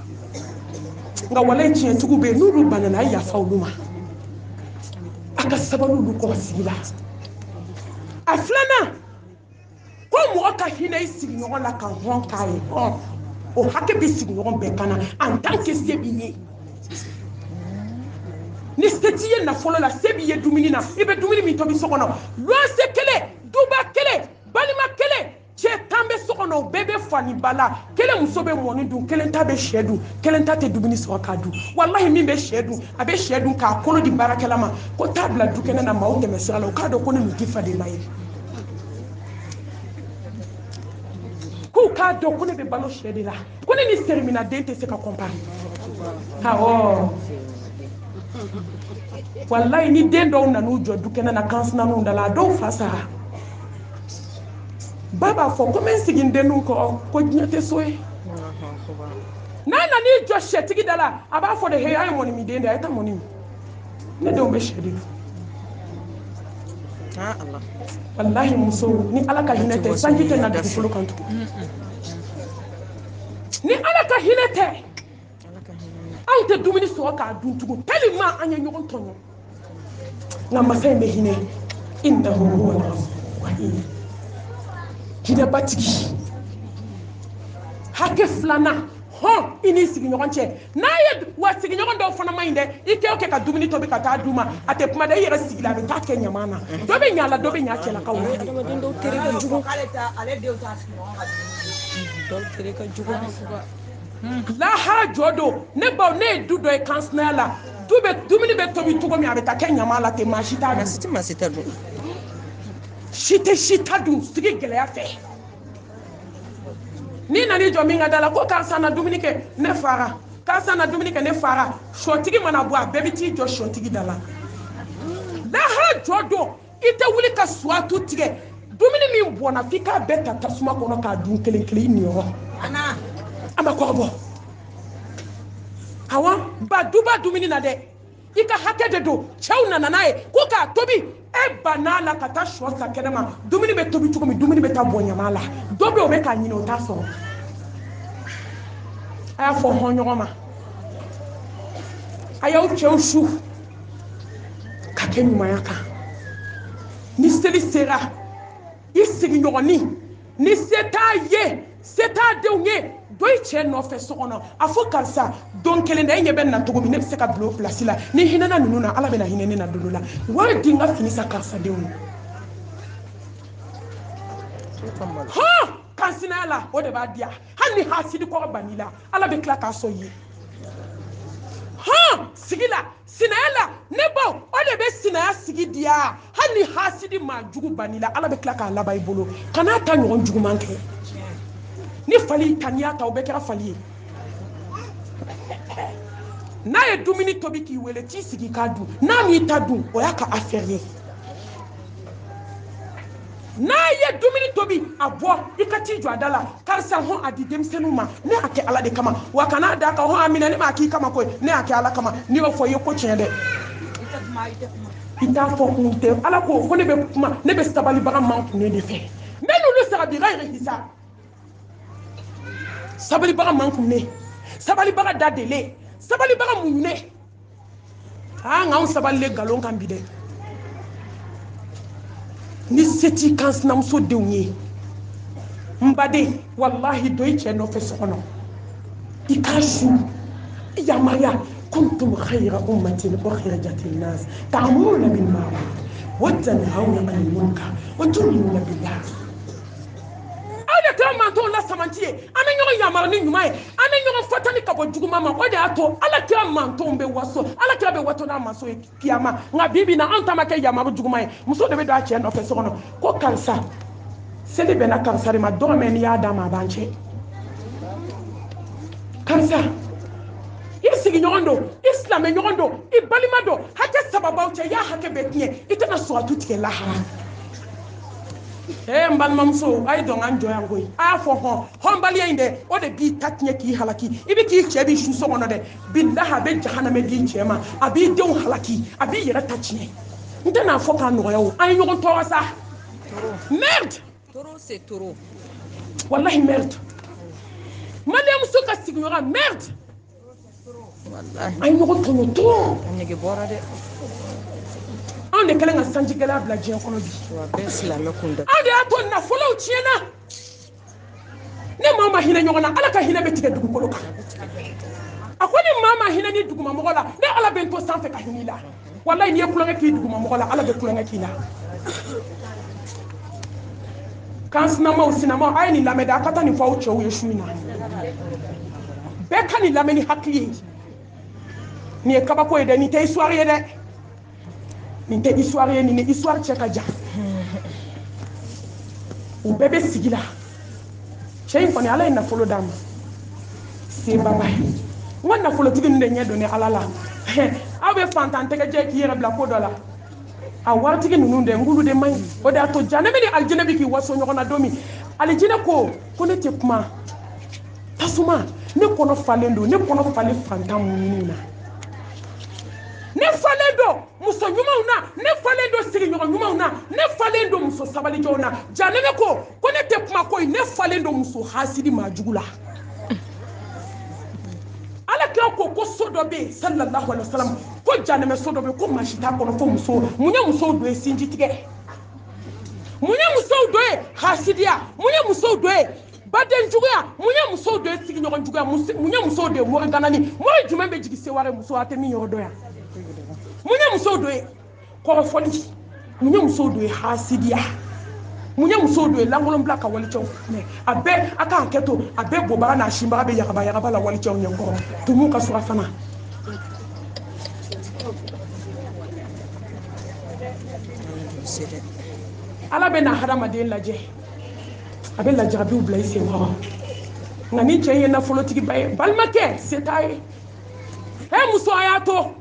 nka walayi tiɲɛtigiw bɛ yen n'olu banana a ye yafa olu ma a ka sabali olu kɔrɔ sigi la a filanan ko mɔgɔ ka hinɛ i sigiɲɔgɔn la ka hɔn k'a ye hɔn o hakɛ bɛ sigiɲɔgɔn bɛɛ kana en tant que se b'i ye ni se t'i ye nafolo la se b'i ye dumuni na i bɛ dumuni min tobi so kɔnɔ loyer kelen duba kelen balima kelen cɛ 10 bɛ so kɔnɔ o bɛɛ bɛ fani ba la kelen muso bɛ mɔni dun kelen ta bɛ sɛ dun kelen ta tɛ dumuni sɔrɔ k'a dun walahi min bɛ sɛ dun a bɛ sɛ dun k'a kolo di baarakɛla ma ko t'a bila du kɛnɛ na maaw tɛmɛ sira la o k'a dɔn ko ne nin tɛ fadenya ye k'u k'a dɔn ko ne bɛ balo sɛ de la ko ne ni serimina den tɛ se ka comparer awɔ wallahi ni den dɔw nan'u jɔ du kɛnɛ na kansinanw da la a dɔw fa sara ba b'a fɔ ko n bɛ n sigi n denninw kɔrɔ ko diɲɛ tɛ so ye n'a nan'i jɔ sɛtigi da la a b'a fɔ de he a ye mɔni min den de a ye taa mɔni min ne denw bɛ sɛ de dun wallahi muso ni ala ka hinɛ tɛ sanji tɛ na dugukolo kan tugun ni ala ka hinɛ tɛ anw tɛ dumuni sɔrɔ k'a dun tugun tellement an ye ɲɔgɔn tɔɲɔ nka masa in bɛ hinɛ innahu huwal ghafurur rahim hinɛbatigi hakɛ filanan hɔn i n'i sigiɲɔgɔn cɛ n'a ye wa sigiɲɔgɔn dɔw fana ma ɲi dɛ i kɛ o kɛ ka dumuni tobi ka taa d'u ma a tɛ kuma dɛ i yɛrɛ sigila a bɛ taa kɛ ɲaman na dɔ bɛ ɲa a la dɔ bɛ ɲa cɛlakaw la adamaden dɔw tere ka jugu ale denw t'a sigiɲɔgɔn ka dumuni dɔw tere ka jugu lahara jɔ don ne baw ne ye du dɔ ye kansinaya la dumuni bɛ tobi cogo min a bɛ taa kɛ ɲaman la ten maa si t'a dun maa si tɛ dun si tɛ si ta dun sigi gɛlɛya fɛ ni nani jɔ min ka da la ko karisa na dumuni kɛ ne fara karisa na dumuni kɛ ne fara sɔtigi mana bɔ a bɛɛ bɛ t'i jɔ sɔtigi da la lahara jɔ don i tɛ wuli ka suwatu tigɛ dumuni min bɔnna f'i k'a bɛɛ ta tasuma kɔnɔ k'a dun kelen kelen i niyɔrɔ a ma kɔrɔbɔ awɔ ba duba dumuni na dɛ i ka hakɛ de don cɛw nana n'a ye ko k'a tobi e banna la ka taa sɔ san kɛnɛ ma dumuni bɛ tobi cogo min dumuni bɛ taa bɔ ɲama la dɔ bɛ o bɛ k'a ɲini o t'a sɔrɔ a y'a fɔ hɔn ɲɔgɔn ma a y'aw cɛw su ka kɛ ɲumanya kan ni seli sera i sigiɲɔgɔnin ni se t'a ye se t'a denw ye dɔ i cɛ nɔfɛ so kɔnɔ a fɔ karisa don kelen da e ɲɛ bɛ na cogo min ne bɛ se ka bila o pilasi la ni hinɛna ninnu na ala bɛ na hinɛ ne na don dɔ la wari di n ka fini san karisa denw ye hɔn kansinaya la o de b'a diya hali ni hasidi kɔrɔ ban'i la ala bɛ tila k'a sɔn i ye hɔn sigi la sinaya la ne baw o de bɛ sinaya sigi diya hali ni hasidi maa jugu ban'i la ala bɛ tila k'a laban i bolo kan'a ta ɲɔgɔn juguman kɛ ni fali ta n'i y'a ta o bɛɛ kɛra fali ye n'a ye dumuni tobi k'i wele t'i sigi k'a dun n'a m'i ta dun o y'a ka affaire ye n'a ye dumuni tobi a bɔ i ka t'i jɔ a da la karisa hɔn a di denmisɛnninw ma ne y'a kɛ ala de kama wa kana d'a kan hɔn a minɛ ne m'a k'i kama koyi ne y'a kɛ ala kama n'i y'o fɔ i ye ko tiɲɛ dɛ i t'a fɔ kun tɛ ala ko ne bɛ kuma ne bɛ sabalibaga man kun ne de fɛ ne n'olu sara bi ghayri hisab sabalibaga man kun ne sabalibaga da dele sabalibaga mun ne nka anw sabalilen nkalon kan bi dɛ ni se t'i kansinamuso denw ye n baden walahi dɔ i cɛ nɔfɛ so kɔnɔ i k'a su i yamaruya kuntum khayra ummatin ukhrijat linnas ta'muruna bil ma'ruf wa tanhawna 'anil munkar wa tu'minuna billah aw de kɛra mantɔw la samanti ye an bɛ ɲɔgɔn yamaruya ni ɲuman ye an bɛ ɲɔgɔn fatani ka bɔ juguman ma o de y'a to ala kɛra mantɔw bɛ waso ala kɛra bɛ waso n'a maso ye kiyama nka bi bi na an ta ma kɛ yamaru juguman ye muso de bɛ don a cɛ nɔfɛ so kɔnɔ ko karisa seli bɛnna karisa de ma dɔgɔmɛ n'i y'a d'a ma a b'an cɛ karisa i sigiɲɔgɔn don i silamɛɲɔgɔn don i balima don hakɛ sababaw cɛ i y'a hakɛ bɛɛ tiɲɛ i tɛna suratu tigɛ lahara n balimamuso a ye dɔn ka n jɔ yan koyi a y'a fɔ hɔn hɔnbaliya in dɛ o de b'i ta tiɲɛ k'i halaki i bɛ k'i cɛ b'i su so kɔnɔ dɛ bilahi a bɛ jahanamɛ d'i cɛ ma a b'i denw halaki a b'i yɛrɛ ta tiɲɛ n tɛna fɔ k'a nɔgɔya o an ye ɲɔgɔn tɔɔrɔ sa merde Toro c'est toro. wallahi merde maliyamuso ka sigiɲɔgɔn merde Wallahi. an ye ɲɔgɔn tɔɲɔ trop A nege bɔra dɛ. anw de kɛlen ka sanjigɛlɛya bila diɲɛ kɔnɔ bi Wa bɛɛ silamɛ kunda. anw de y'a to nafolow tiɲɛna ne mama hina ɲɔgɔn na ala ka hinɛ bɛ tigɛ dugukolo kan a ko ni mama hinɛ ni duguma mɔgɔ la ne ala bɛ n to sanfɛ ka hinɛ i la wallahi n'i ye kulonkɛ k'i duguma mɔgɔ la ala bɛ kulonkɛ k'i la kan sinamaw a ye nin lamɛn dɛ a ka taa nin fɔ aw cɛw ye su in na bɛɛ ka nin lamɛn ni hakili ye nin ye kabako ye dɛ nin tɛ histoire ye dɛ nin tɛ histoire ye nin ni histoire cɛ ka jan u bɛɛ bɛ sigi la cɛ in kɔni ala ye nafolo d'a ma se baba ye n ka nafolotigi ninnu de ɲɛ don ni ala la aw bɛ fantan tɛgɛjɛ k'i yɛrɛ bila ko dɔ la a waritigi ninnu de ngulu de man ɲi o de y'a to janɛ bɛ ni alijinɛ bɛ k'i waso ɲɔgɔn na don min alijinɛ ko ne tɛ kuma tasuma ne kɔnɔ falen don ne kɔnɔ falen fantan minnu na ne falen don muso ɲumanw na ne falen don sigiɲɔgɔn ɲumanw na ne falen don muso sabalijɔw na janɛ ko ne tɛ kuma koyi ne falen don muso hasidi maajugu la ala kira ko so dɔ bɛ yen sallallahu alaihi wasallam ko janɛmɛ so dɔ bɛ yen ko maa si t'a kɔnɔ fo muso mun ye musow dɔ ye sinji tigɛ mun ye musow dɔ ye hasidiya mun ye musow dɔ ye badenjuguya mun ye musow dɔ ye sigiɲɔgɔn juguya mun ye musow dɔ ye mori ganani mori jumɛn bɛ jigin seware muso a tɛ min yɔrɔ dɔ yan mun ye musow dɔ ye kɔrɔfɔli mun ye musow dɔ ye hasidiya mun ye musow dɔ ye lankolon bila ka walicɛw mɛ a bɛɛ a ka hakɛ to a bɛɛ bɔbaga n'a sinbaga bɛ yagaba la walicɛw ɲɛkɔrɔ tumu ka sɔrɔ fana ala bɛ na hadamaden lajɛ a bɛ lajarabiw bila i senkɔrɔ nka ni cɛ ye nafolotigiba ye balimakɛ se t'a ye muso a y'a to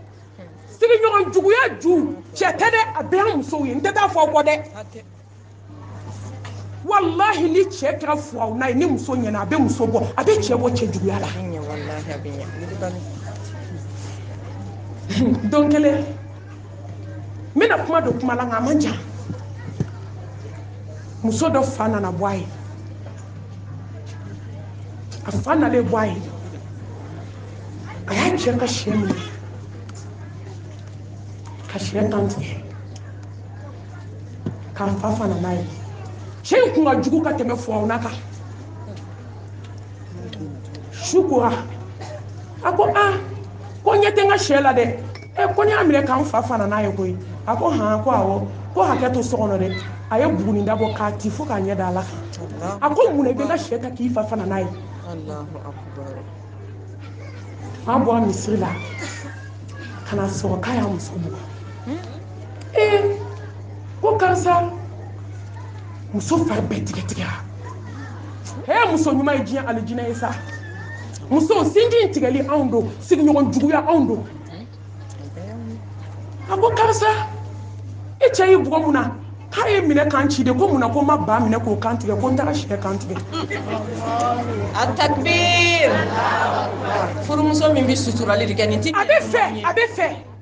sigiɲɔgɔn juguya ju cɛ tɛ dɛ a bɛɛ ye musow ye n tɛ taa fɔ aw kɔ dɛ wallahi ni cɛ kɛra fuwaw n'a ye ni muso ɲɛna a bɛ muso bɔ a bɛ cɛ bɔ cɛ juguya la don kelen n bɛna kuma don kuma la nka a man jan muso dɔ fa nana bɔ a ye a fa nalen bɔ a ye a y'a cɛ ka sɛ minɛ ka sɛ kantigɛ k'a fa fana n'a ye cɛ in kun ka jugu ka tɛmɛ fuwaw na kan su kora a ko ko ɲɛ tɛ n ka sɛ la dɛ ko n y'a minɛ k'an fa fana n'a ye koyi a ko ko awɔ ko hakɛ to so kɔnɔ dɛ a ye buguni da bɔ k'a ti fo k'a ɲɛ da ala kan a ko mun na i bɛ n ka sɛ ta k'i fa fana n'a ye an bɔra misiri la ka na sɔrɔ k'a y'a muso bugɔ ko karisa muso fari bɛɛ tigɛra muso ɲuman ye diɲɛ alijinɛ ye sa muso sinji in tigɛli anw don sigiɲɔgɔn juguya anw don a ko karisa i cɛ y'i bugɔ mun na k'a ye minɛ kan ci de ko mun na ko n ma ba minɛ k'o kan tigɛ ko n taara sɛ kan tigɛ a takbir furumuso min bɛ suturali de kɛ nin ti a bɛ fɛ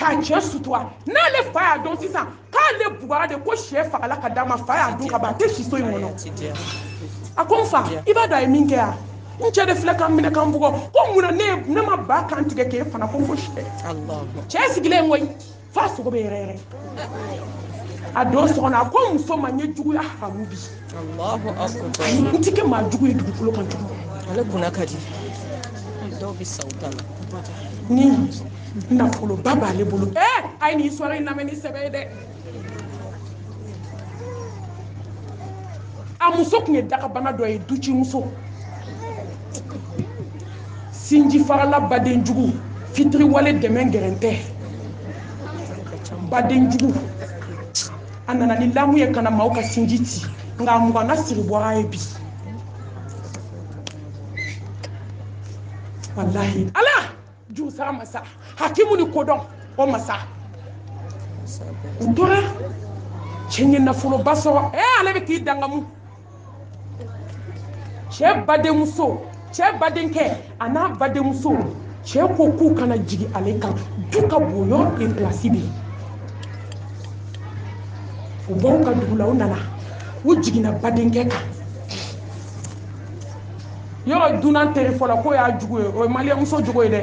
k'a cɛ sutura n'ale fa y'a dɔn sisan k'ale bugɔra de ko sɛ fagala ka d'a ma fa y'a dun ka ban a tɛ si so in kɔnɔ a ko n fa i b'a dɔn a ye min kɛ yan n cɛ de filɛ k'an minɛ k'an bugɔ ko mun na ne ma ba kan tigɛ k'e fana ko fo sɛ cɛ sigilen koyi f'a sogo bɛ yɛrɛ a don so kɔnɔ a ko muso ma n ye juguya haramu bi ayi n tɛ kɛ maa jugu ye dugukolo kan tugun ale kunna ka di dɔw bɛ sa u ta la ni nafoloba b'ale bolo a ye nin histoire in lamɛn ni sɛbɛ ye dɛ a muso tun ye dagabana dɔ ye duci muso sinji farala badenjugu fitiriwale dɛmɛ gɛrɛntɛ badenjugu a nana ni lamu ye kana maaw ka sinji ci nka a mugana siri bɔra ye bi wallahi ala jusara masa hakimu ni kodɔn o masa u tora cɛ ye nafoloba sɔrɔ ale bɛ k'i dangamu cɛ badenmuso cɛ badenkɛ a n'a badenmuso cɛ ko k'u kana jigi ale kan du ka bon yɔrɔ et place bɛ yen u bɔr'u ka dugu la u nana u jiginna badenkɛ kan yɔrɔ dunan teri fɔlɔ k'o y'a jugu ye o ye maliyɛnmuso jogo ye dɛ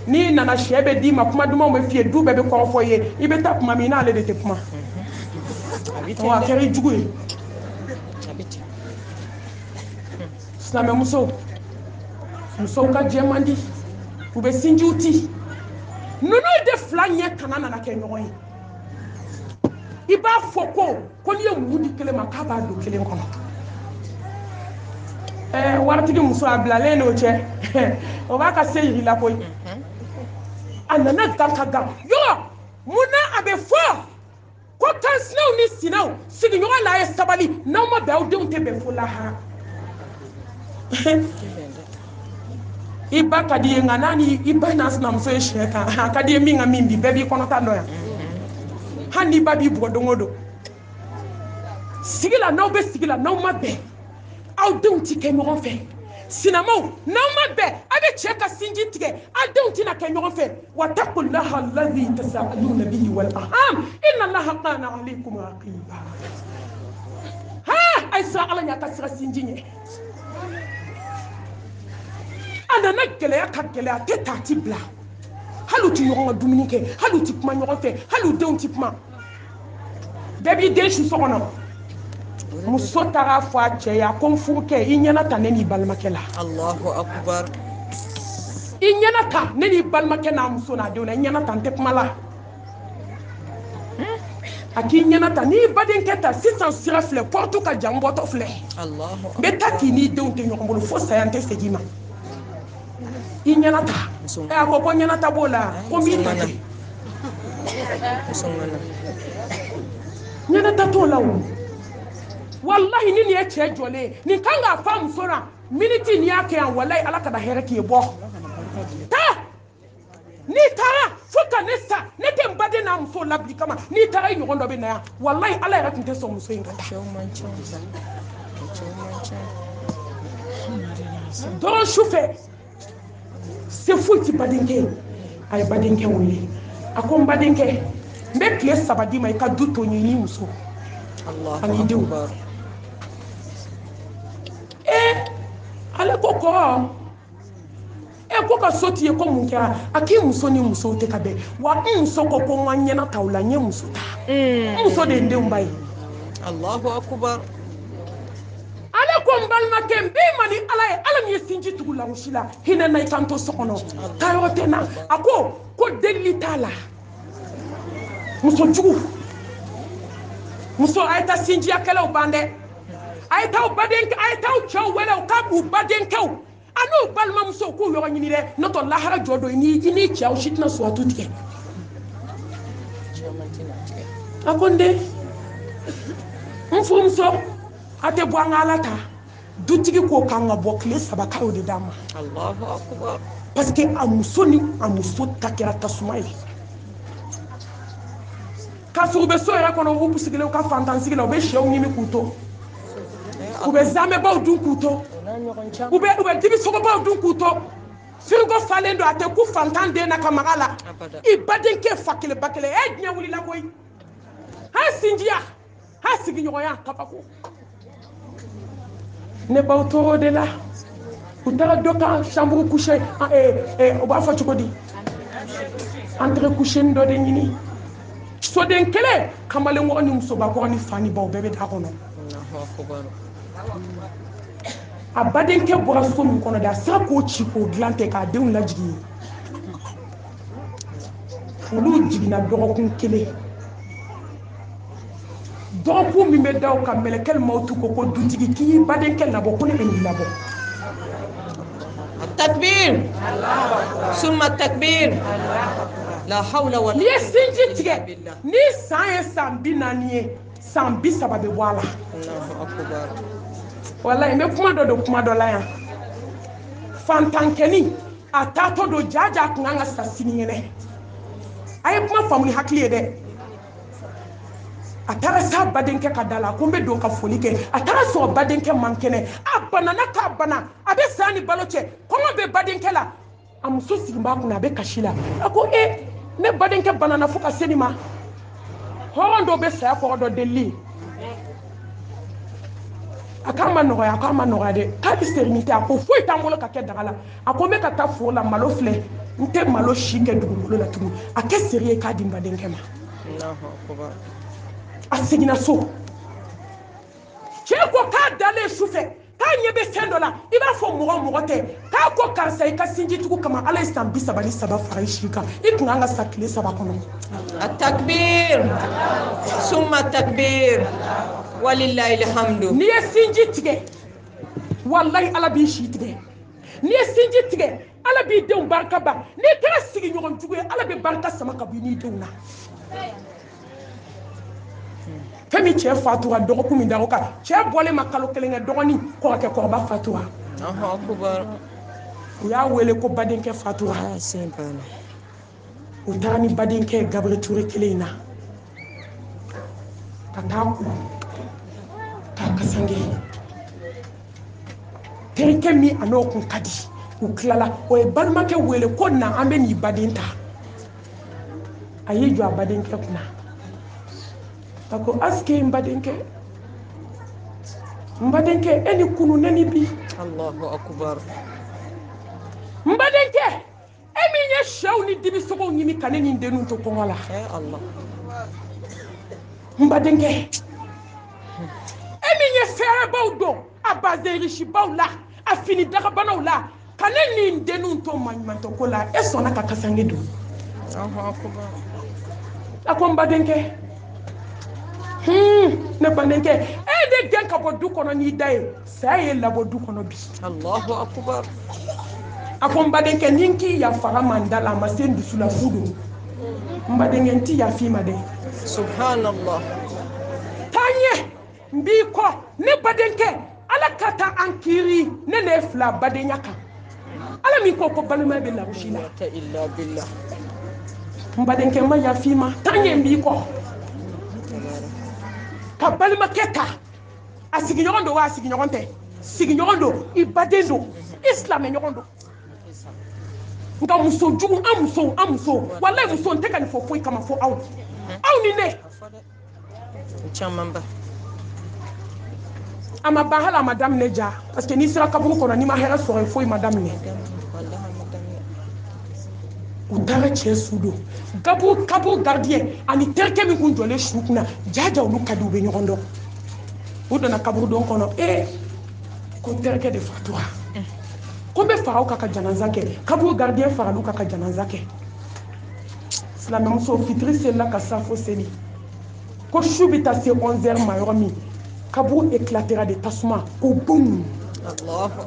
n'i nana sɛ bɛ d'i ma kuma dumanw bɛ f'i ye du bɛɛ bɛ kɔrɔfɔ i ye i bɛ taa kuma min n'ale de tɛ kuma a kɛra i jugu ye silamɛ musow ka jɛman di u bɛ sinjiw ti ninnu de fila ɲɛ kana nana kɛ ɲɔgɔn ye i b'a fɔ ko n'i ye mugu di kelen ma k'a b'a don kelen kɔnɔ waritigi muso a bilalen n'o cɛ o b'a ka se yiri la koyi a nana gan ka gan yɔrɔ munna a bɛ fɔ ko kansinaw ni sinaw sigiɲɔgɔn la ye sabali n'aw ma bɛn aw denw tɛ bɛn fo lahara i ba ka di ye nka n'a ni i ba n'a sinamuso ye siɲɛ kan a ka di ye min ka min bi bɛɛ b'i kɔnɔta dɔ yan hali n'i ba b'i bugɔ don o don sigi la n'aw bɛ sigi la n'aw ma bɛn aw denw ti kɛ ɲɔgɔn fɛ sinamaw n'aw ma bɛn a bɛ cɛ ka sinji tigɛ aw denw tɛna kɛ ɲɔgɔn fɛ wattaqullaha allazi tasaaluna bihi wal arham inna allaha kana alaykum raqiba a ye siran ala ɲɛ a ka sira sinji ɲɛ a nana gɛlɛya ka gɛlɛya a tɛ taa a ti bila hali u ti ɲɔgɔn ka dumuni kɛ hali u ti kuma ɲɔgɔn fɛ hali u denw ti kuma bɛɛ b'i den su so kɔnɔ muso taara fɔ a cɛ ye a ko n furukɛ i ɲɛna ta ne n'i balimakɛ la Allahu akbar i ɲɛna ta ne n'i balimakɛ n'a muso n'a denw na i ɲɛna ta n tɛ kuma la a k'i ɲɛna ta n'i badenkɛ ta sisan sira filɛ porte ka jan n bɔtɔ filɛ n bɛ taa k'i n'i denw tɛ ɲɔgɔn bolo fo saya n tɛ segin ma i ɲɛna ta a ko ɲɛna ta b'o la ko n b'i ta kɛ ɲɛna ta t'o la o wallahi ni nin ye cɛ jɔlen nin kan k'a fɔ a muso la miniti n'i y'a kɛ yan wallahi ala ka da hɛrɛ k'i bɔ taa n'i taara fo ka ne sa ne tɛ n baden n'a muso labili kama n'i taara i ɲɔgɔn dɔ bɛ na yan wallahi ala yɛrɛ tun tɛ sɔn muso in ka taa dɔrɔn su fɛ se foyi tɛ badenkɛ ye a ye badenkɛ wele a ko n badenkɛ n bɛ tile 3 d'i ma i ka du to ɲɛ i ni muso ani denw ale ko ko ka so t'i ye ko mun kɛra a k'i muso ni musow tɛ ka bɛn wa n muso ko n ka ɲɛna ta o la n ye muso ta n muso de ye n denw ba ye Allahu akbar ale ko n balimakɛ n b'i ma ni ala ye ala min ye sinji tugu lagosi la hinɛ na i kan to so kɔnɔ taayɔrɔ tɛ n na a ko delili t'a la muso jugu muso a ye taa sinjiyakɛlaw ban dɛ a ye taa cɛw wele u ka u badenkɛw a n'u balimamusow k'u yɔrɔ ɲini dɛ n'o tɛ lahara jɔ don i ni cɛw si tɛna sɔrɔ tu tigɛ a ko n den n furumuso a tɛ bɔ an ka ala ta dutigi ko k'an ka bɔ tile 3 k'o de d'a ma parce que a muso ni a muso ta kɛra tasuma ye k'a sɔrɔ u bɛ so yɛrɛ kɔnɔ u sigilen u ka fantansigi la u bɛ sɛw ɲimi k'u to u bɛ zamɛbaw dun k'u to u bɛ dibisogobaw dun k'u to firigo falen don a tɛ ku fantan den na ka maga la i badenkɛ fa kelen ba kelen e diɲɛ wulila koyi ha sinjiya ha sigiɲɔgɔnya kabako ne baw tɔɔrɔ de la u taara dɔ ka chambre couché u b'a fɔ cogo di entre couché dɔ de ɲini soden kelen kamalenkɔrɔ ni musobakɔrɔ ni fa ni baw bɛɛ bɛ d'a kɔnɔ a badenkɛ bɔra so min kɔnɔ de a sera k'o ci k'o dilan tɛ k'a denw lajigin olu jiginna dɔgɔkun kelen dɔgɔkun min bɛ da o kan mɛlɛkɛ mawutu ko dutigi k'i badenkɛ labɔ ko ne bɛ n'i labɔ takbir summa takbir la hawla wala n'i ye sinji tigɛ ni san ye san 40 ye san 30 bɛ bɔ a la wallahi n bɛ kuma dɔ don kuma dɔ la yan fantankɛni a taatɔ don jaja kun kan ka sa sinikɛnɛ a ye kuma faamu ni hakili ye dɛ a taara s'a badenkɛ ka da la ko n bɛ don ka foli kɛ a taara sɔrɔ badenkɛ man kɛnɛ a banana k'a bana a bɛ sa ni balo cɛ kɔngɔ bɛ badenkɛ la a muso sigi b'a kunna a bɛ kasi la a ko ne badenkɛ banana fo ka se nin ma hɔrɔn dɔ bɛ saya kɔrɔ dɔ delili a k'a ma nɔgɔya dɛ k'a bɛ sérénité a ko foyi t'an bolo ka kɛ daga la a ko n bɛ ka taa foro la malo filɛ n tɛ malo si kɛ dugukolo la tugun a kɛ seri ye k'a di n badenkɛ ma a seginna so cɛ ko k'a dalen su fɛ k'a ɲɛ bɛ fɛn dɔ la i b'a fɔ mɔgɔ tɛ k'a ko karisa i ka sinji tugu kama ala ye san 33 fara i si kan i kun kan ka sa tile 3 kɔnɔ. التكبير ثم التكبير ولله الحمد. n'i ye sinji tigɛ wallahi ala b'i si tigɛ n'i ye sinji tigɛ ala b'i denw barika ban n'i kɛra sigiɲɔgɔn jugu ye ala bɛ barika sama ka bɔ i n'i denw na. fɛn min cɛ fatura dɔgɔkun min da o kan cɛ bɔlen ma kalo 1 kɛ dɔgɔnin kɔrɔkɛ kɔrɔba fatura u y'a wele ko badenkɛ fatura u taara ni badenkɛ Gabriel Touré kelen in na ka taa ku k'a kasange terikɛ min a n'o kun ka di u tilala o ye balimakɛ wele ko na an bɛ nin baden ta a y'i jɔ a badenkɛ kunna a ko aske n badenkɛ e ni kunu ne ni bi Allahu akbar. n badenkɛ e min ye sɛw ni dibisogow ɲini ka ne ni n denw to kɔngɔ la Allah. n badenkɛ e min ye fɛɛrɛbaw don a bazɛrisibaw la a fini dagabanaw la ka ne ni n denw to maɲumantɔko la e sɔnna ka kasange don a ko n badenkɛ ne badenkɛ e de gɛn ka bɔ du kɔnɔ n'i da ye saya ye labɔ du kɔnɔ bi Allahu akbar. a ko n badenkɛ ni n k'i yafara ma n da la a ma se n dusu la fu don n badenkɛ n ti yafi ma dɛ Subhanallah. taa ɲɛ n b'i kɔ ne badenkɛ ala ka taa an kiri ne n'e fila badenya kan ala min ko balimaya bɛ larusi la illa billah. n badenkɛ n ma yafi ma taa ɲɛ n b'i kɔ ka balimakɛ ta a sigiɲɔgɔn don wa a sigiɲɔgɔn tɛ sigiɲɔgɔn don i baden don i silamɛɲɔgɔn don nka muso jugu an muso walayi muso n tɛ ka nin fɔ foyi kama fo aw ni ne caman ba a ma ban hali a ma daminɛ ja parce que n'i sera kaburu kɔnɔ n'i ma hɛrɛ sɔrɔ yen foyi ma daminɛ u taara cɛ su don kaburu gardien ani terikɛ min kun jɔlen su kunna jaja olu ka di u bɛ ɲɔgɔn dɔn u donna kaburu don kɔnɔ ko terikɛ de fatura ko n bɛ fara aw kan ka janaza kɛ kaburu gardien faral'u kan ka janaza kɛ silamɛmuso fitiri selila ka safo seli ko su bɛ taa se 11h ma yɔrɔ min kaburu éclatera de tasuma ko boum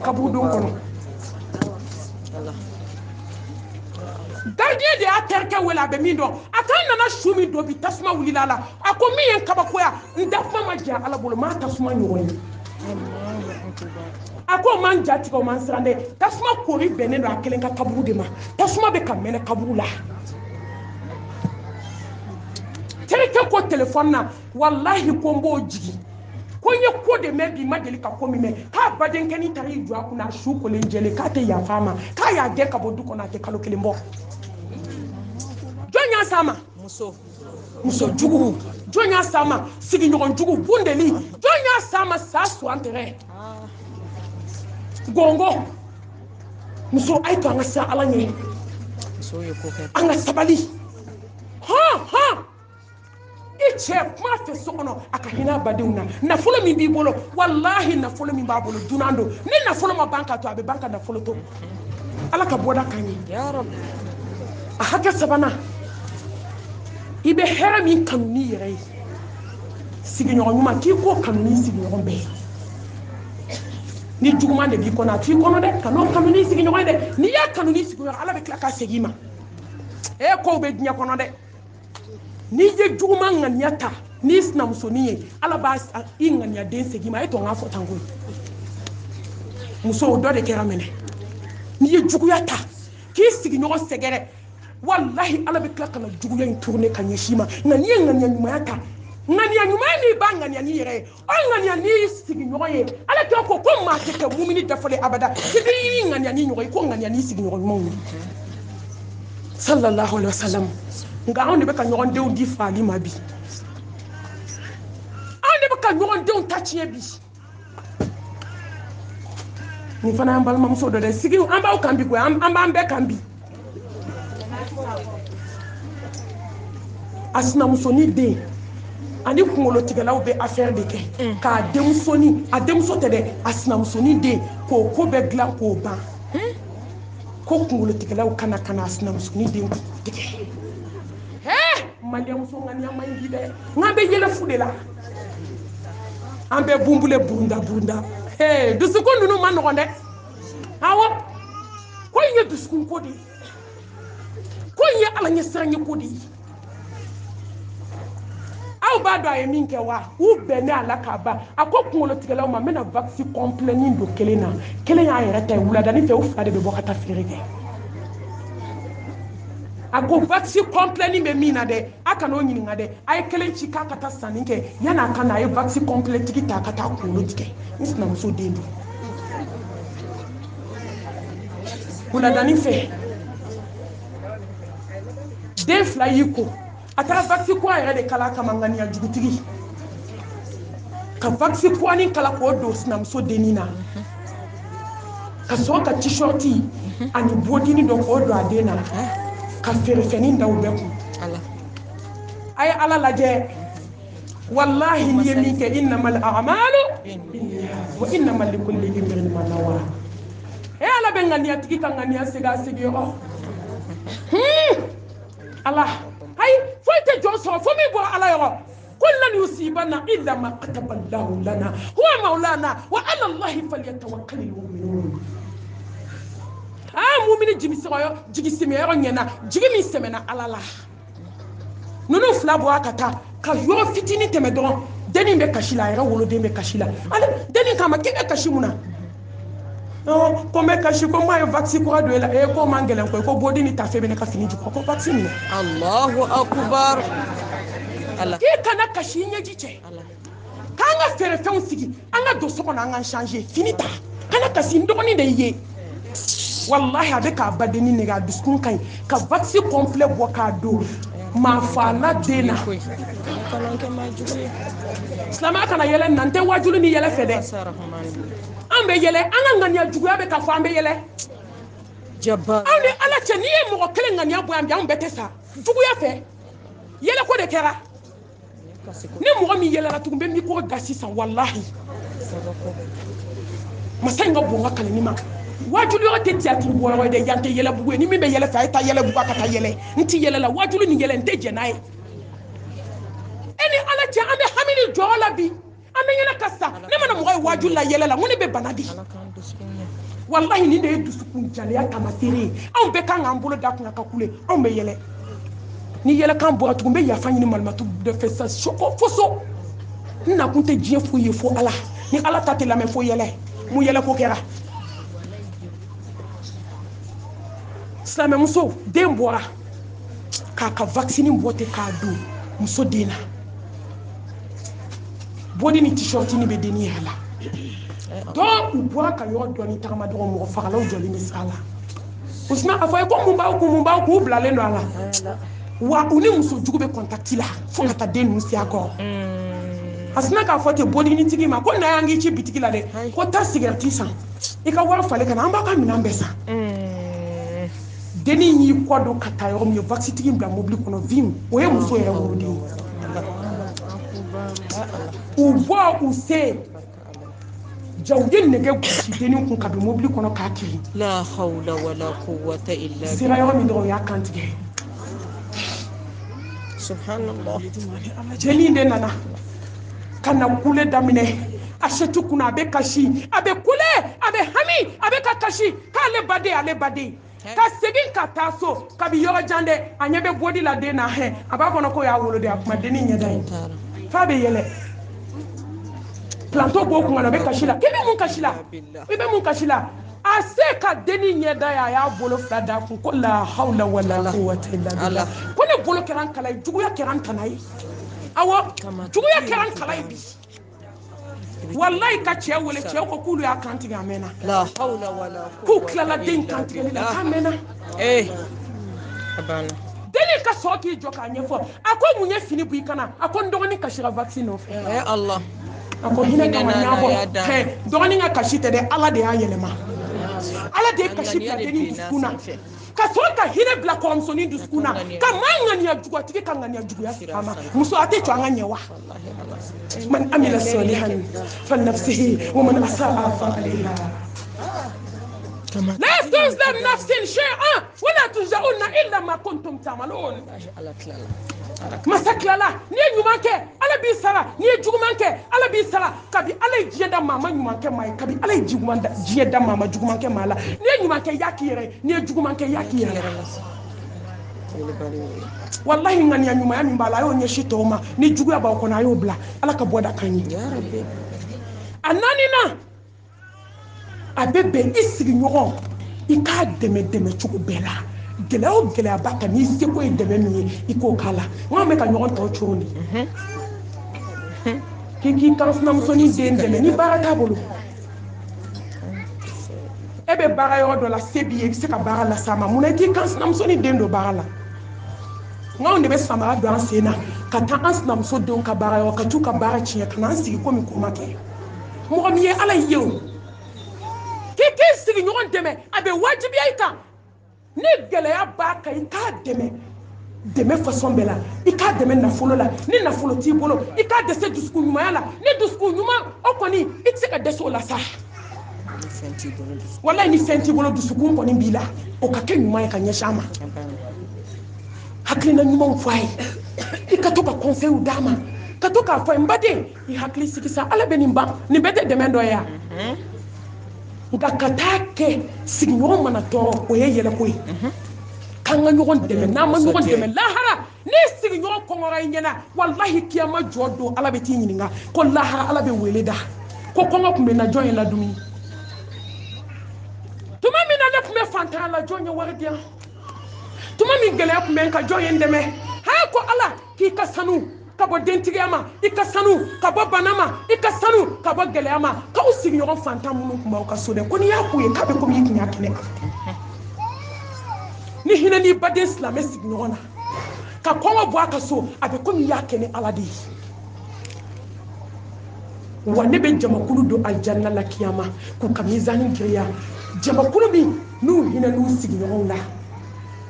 kaburu don kɔnɔ gardien de y'a terikɛ wele a bɛ min dɔn a k'an nana su min don bi tasuma wulila a la a ko min ye n kabakoya n da kuma ma diya ala bolo maa tasuma ɲɔgɔn ye a ko o man ja tigɛ o man siran dɛ tasuma kori bɛnnen don a kelen ka kaburu de ma tasuma bɛ ka mɛnɛ kaburu la terikɛ ko telefɔni na walahi ko n b'o jigi ko n ye ko de mɛn bi ma deli ka ko min mɛn k'a badenkɛnin taara i jɔ a kunna a su kolen jɛlen k'a tɛ yafa a ma k'a y'a gɛn ka bɔ du kɔnɔ a tɛ kalo 1 bɔ jɔn y'a s'a ma muso jugu jɔn y'a s'a ma sigiɲɔgɔn jugu bundeli jɔn y'a s'a ma sa suwantɛrɛ gongo muso a ye to an ka siran ala ɲɛ an ka sabali hɔn i cɛ kuma fɛ so kɔnɔ a ka hinɛ a badenw na nafolo min b'i bolo walahi nafolo min b'a bolo dunan don ni nafolo ma ban ka to a bɛ ban ka nafolo to ala ka bɔda kan ye a hakɛ sabanan i bɛ hɛrɛ min kanu n'i yɛrɛ ye sigiɲɔgɔn ɲuman k'i k'o kanu n'i sigiɲɔgɔn bɛɛ ye ni juguman de b'i kɔnɔ a t'i kɔnɔ dɛ ka n'o kanu n'i sigiɲɔgɔn ye dɛ n'i y'a kanu n'i sigiɲɔgɔn ala bɛ tila k'a segin i ma kow bɛ diɲɛ kɔnɔ dɛ n'i ye juguman ŋaniya ta n'i sinamusonin ye ala b'a i ŋaniyaden segin i ma e to n k'a fɔ tan koyi muso dɔ de kɛra minɛ n'i ye juguya ta k'i sigiɲɔgɔn sɛgɛrɛ walahi ala bɛ tila ka na juguya in tourner ka ɲɛsin i ma nka n'i ye ŋaniya ɲumanya ta ŋaniya ɲuman n'i b'a ŋaniya n'i yɛrɛ ye o ŋaniya n'i sigiɲɔgɔn ye ala t'a fɔ ko maa tɛ kɛ mumini dafalen abada k'i b'i ŋaniya n'i ɲɔgɔn ye ko ŋaniya n'i sigiɲɔgɔn ɲumanw ye sallallahu alaihi wa sallam nka anw de bɛ ka ɲɔgɔn denw di faali ma bi anw de bɛ ka ɲɔgɔn denw ta tiɲɛ bi nin fana y'an balimamuso dɔ dɛ sigi an b'aw kan bi koyi an b'an bɛɛ kan bi a sinamusonin den ani kunkolo tigɛlaw bɛ affaire de kɛ k'a denmusoni a denmuso tɛ dɛ a sinamusoni den k'o ko bɛɛ dilan k'o ban ko kunkolo tigɛlaw kana a sinamusoni den tigɛ maliyɛnmuso ŋaniya man ɲi dɛ n'an bɛ yɛlɛ fu de la an bɛ bunbule burunda dusukun ninnu ma nɔgɔn dɛ awɔ ko in ye dusukun ko de ye ko in ye ala ɲɛsiranɲɛ ko de ye aw b'a dɔn a ye min kɛ wa u bɛnnen a la k'a ban a ko kunkolotigɛlaw ma n bɛna vaccin complet don kelen na kelen y'a yɛrɛ ta ye wuladani fɛ u fila de bɛ bɔ ka taa feere kɛ a ko vaccin complet bɛ min na dɛ a kana o ɲininka dɛ a ye kelen ci k'a ka taa sanni kɛ yan'a ka na a ye vaccin complet tigi ta ka taa kunkolo tigɛ n sinamuso den don wuladani fɛ den fila y'i ko a taara vaccin ko a yɛrɛ de kala kama ŋaniya jugutigi ka vaccin ko kala k'o don sinamuso dennin na ka sɔrɔ ka t-shirt ani bodini dɔ k'o don a den na ka feerefɛnin da u bɛɛ kun a ye ala lajɛ wallahi n'i ye min kɛ innamal a'malu wa innamal likulli imri'in ma nawa ala bɛ ŋaniyatigi ka ŋaniya segin a sigiyɔrɔ ala ayi foyi tɛ jɔn sɔrɔ fo min bɔra ala yɔrɔ قل لن يصيبنا إلا ما كتب الله لنا هو مولانا وعلى الله فليتوكل المؤمنون مؤمن جيمي سيغو جيغي سيميرو نينا جيغي مي سيمنا على الله نونو فلا بو akata ka yo fitini teme don deni be kashila era wolo de be kashila ale deni kama ke kashi muna ko me kashi ko ma vaccine ko do la e ko mangelen ko bodini ta febe ne ka fini ko vaccine Allahu akbar Allah ki kana kashi nyaji ce kanga fere fen sigi anga do so kona anga changer finita kana kasi ndogoni de ye wallahi abeka badeni ne ga duskun kai ka vaccine complet bo ka do ma fala dena slama kana yele nante wajulu ni yele fede ambe yele anga ngania jugu abe ka fa ambe yele jabba ande ala che ni e mo kele ngania bo ambe ambe tesa jugu ya fe yele ko de kera ni mo mi yele la tugumbe mi ko gasi san wallahi masenga bonga kale ni ma wajulu yo te tiatri bo wa de yante yele bugu ni mi be yele fa ta yele bugu ka ta yele nti yele la wajulu ni yele nte jenae eni ala che ambe hamini jola bi ambe yele kasa ne mana mo wajulu la yele la ngone be banadi wallahi ni de dusukun jaliya kamatiri an be kan an bolo da kun ka kule an be yele ni yele kan bo atu be yafa ni malmatu de fessa soko foso na kun te jie fo ye fo ala ni ala tate la me fo yele mu yele ko kera slame muso den bora ka vaccine bote ka do muso dena bodi ni t-shirt ni be deni hala donc u bora ka yo do ni tagama do mo fagalaw joli ni sala usna afa ko mun ba ko blalen do ala wa uni muso jugu be contact la fo ka ta den si akor asna ka fote bodi ni tigi ma ko na yangi ci bitigi la de ko ta cigarette san e ka war fale kana amba ka minan be san deni yi kodo kata yo mi vaccine tigi bla mobile kono vim o ye muso yɛrɛ wodi u bo u se jawdin nege gusi deni kun ka be mobile kono ka kiri la hawla wala quwwata illa billah sira yo mi do ya kantige subhanallah jeli de nana kana kule damine achetu kuna abe kashi abe kule abe hami abe ka kashi ka ale bade ka segin ka taso ka bi yoro jande anya be bodi la de na he aba kono ko ya wolo de akuma deni nyeda yi fa be yele planto bo ko ngana be kashila kebe mun kashila ase ka deni nyeda ya bolo flada ku ko la hawla wala quwwata illa billah ko ne bolo keran kala jugu ya keran kanai awo jugu ya keran kala bi wallahi ka cɛ wele cɛ ko kulu ya kantige amena la hawla wala ku klala den kantige la amena abana deni ka so ki jɔ ka ɲɛfɔ ako munye fini bu ikana ako ndogoni kashira vaccine no fe Allah ako hinɛ ka ɲabɔ dogoni ka kashi tɛ de ala de y'a yɛlɛma ala de kashi bila deni dusukuna ka sɔrɔ ka hinɛ bila kɔrɔmusonin dusukun na ka maa ŋaniya juguya ka ŋaniya juguya fama muso a tɛ jɔ an ka ɲɛ wa man amila salihan falinafsihi wa man asaa fa alayha لا تظلم نفس شيئا ولا تجزون الا ما كنتم تعملون masaklala ni ɲuman kɛ ala b'i sara ni juguman kɛ ala b'i sara kabi ala ye diɲɛ da maa ma ɲuman kɛ maa ye kabi ala ye diɲɛ da maa ma juguman kɛ maa la ni ɲuman kɛ y'a k'i yɛrɛ ni juguman kɛ y'a k'i yɛrɛ wallahi ŋaniya ɲumanya min b'a la a y'o ɲɛsin tɔw ma ni juguya b'aw kɔnɔ a y'o bila ala ka bɔ da kan ye a naaninan a bɛ bɛn i sigiɲɔgɔn i k'a dɛmɛ cogo bɛɛ la gɛlɛya o gɛlɛya b'a kan n'i seko ye dɛmɛ min ye i k'o k'a la n bɛ ka ɲɔgɔn tɔw cogo di k'i kan sinamusonin den dɛmɛ ni baara t'a bolo e bɛ baara yɔrɔ dɔ la se b'i ye i bɛ se ka baara las'a ma mun na i t'i kan sinamusonin den don baara la anw de bɛ samara don an sen na ka taa an sinamuso denw ka baara yɔrɔ ka t'u ka baara tiɲɛ ka na an sigi komi ko ma kɛ mɔgɔ min ye ala ye o k'i sigi ɲɔgɔn dɛmɛ a bɛ wajibiya i kan ni gɛlɛya b'a kan i k'a dɛmɛ fasɔn bɛɛ la i k'a dɛmɛ nafolo la ni nafolo t'i bolo i k'a dɛsɛ dusukun ɲumanya la ni dusukun ɲuman o kɔni i tɛ se ka dɛsɛ o la sa walayi ni fɛn t'i bolo dusukun kɔni b'i la o ka kɛ ɲuman ye ka ɲɛsin a ma hakilina ɲumanw fɔ a ye i ka to ka conseils d'a ma ka to k'a fɔ a ye n baden i hakili sigi sa ala bɛ nin ban nin bɛɛ tɛ dɛmɛ dɔ ye yan nka ka taa kɛ sigiɲɔgɔn mana tɔɔrɔ o ye yɛlɛko ye k'an ka ɲɔgɔn dɛmɛ n'an ma ɲɔgɔn dɛmɛ lahara ni sigiɲɔgɔn kɔngɔra i ɲɛna walahi kiyama jɔ don ala bɛ t'i ɲininka ko lahara ala bɛ wele da ko kɔngɔ tun bɛ na jɔn ye ladumuni tuma min na ne tun bɛ fantanya la jɔn ye wari di yan tuma min gɛlɛya tun bɛ n kan jɔn ye n dɛmɛ haa ko ala k'i ka sanu ka bɔ dentigiya ma i ka sanu ka bɔ bana ma i ka sanu ka bɔ gɛlɛya ma k'aw sigiɲɔgɔn fantan minnu tun b'aw ka so dɛ ko n'i y'a k'u ye k'a bɛ komi i tun y'a kɛnɛ ni hinɛ n'i baden silamɛ sigiɲɔgɔn na ka kɔngɔ bɔ a ka so a bɛ komi i y'a kɛ ni ala de ye wa ne bɛ jamakulu don alijanna la kiyama k'u ka mizani giriya jamakulu min n'u hinɛ n'u sigiɲɔgɔnw la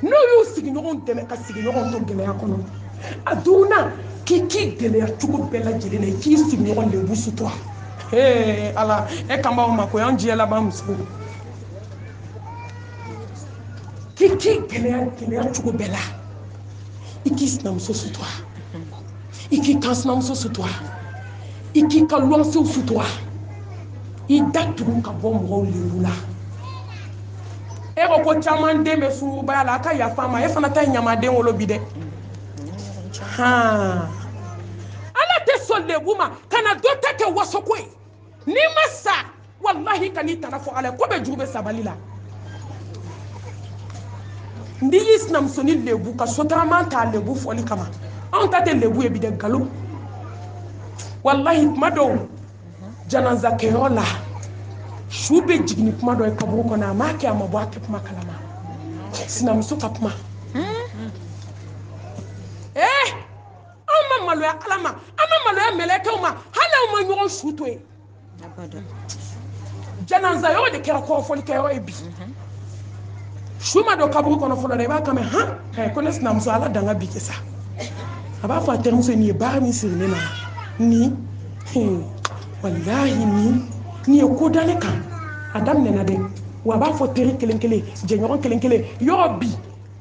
n'u y'u sigiɲɔgɔnw dɛmɛ ka sigiɲɔgɔnw to gɛlɛya kɔnɔ a dunna k'i gɛlɛya cogo bɛɛ lajɛlen na i k'i sigiɲɔgɔn lebu sutura ala e kan b'aw ma ko y'an diɲɛ laban muso k'i gɛlɛya cogo bɛɛ la i k'i sinamuso sutura i k'i kan sinamuso sutura i k'i ka luwansew sutura i datugu ka bɔ mɔgɔw lebu la e ko caman den bɛ surubaya la a ka yafa ma e fana ta ye ɲamaden wolo bi dɛ ala tɛ sɔn lebu ma ka na dɔ ta kɛ wasoko ye n'i ma sa walahi ka n'i tana fɔ ala ye ko bɛ jugu bɛ sabali la n'i y'i sinamusonin lebu ka sotarama ta lebu fɔli kama anw ta tɛ lebu ye bi dɛ nkalon walahi kuma dɔw janaza kɛyɔrɔ la su bɛ jigin kuma dɔ ye kaburu kɔnɔ a m'a kɛ a ma bɔ a kɛ kuma kalama sinamuso ka kuma an ma maloya ala ma an ma maloya mɛlɛkɛw ma hali anw ma ɲɔgɔn su to yen janaza yɔrɔ de kɛra kɔrɔfɔlikɛyɔrɔ ye bi su ma don kaburu kɔnɔ fɔlɔ dɛ i b'a kan mɛn ko ne sinamuso ala danga bi kɛ sa a b'a fɔ a terimuso nin ye baara min siri ne na nin walahi nin ye ko da ne kan a daminɛna dɛ wa a b'a fɔ teri kelen kelen jɛɲɔgɔn kelen kelen yɔrɔ bi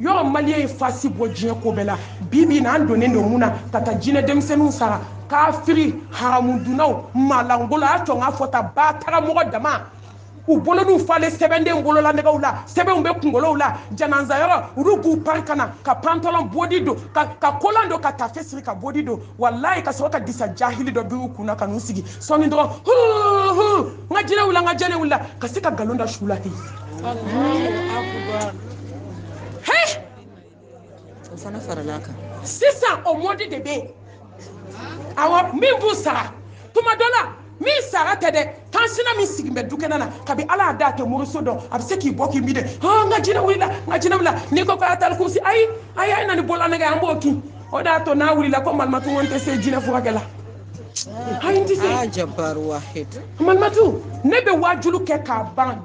yɔrɔ maliyɛn ye fasi bɔ diɲɛ ko bɛɛ la bi bi na an donnen don mun na ka taa jinɛ denmisɛnninw sara kafiri haramudunaw malangolo a y'a to n k'a fɔ ta ba taga mɔgɔ dama u boloniw falen sɛbɛnden bolola nɛgɛw la sɛbɛnw bɛ kunkolow la janaza yɔrɔ olu b'u pari ka na ka pantalon bodi don ka kolan don ka tafe siri ka bodi don walayi ka sɔrɔ ka disa jahili dɔ b'u kunna ka n'u sigi sɔɔni dɔrɔn n ka jinɛ wula n ka jɛnɛ wula ka se ka nkalon da su la ten o fana farala kan sisan o mɔdi de bɛ yen awɔ min b'u sara tuma dɔ la min sara tɛ dɛ kansina min sigi bɛ dukɛnɛ na kabi ala y'a da a tɛ moriso dɔn a bɛ se k'i bɔ k'i mi dɛ n ka jinɛ wulila n ka jinɛ wulila n'i ko k'a tali kursi ayi a na ni bɔla nɛgɛ an b'o kin o de y'a to n'a wulila ko malimatu n tɛ se jinɛ furakɛ la ayi n tɛ se jabaru wahid malimatu ne bɛ wajulu kɛ k'a ban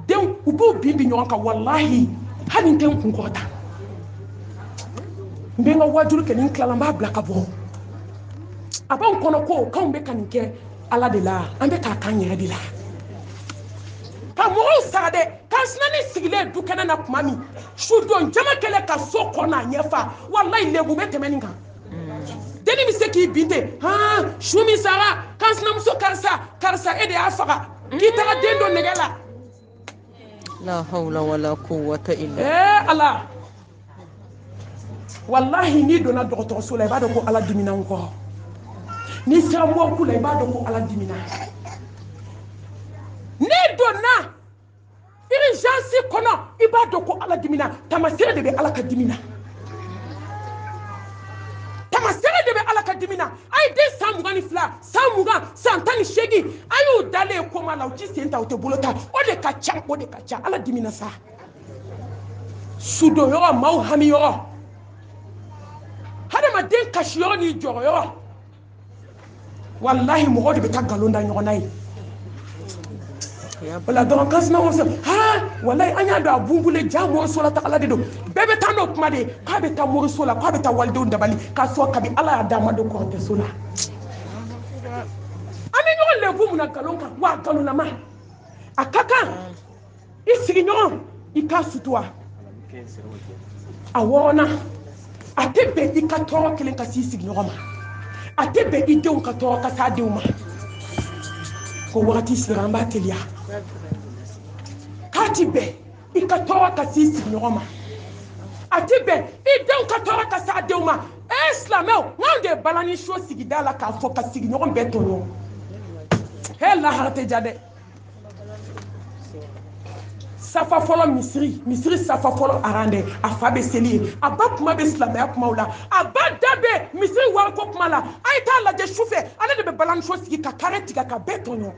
denw u b'u bin ɲɔgɔn kan walahi hali n tɛ n kun kɔrɔta n bɛ n ka wajulu kɛ ni n tilala n b'a bila ka bɔ a b'anw kɔnɔ ko k'anw bɛ ka nin kɛ ala de la an bɛ k'a k'an yɛrɛ de la ka mɔgɔw saga dɛ k'an sinani sigilen du kɛnɛ na tuma min sudon jama kɛlen ka so kɔnɔ a ɲɛfa walayi lebu bɛ tɛmɛ nin kan deni bɛ se k'i bin ten su min sara k'an sinamuso karisa e de y'a faga k'i taga den dɔ nɛgɛ la la hawla wala quwwata illa ala wallahi n'i donna dɔgɔtɔrɔso la i b'a dɔn ko ala dimina n kɔrɔ n'i sera mɔku la i b'a dɔn ko ala dimina n'i donna urgence kɔnɔ i b'a dɔn ko ala dimina tamasere de bɛ ala ka dimina tamasere de bɛ ala ka dimina a ye den san 22 san 20 san 18 a y'u dalen koma la u ti sen ta u tɛ bolo ta o de ka ca ala dimina sa sudo yɔrɔ maaw hami yɔrɔ hadamaden kasi yɔrɔ n'i jɔrɔ yɔrɔ wallahi mɔgɔ de bɛ taa nkalon da ɲɔgɔn na ye wala dɔrɔn kan sinamuso sɛ wallahi an y'a dɔn a bunbule ja moriso la tagala de don bɛɛ bɛ taa n'o kuma de ye k'a bɛ taa moriso la k'a bɛ taa walidenw dabali k'a sɔrɔ kabi ala y'a d'a ma don kɔrɔ tɛ so la an bɛ ɲɔgɔn lebu mun na nkalon kan wa nkalonlama a ka kan i sigiɲɔgɔn i k'a sutura a wɔɔrɔnan a tɛ bɛn i ka tɔɔrɔ kelen ka s'i sigiɲɔgɔn ma a tɛ bɛn i denw ka tɔɔrɔ ka s'a denw ma ko wagati sera an b'a teliya k'a ti bɛn i ka tɔɔrɔ ka s'i sigiɲɔgɔn ma a ti bɛn i denw ka tɔɔrɔ ka s'a denw ma silamɛw n'anw de ye balani so sigida la k'a fɔ ka sigiɲɔgɔn bɛɛ tɔɲɔ he lahara tɛ ja dɛ safa fɔlɔ misiri safa fɔlɔ aran dɛ a fa bɛ seli ye a ba kuma bɛ silamɛya kumaw la a ba da bɛ misiri wariko kuma la a ye taa lajɛ sufɛ ale de bɛ balaniso sigi ka kare tigɛ ka bɛɛ tɔɲɔ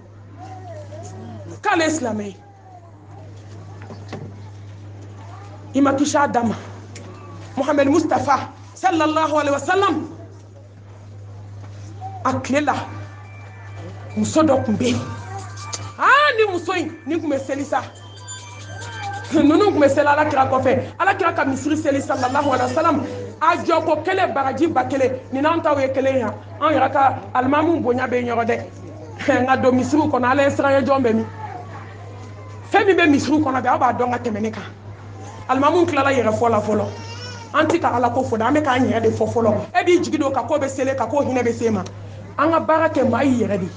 k'ale ye silamɛ ye i ma kisi a da ma Muhammed Mustafa sallallahu alaihi wasallam a tile la muso dɔ tun bɛ yen ni muso in ni tun bɛ seli sa ninnu tun bɛ seli alakira kɔfɛ alakira ka misiri seli sallallahu alaihi wasallam a jɔko kelen baraji ba kelen nin n'anw taw ye kelen yan an yɛrɛ ka alimamu bonya bɛ ɲɔgɔn dɛ nka don misiriw kɔnɔ ala ye siranya jɔn bɛ min fɛn min bɛ misiriw kɔnɔ bɛ aw b'a dɔn ka tɛmɛ ne kan alimamu tilala yɛrɛ fɔ la fɔlɔ an ti ka ala ko fɔ dɛ an bɛ k'an yɛrɛ de fɔ fɔlɔ e b'i jigi don ka ko bɛ sele ka ko hinɛ bɛ se ma an ka baara kɛ maa y'i yɛrɛ de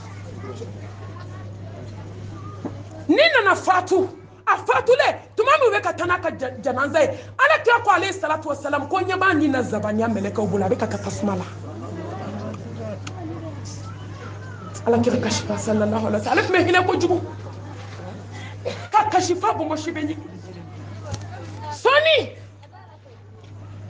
ni nana fatu a fatulen tuma min bɛ ka taa n'a ka janaza ye ala kira ko ale salatu wasalam ko ɲɛ b'a ni na zabaniya mɛlɛkɛw bolo a bɛ ka taa tasuma la ala kira kasifa sallallahu alaihi wasallam ale tun bɛ hinɛ kojugu ka kasifa bɔnbɔsi bɛ ɲɛ sɔɔni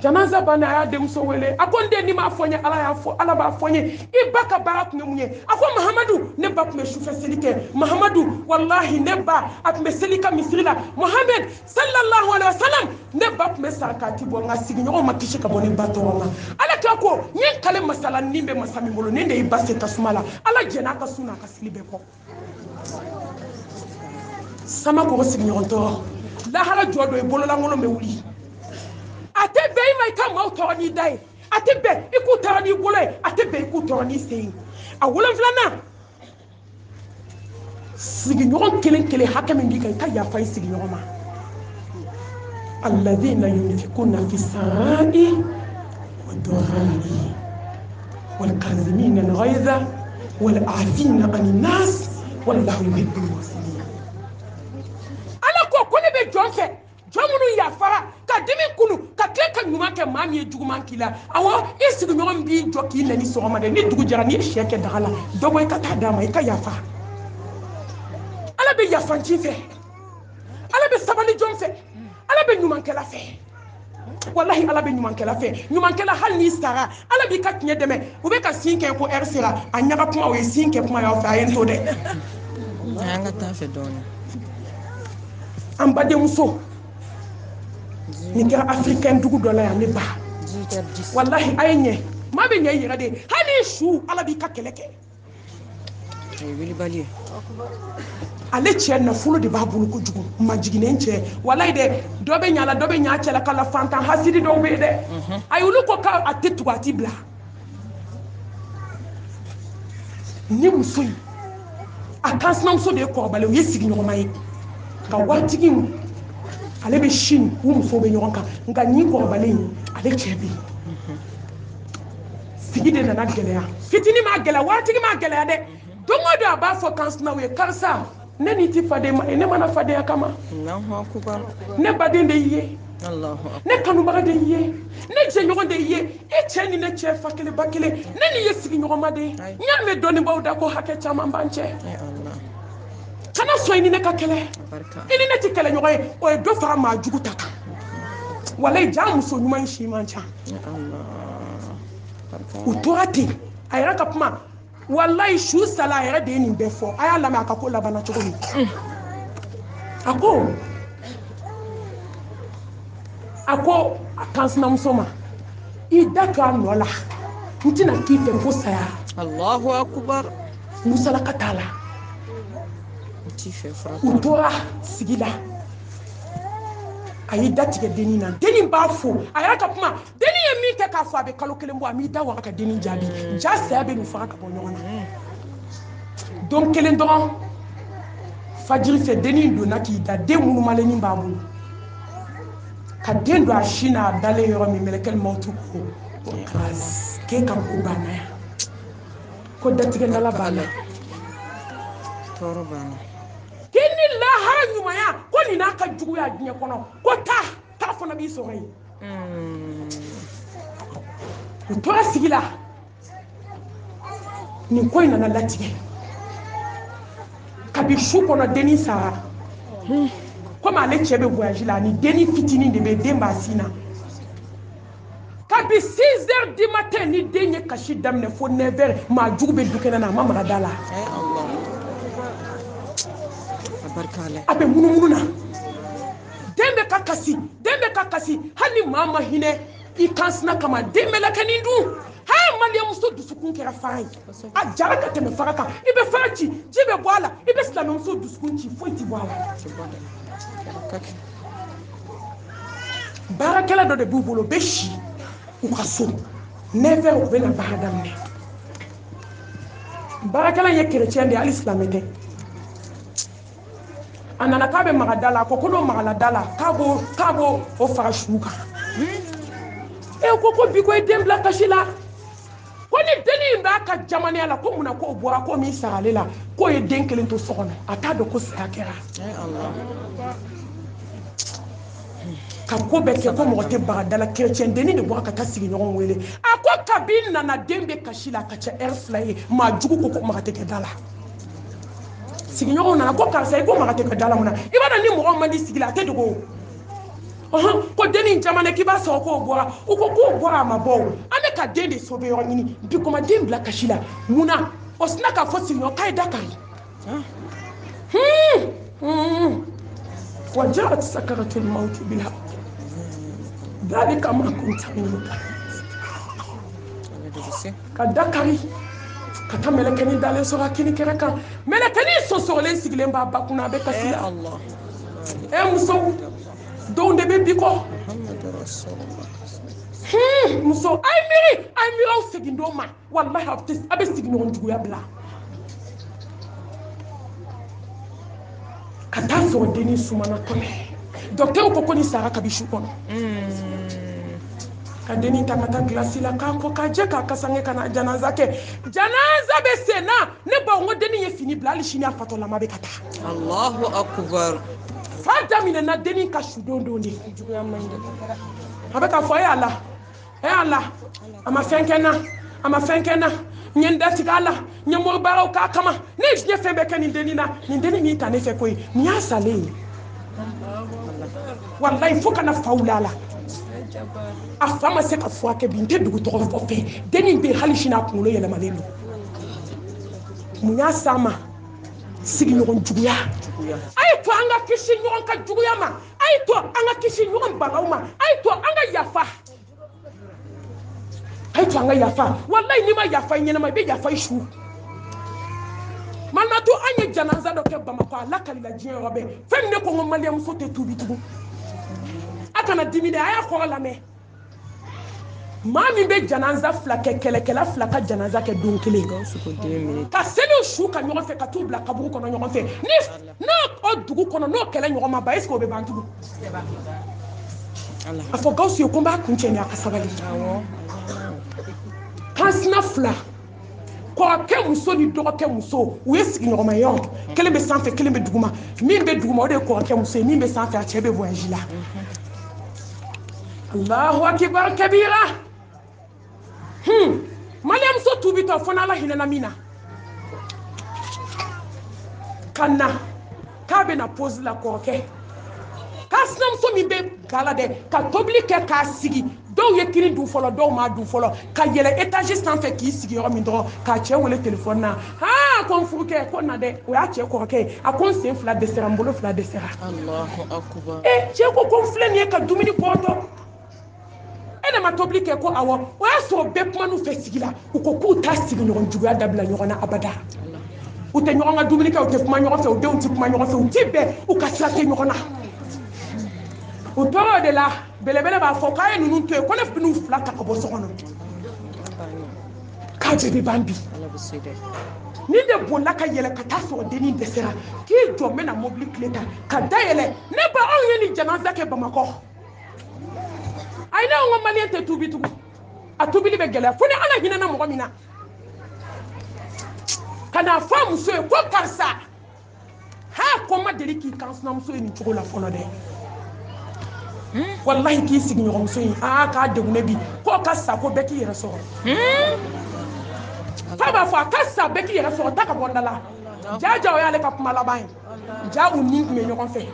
janaza banna a y'a denmuso wele a ko n den ni m'a fɔ n ye ala b'a fɔ n ye i ba ka baara tun ye mun ye a ko mahamadu ne ba tun bɛ sufɛ seli kɛ mahamadu wallahi ne ba a tun bɛ seli ka misiri la muhammed sallallahu alaihi wasallam ne ba tun bɛ sarakati bɔ nka sigiɲɔgɔn ma kisi ka bɔ ne ba tɔɔrɔ ma ala kira ko n ye kale masala ni bɛ masa min bolo ni de y'i ba se tasuma la ala jɛn'a ka sun n'a ka seli bɛɛ kɔ sama k'o sigiɲɔgɔn tɔɔrɔ lahara jɔ dɔ i bololankolon bɛ wuli a tɛ bɛn i ma i ka maaw tɔɔrɔ n'i da ye a tɛ bɛn i k'u tɔɔrɔ n'i bolo ye a tɛ bɛn i k'u tɔɔrɔ n'i sen ye a wolonfilanan sigiɲɔgɔn kelen kelen hakɛ min b'i kan i ka yafa i sigiɲɔgɔn ma alladhina yunfikuna fi sarra'i wad-dharra'i wal-kazimina al-ghayza wal-'afina 'anil nas wallahu yuhibbul muhsinin ala ko ne bɛ jɔn fɛ jɔn minnu yafara ka dimi kunu ka tila ka ɲuman kɛ maa min ye juguman k'i la awɔ i sigiɲɔgɔn b'i jɔ k'i nɛni sɔgɔma dɛ ni dugu jɛra n'i ye sɛ kɛ daga la dɔ bɔ i ka taa d'a ma i ka yafa ala bɛ yafanci fɛ ala bɛ sabali jɔn fɛ ala bɛ ɲumankɛla fɛ wallahi ala bɛ ɲumankɛla fɛ ɲumankɛla hali n'i sara ala b'i ka tiɲɛ dɛmɛ u bɛ ka sin kɛ ko ɛri sera a ɲaga kuma o ye sin kɛ kuma y'aw fɛ a ye n to dɛ an ka taa fɛ dɔɔnin an badenmuso nin kɛra africain dugu dɔ la yan ne ba wallahi a ye ɲɛ maa bɛ ɲɛ i yɛrɛ de hali su ala b'i ka kɛlɛ kɛ wili bali ale cɛ nafolo de b'a bolo kojugu majiginen cɛ walayi dɛ dɔ bɛ ɲa la dɔ bɛ ɲa cɛ la kala fantan hasidi dɔw bɛ yen dɛ a y'olu ko k'a tɛ tugu a t'i bila ni muso in a kansinamuso de ye kɔrɔbalen u ye sigiɲɔgɔnma ye ka waritigi ale bɛ sini u musow bɛ ɲɔgɔn kan nka nin kɔrɔbalen ale cɛ bɛ yen sigi de nana gɛlɛya fitinin ma gɛlɛya waritigi ma gɛlɛya dɛ don o don a b'a fɔ kansinaw ye karisa ne ni tɛ faden ma ye ne mana fadenya kama ne baden de y'i ye ne kanubaga de y'i ye ne jɛɲɔgɔn de y'i ye e cɛ ni ne cɛ fa kelen ba kelen ne ni ye sigiɲɔgɔnma de ye n y'a mɛn dɔnnibaaw da ko hakɛ caman b'an cɛ kana sɔn i ni ne ka kɛlɛ i ni ne tɛ kɛlɛɲɔgɔn ye o ye dɔ fara maa jugu ta kan walayi jaa muso ɲuman in si man ca u tora ten a yɛrɛ ka kuma walayi su sala a yɛrɛ de ye nin bɛɛ fɔ a y'a lamɛn a ka ko labanna cogo min a ko a kansinamuso ma i da to a nɔ la n tɛna k'i fɛ fo saya Allahu akbar musalaka t'a la u tora sigi la a y'i da tigɛ dennin na dennin b'a fo a yɛrɛ ka kuma dennin ye min kɛ k'a fɔ a bɛ kalo kelen bɔ a m'i da waga ka dennin jaabi ja saya bɛ nin faga ka bɔ ɲɔgɔn na don kelen dɔrɔn fajiri fɛ dennin donna k'i da den munumalenin b'a bolo ka den don a sin n'a dalen yɔrɔ min mɛlɛkɛl mawutu ko k'e ka ko banna yan ko datigɛndala banna tɔɔrɔ banna k'i ni lahara ɲumanya ko nin n'a ka juguya diɲɛ kɔnɔ ko taa fana b'i sɔrɔ yen u tora sigi la nin ko in nana latigɛ kabi su kɔnɔ dennin sara komi ale cɛ bɛ voyage la ani dennin fitinin de bɛ den b'a sin na kabi 6 heures du matin ni den ye kasi daminɛ fo 9 heures maa jugu bɛ du kɛnɛ na a ma maga da la a bɛ munumunu na den bɛ ka kasi hali ni maa ma hinɛ i kansina kama den bɛ lakɛnin dun maliyamuso dusukun kɛra fara ye a jara ka tɛmɛ fara kan i bɛ fara ci ji bɛ bɔ a la i bɛ silamɛmuso dusukun ci foyi ti bɔ a la baarakɛla dɔ de b'u bolo u bɛ si u ka so 9 heures u bɛ na baara daminɛ baarakɛla in ye kerecɛn de ye hali silamɛ tɛ a nana k'a bɛ maga da la a ko n'o magala da la k'a b'o o fara su kan ko bi ko i den bila kasi la ko ni dennin in b'a ka jamanaya la ko munna k'o bɔra ko min sara ale la k'o ye den kelen to so kɔnɔ a t'a dɔn ko saya kɛra ka ko bɛɛ kɛ ko mɔgɔ tɛ baga da la kerecɛn dennin de bɔra ka taa sigiɲɔgɔn wele a ko kabi nana den bɛ kasi la ka cɛ heure 2 ye maa jugu ko maga tɛ kɛ da la sigiɲɔgɔnw nana ko karisa i ko maga tɛ kɛ da la mun na i b'a dɔn ni mɔgɔ man di sigi la a tɛ dogo ko dennin caman k'i b'a sɔrɔ k'o bɔra u ko k'o bɔra a ma bɔ o an bɛ ka den de sauver yɔrɔ ɲini bi kɔma den bila kasi la mun na o sina k'a fɔ sigiɲɔgɔn k'a ye da kari وجاءت سكرة الموت بالحق ذلك ما كنت منه ka da kari ka taa mɛlɛkɛnin dalen sɔrɔ a kini kɛrɛ kan mɛlɛkɛnin sɔsɔgɔlen sigilen b'a ba kunna a bɛ kasi la musow dɔw de bɛ bi kɔ muso a ye miiri aw segin dɔw ma walahi a bɛ sigiɲɔgɔn juguya bila ka taa sɔrɔ dennin sumana kɔnɔ docteur ko nin sara kabi su kɔnɔ ka dennin ta ka taa glasi la k'a ko k'a jɛ k'a kasange ka na janaza kɛ janaza bɛ sen na ne ba n ko dennin ye fini bila hali sini a fatɔlama bɛ ka taa Allahu akbar fa daminɛna dennin ka su don de a bɛ ka fɔ Ala a ma fɛn kɛ n na n ye n datigɛ a la n ye moribaaraw k'a kama ne ye diɲɛ fɛn bɛɛ kɛ nin dennin na nin dennin min ta ne fɛ koyi nin y'a salen ye walayi fo kana fa wuli a la a fa ma se ka furakɛ bi n tɛ dugu tɔgɔ fɔ fɛ dennin bɛ hali sini a kunkolo yɛlɛmalen don mun y'a s'a ma sigiɲɔgɔn juguya a ye to an ka kisi ɲɔgɔn ka juguya ma a ye to an ka kisi ɲɔgɔn banaw ma a ye to an ka yafa a ye to an ka yafa walayi n'i ma yafa i ɲɛnama i bɛ yafa i su Malmatu anye janaza do ke Bamako ala kalila diɲɛ yɔrɔ bɛɛ fɛn ne ko n ko Malien muso tɛ tuubi tugun a kana dimi dɛ a y'a kɔrɔ lamɛn maa min bɛ janaza fila kɛ kɛlɛkɛla fila ka janaza kɛ don kelen ka seli su ka ɲɔgɔn fɛ ka t'u bila kaburu kɔnɔ ɲɔgɔn fɛ ni n'o dugu kɔnɔ n'o kɛlɛ ɲɔgɔn ma ba est-ce que o bɛ ban tugun a fɔ Gawusu ye ko n b'a kun cɛ ni a ka sabali kansina fila kɔrɔkɛ muso ni dɔgɔkɛ muso u ye sigiɲɔgɔnma ye kelen bɛ sanfɛ kelen bɛ duguma min bɛ duguma o de ye kɔrɔkɛ muso ye min bɛ sanfɛ a cɛ bɛ voyage la Allahu akibar kabira Malien muso tuubitɔ fɔ n'Ala hinɛna min na ka na k'a bɛ na pause la kɔrɔkɛ k'a sinamuso min bɛ gala dɛ ka tobili kɛ k'a sigi dɔw ye kini dun fɔlɔ dɔw m'a dun fɔlɔ ka yɛlɛ étage sanfɛ k'i sigi yɔrɔ min dɔrɔn k'a cɛ wele téléphone na ko n furukɛ ko na dɛ o y'a cɛ kɔrɔkɛ ye a ko n sen fila dɛsɛra n bolo fila dɛsɛra Allahu akbar cɛ ko n filɛ nin ye ka dumuni bɔtɔ e de ma tobili kɛ ko awɔ o y'a sɔrɔ bɛɛ kuma n'u fɛ sigi la u ko k'u t'a sigiɲɔgɔn juguya dabila ɲɔgɔn na abada u tɛ ɲɔgɔn ka dumuni kɛ u tɛ kuma ɲɔgɔn fɛ u denw tɛ kuma ɲɔgɔn fɛ u tɛ bɛn u ka sira tɛ ɲɔgɔn na u tora o de la belebele b'a fɔ k'a ye ninnu to yen ko ne bɛn'u fila ta ka bɔ so kɔnɔ k'a jɛ bɛ ban bi ni de bolila ka yɛlɛ ka taa sɔrɔ dennin dɛsɛra k'i jɔ n bɛna mobili tile ta ka da yɛlɛ ne ba anw ye nin janaza kɛ Bamakɔ ayi ne ko Malien tɛ tuubi tugun a tubili bɛ gɛlɛya fo ni Ala hinɛna mɔgɔ min na ka n'a fɔ a muso ye ko karisa ko n ma deli k'i kan sinamuso ye nin cogo la fɔlɔ dɛ wallahi k'i sigiɲɔgɔnmuso in k'a degunnen bi k'o ka sa ko bɛɛ k'i yɛrɛ sɔrɔ fa b'a fɔ a ka sa bɛɛ k'i yɛrɛ sɔrɔ ta ka bɔ n da la ja o y'ale ka kuma laban ye ja u ni tun bɛ ɲɔgɔn fɛ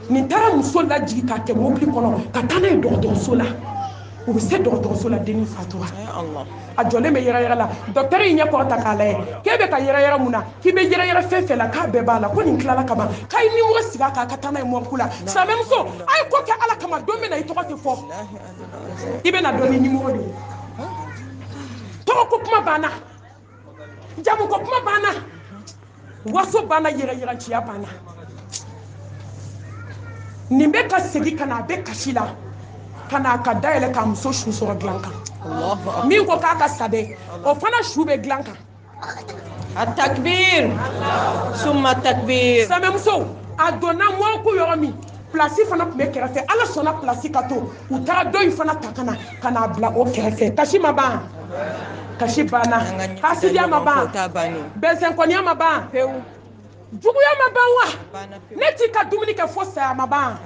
nin taara muso lajigi k'a kɛ mobili kɔnɔ ka taa n'a ye dɔgɔtɔrɔso la u bɛ se dɔgɔtɔrɔso la dennin fatura a jɔlen bɛ yɛrɛ la docteur yi ɲɛ kɔrɔta k'a lajɛ k'e bɛ ka yɛrɛ mun na k'i bɛ yɛrɛ fɛn fɛn la k'a bɛɛ b'a la ko nin tilala ka ban k'a ye numéro sigi a kan ka taa n'a ye morgue la silamɛmuso a ye ko kɛ Ala kama don min na i tɔgɔ tɛ fɔ i bɛ na dɔn ni numéro de ye tɔgɔ ko kuma banna jamu ko kuma banna waso banna yɛrɛyɛrɛnciya banna nin bɛ ka segin ka na a bɛ kasi la ka na ka dayɛlɛ k'a muso su sɔrɔ dilan kan min ko k'a ka sa dɛ o fana su bɛ dilan kan a takbir summa takbir samɛmuso a donna mɔku yɔrɔ min place fana tun bɛ kɛrɛfɛ Ala sɔnna place ka to u taara dɔ in fana ta ka na bila o kɛrɛfɛ kasi ma ban kasi banna hasidiya ma ban bɛnsɛnkɔniya ma ban juguya ma ban wa ne t'i ka dumuni kɛ fo saya ma ban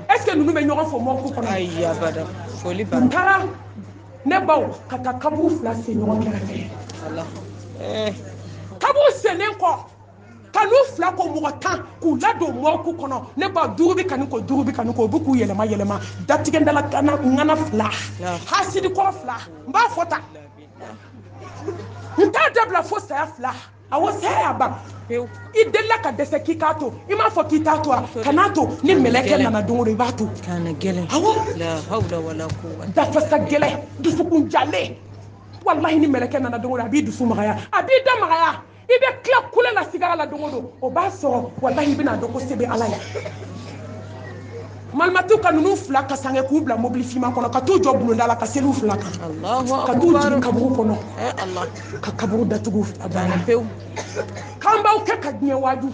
est ce que ninnu bɛ ɲɔgɔn fɔ mɔku kɔnɔ ayi abada foli ban u taara ne baw ka taa kaburu fila sen ɲɔgɔn kɛrɛfɛ kaburu sennen kɔ ka n'u fila ko mɔgɔ 10 k'u ladon mɔku kɔnɔ ne ba duuru bɛ kani ko duuru bɛ kani ko u bɛ k'u yɛlɛma yɛlɛma datigɛndala ŋana fila hasidi kɔrɔ fila n b'a fɔ tan n t'a dabila fo saya fila awɔ saya y'a ban i delila ka dɛsɛ k'i k'a to i m'a fɔ k'i t'a to a kan'a to ni mɛlɛkɛ nana don o don i b'a to kana gɛlɛn awɔ la hawla wala quwwata dafasa gɛlɛ dusukun jalen wallahi ni mɛlɛkɛ nana don o don a b'i dusu magaya a b'i da magaya i bɛ tila kule la sigara la don o don o b'a sɔrɔ wallahi i bɛna dɔn ko se bɛ Ala ye Malimatu ka ninnu fila ka sange k'u bila mobili finman kɔnɔ ka t'u jɔ bulonda la ka seliw fila kan ka t'u jigin kaburu kɔnɔ ka kaburu datugu a banna pewu k'an b'aw kɛ ka diɲɛ waaju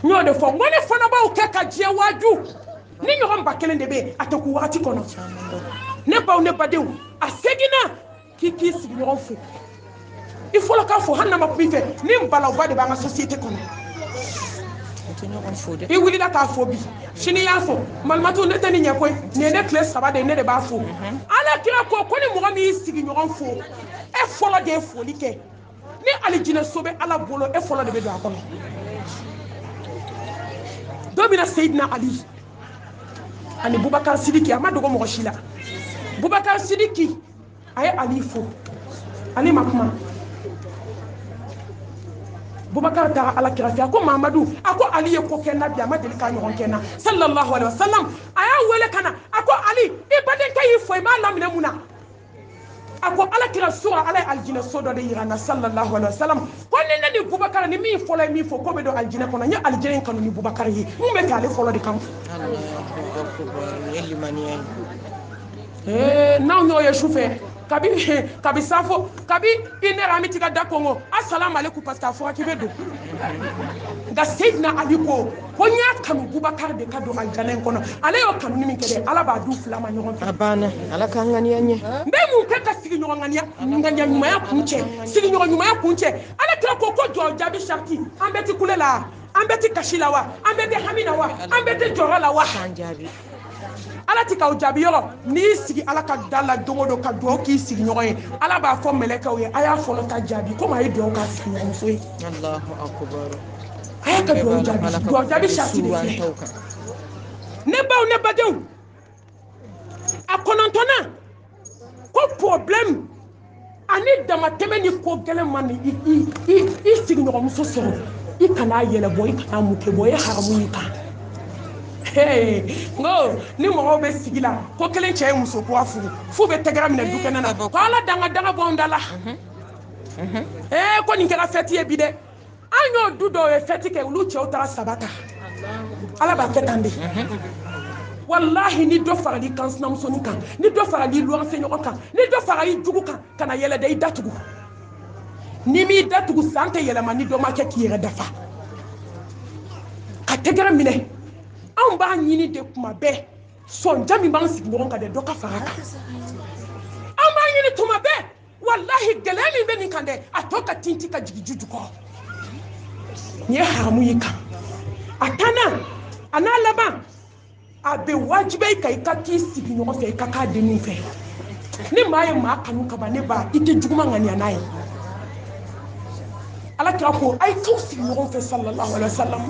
n y'o de fɔ n ko ne fana b'aw kɛ ka diɲɛ waaju ni ɲɔgɔn ba kelen de bɛ yen a tɛ k'u wagati kɔnɔ ne baw ne badenw a seginna k'i sigi ɲɔgɔn fo i fɔlɔ k'a fɔ hali n'a ma kun i fɛ ni balawba de b'an ka société kɔnɔ i wulila k'a fɔ bi sini y'a fɔ Malimatu ne tɛ nin ɲɛ koyi nin ye ne tile 3 de ye ne de b'a fɔ Ala kira ko ni mɔgɔ min y'i sigi ɲɔgɔn fo e fɔlɔ de ye foli kɛ ni alijinɛ so bɛ Ala bolo e fɔlɔ de bɛ don a kɔnɔ dɔ bɛna Seyidina Ali ani Bubakar Sidiki a ma dogo mɔgɔ si la Bubakar Sidiki a ye Ali fo Ali ma kuma Bubakar taara Ala kira fɛ a ko Mamadu a ko Ali ye ko kɛ n na bi a ma deli k'a ɲɔgɔn kɛ n na sallallahu alaihi wasallam a y'a wele ka na a ko Ali i badenkɛ y'i fɔ i m'a laminɛ mun na ako ala kira sura ala aljina sodo de yirana sallallahu alaihi wasallam ko ni ni Bubakar ni mi folo mi fo ko be do aljina kono nya aljina kanu ni Bubakar yi mu be kale folo de kam naw no ye chauffeur kabi safo kabi inera mi tiga dakongo assalamu alaikum pastor fo ki be do ga sayyidina ali ko nya kanu Bubakar de kado aljana kono ala yo kanu ni min kede ala ba du flama nyogon abana ala kan ngani anye mbe mu ka sigi nyogon ngania nyuma ya kunche sigi nyogon nyuma ya kunche ala kira ko jo jabi sharti ambeti kulela ambeti kashilawa ambeti haminawa ambeti joralawa jabi ala ti ka jabi yoro ni sigi ala ka dala dongodo ka do ki sigi nyogon ala ba fo meleka we aya folo ta jabi ko ma yi do ka sigi nyogon so Allahu akbar aya ka do jabi sharti de ne badew akonontona ko problem ani dama teme ni ko gele man i sigi nyogon so so i kana yele boy kana muke boy haramu yi ka ngo ni mo be sigila ko kelen che muso ko afu fu be tegara mina dukena na ko ala danga bondala ko ni kera feti e bide anyo dudo e feti ke ulu che utara sabata ala ba ketande wallahi ni do fara di kansna muso ni kan ni do fara di lo enseigno kan ni do fara yi jugu kan kana yele dai datugu ni mi datugu sante yele man ni do ma ke kire dafa ka tegara mine an b'a ɲini de kuma bɛɛ sɔnja min b'an sigi ɲɔgɔn kan dɛ dɔ ka fara kan an b'a ɲini tuma bɛɛ wallahi gɛlɛya min bɛ nin kan dɛ a tɔ ka tinti ka jigin ju jukɔrɔ nin ye haramu y'i kan a tanna a n'a laban a bɛ wajibiya i kan i ka k'i sigi ɲɔgɔn fɛ i ka k'a denninw fɛ ni maa ye maa kanu ka ban ne ba i tɛ juguman ŋaniya n'a ye ala kira ko a ye k'aw sigi ɲɔgɔn fɛ sallallahu alaihi wa sallam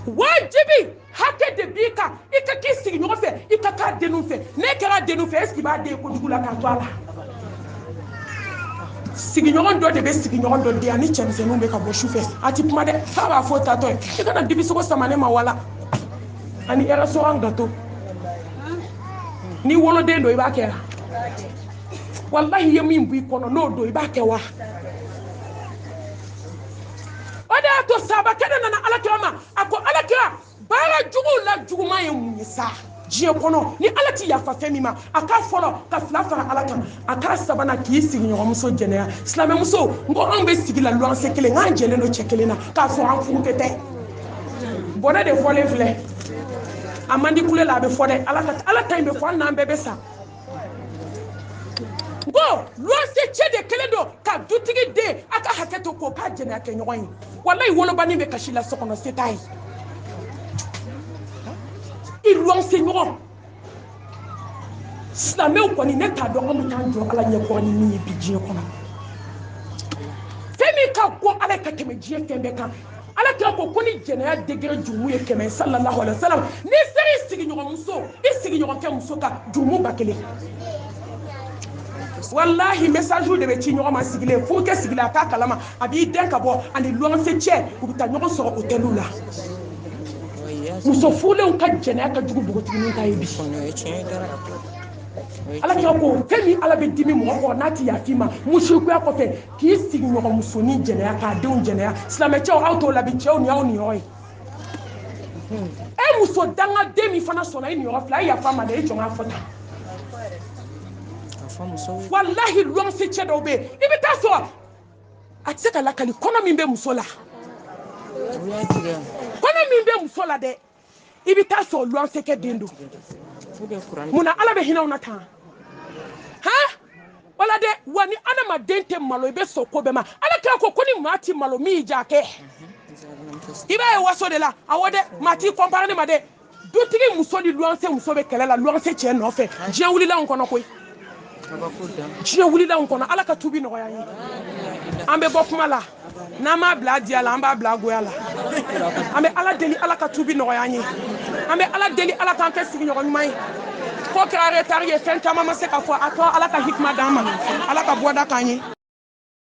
wajibi hakɛ de b'i kan i ka k'i sigi ɲɔgɔn fɛ i ka k'a denninw fɛ ne kɛra denninw fɛ est-ce que i b'a den kojugu la k'a to a la sigiɲɔgɔn dɔ de bɛ sigiɲɔgɔn dɔ den ani cɛmisɛnninw bɛ ka bɔ su fɛ a ti kuma dɛ k'a b'a fɔ tatɔ ye i kana dibisogo sama ne ma wala ani restaurant gato ni woloden don i b'a kɛ wa wallahi i ye min b'i kɔnɔ n'o don i b'a kɛ wa o de y'a to sabakɛ nana alakira ma a ko alakira baara juguw la juguman ye mun ye sa diɲɛ kɔnɔ ni ala ti yafa fɛn min ma a k'a fɔlɔ ka fila fara ala kan a k'a sabanan k'i sigiɲɔgɔnmuso jɛnɛya silamɛmuso n ko anw bɛ sigi la luwanse kelen k'an jɛlen don cɛ kelen na k'a sɔrɔ an furu tɛ bɔnɛ de fɔlen filɛ a man di kule la a bɛ fɔ dɛ ala ta in bɛ fɔ an n'an bɛɛ bɛ sa ko luwanse cɛ de kelen don ka dutigi den a ka hakɛ to k'o k'a jɛnɛya kɛ ɲɔgɔn ye walayi wolobani bɛ kasi la so kɔnɔ se t'a ye i luwanse ɲɔgɔn silamɛw kɔni ne t'a dɔn an bɛ taa jɔ ala ɲɛkɔrɔ ni min ye bi diɲɛ kɔnɔ fɛn min ka go ala ka tɛmɛ diɲɛ fɛn bɛɛ kan ala kira ko ni jɛnɛya degere jurumu ye 100 sallallahu alaihi wasallam ni sera i sigiɲɔgɔnkɛ muso ka jurumu 1000 wallahi message de bɛ ci ɲɔgɔn ma sigilen fo kɛ sigilen a t'a kalama a b'i den ka bɔ ani luwanse cɛ u bɛ taa ɲɔgɔn sɔrɔ hôteliw la muso furulenw ka jɛnɛya ka jugu npogotiginin ta ye bi ala kira ko fɛn min ala bɛ dimi mɔgɔ kɔrɔ n'a ti yafi ma musirikuya kɔfɛ k'i sigi ɲɔgɔn musonin jɛnɛya k'a denw jɛnɛya silamɛcɛw aw t'o labi cɛw ni aw ni yɔrɔ ye e muso dangaden min fana sɔnna i ni yɔrɔ filɛ a ye yafa ma dɛ e jɔn k'a fɔ tan wallahi luwanse cɛ dɔw bɛ yen i bɛ taa sɔrɔ a tɛ se ka lakali kɔnɔ min bɛ muso la dɛ i bɛ taa sɔrɔ luwanse kɛ den don munna ala bɛ hinɛ aw na tan wala dɛ wa ni adamaden tɛ malo i bɛ sɔn ko bɛɛ ma ala kira ko ni maa ti malo min y'i ja kɛ i b'a ye waso de la awɔ dɛ maa t'i kɔnpara ne ma dɛ dutigi muso ni luwanse muso bɛ kɛlɛ la luwanse cɛ nɔfɛ diɲɛ wulila anw kɔnɔ koyi diɲɛ wulila anw kɔnɔ ala ka tubi nɔgɔya ye an bɛ bɔ kuma la n'an m'a bila diya la an b'a bila goya la an bɛ ala deli ala ka tubi nɔgɔya ye an bɛ ala deli ala k'an kɛ sigiɲɔgɔn ɲuman ye ko kɛra retard ye fɛn caman ma se ka fɔ a tɔ ala ka hikima d'an ma ala ka bɔda k'an ye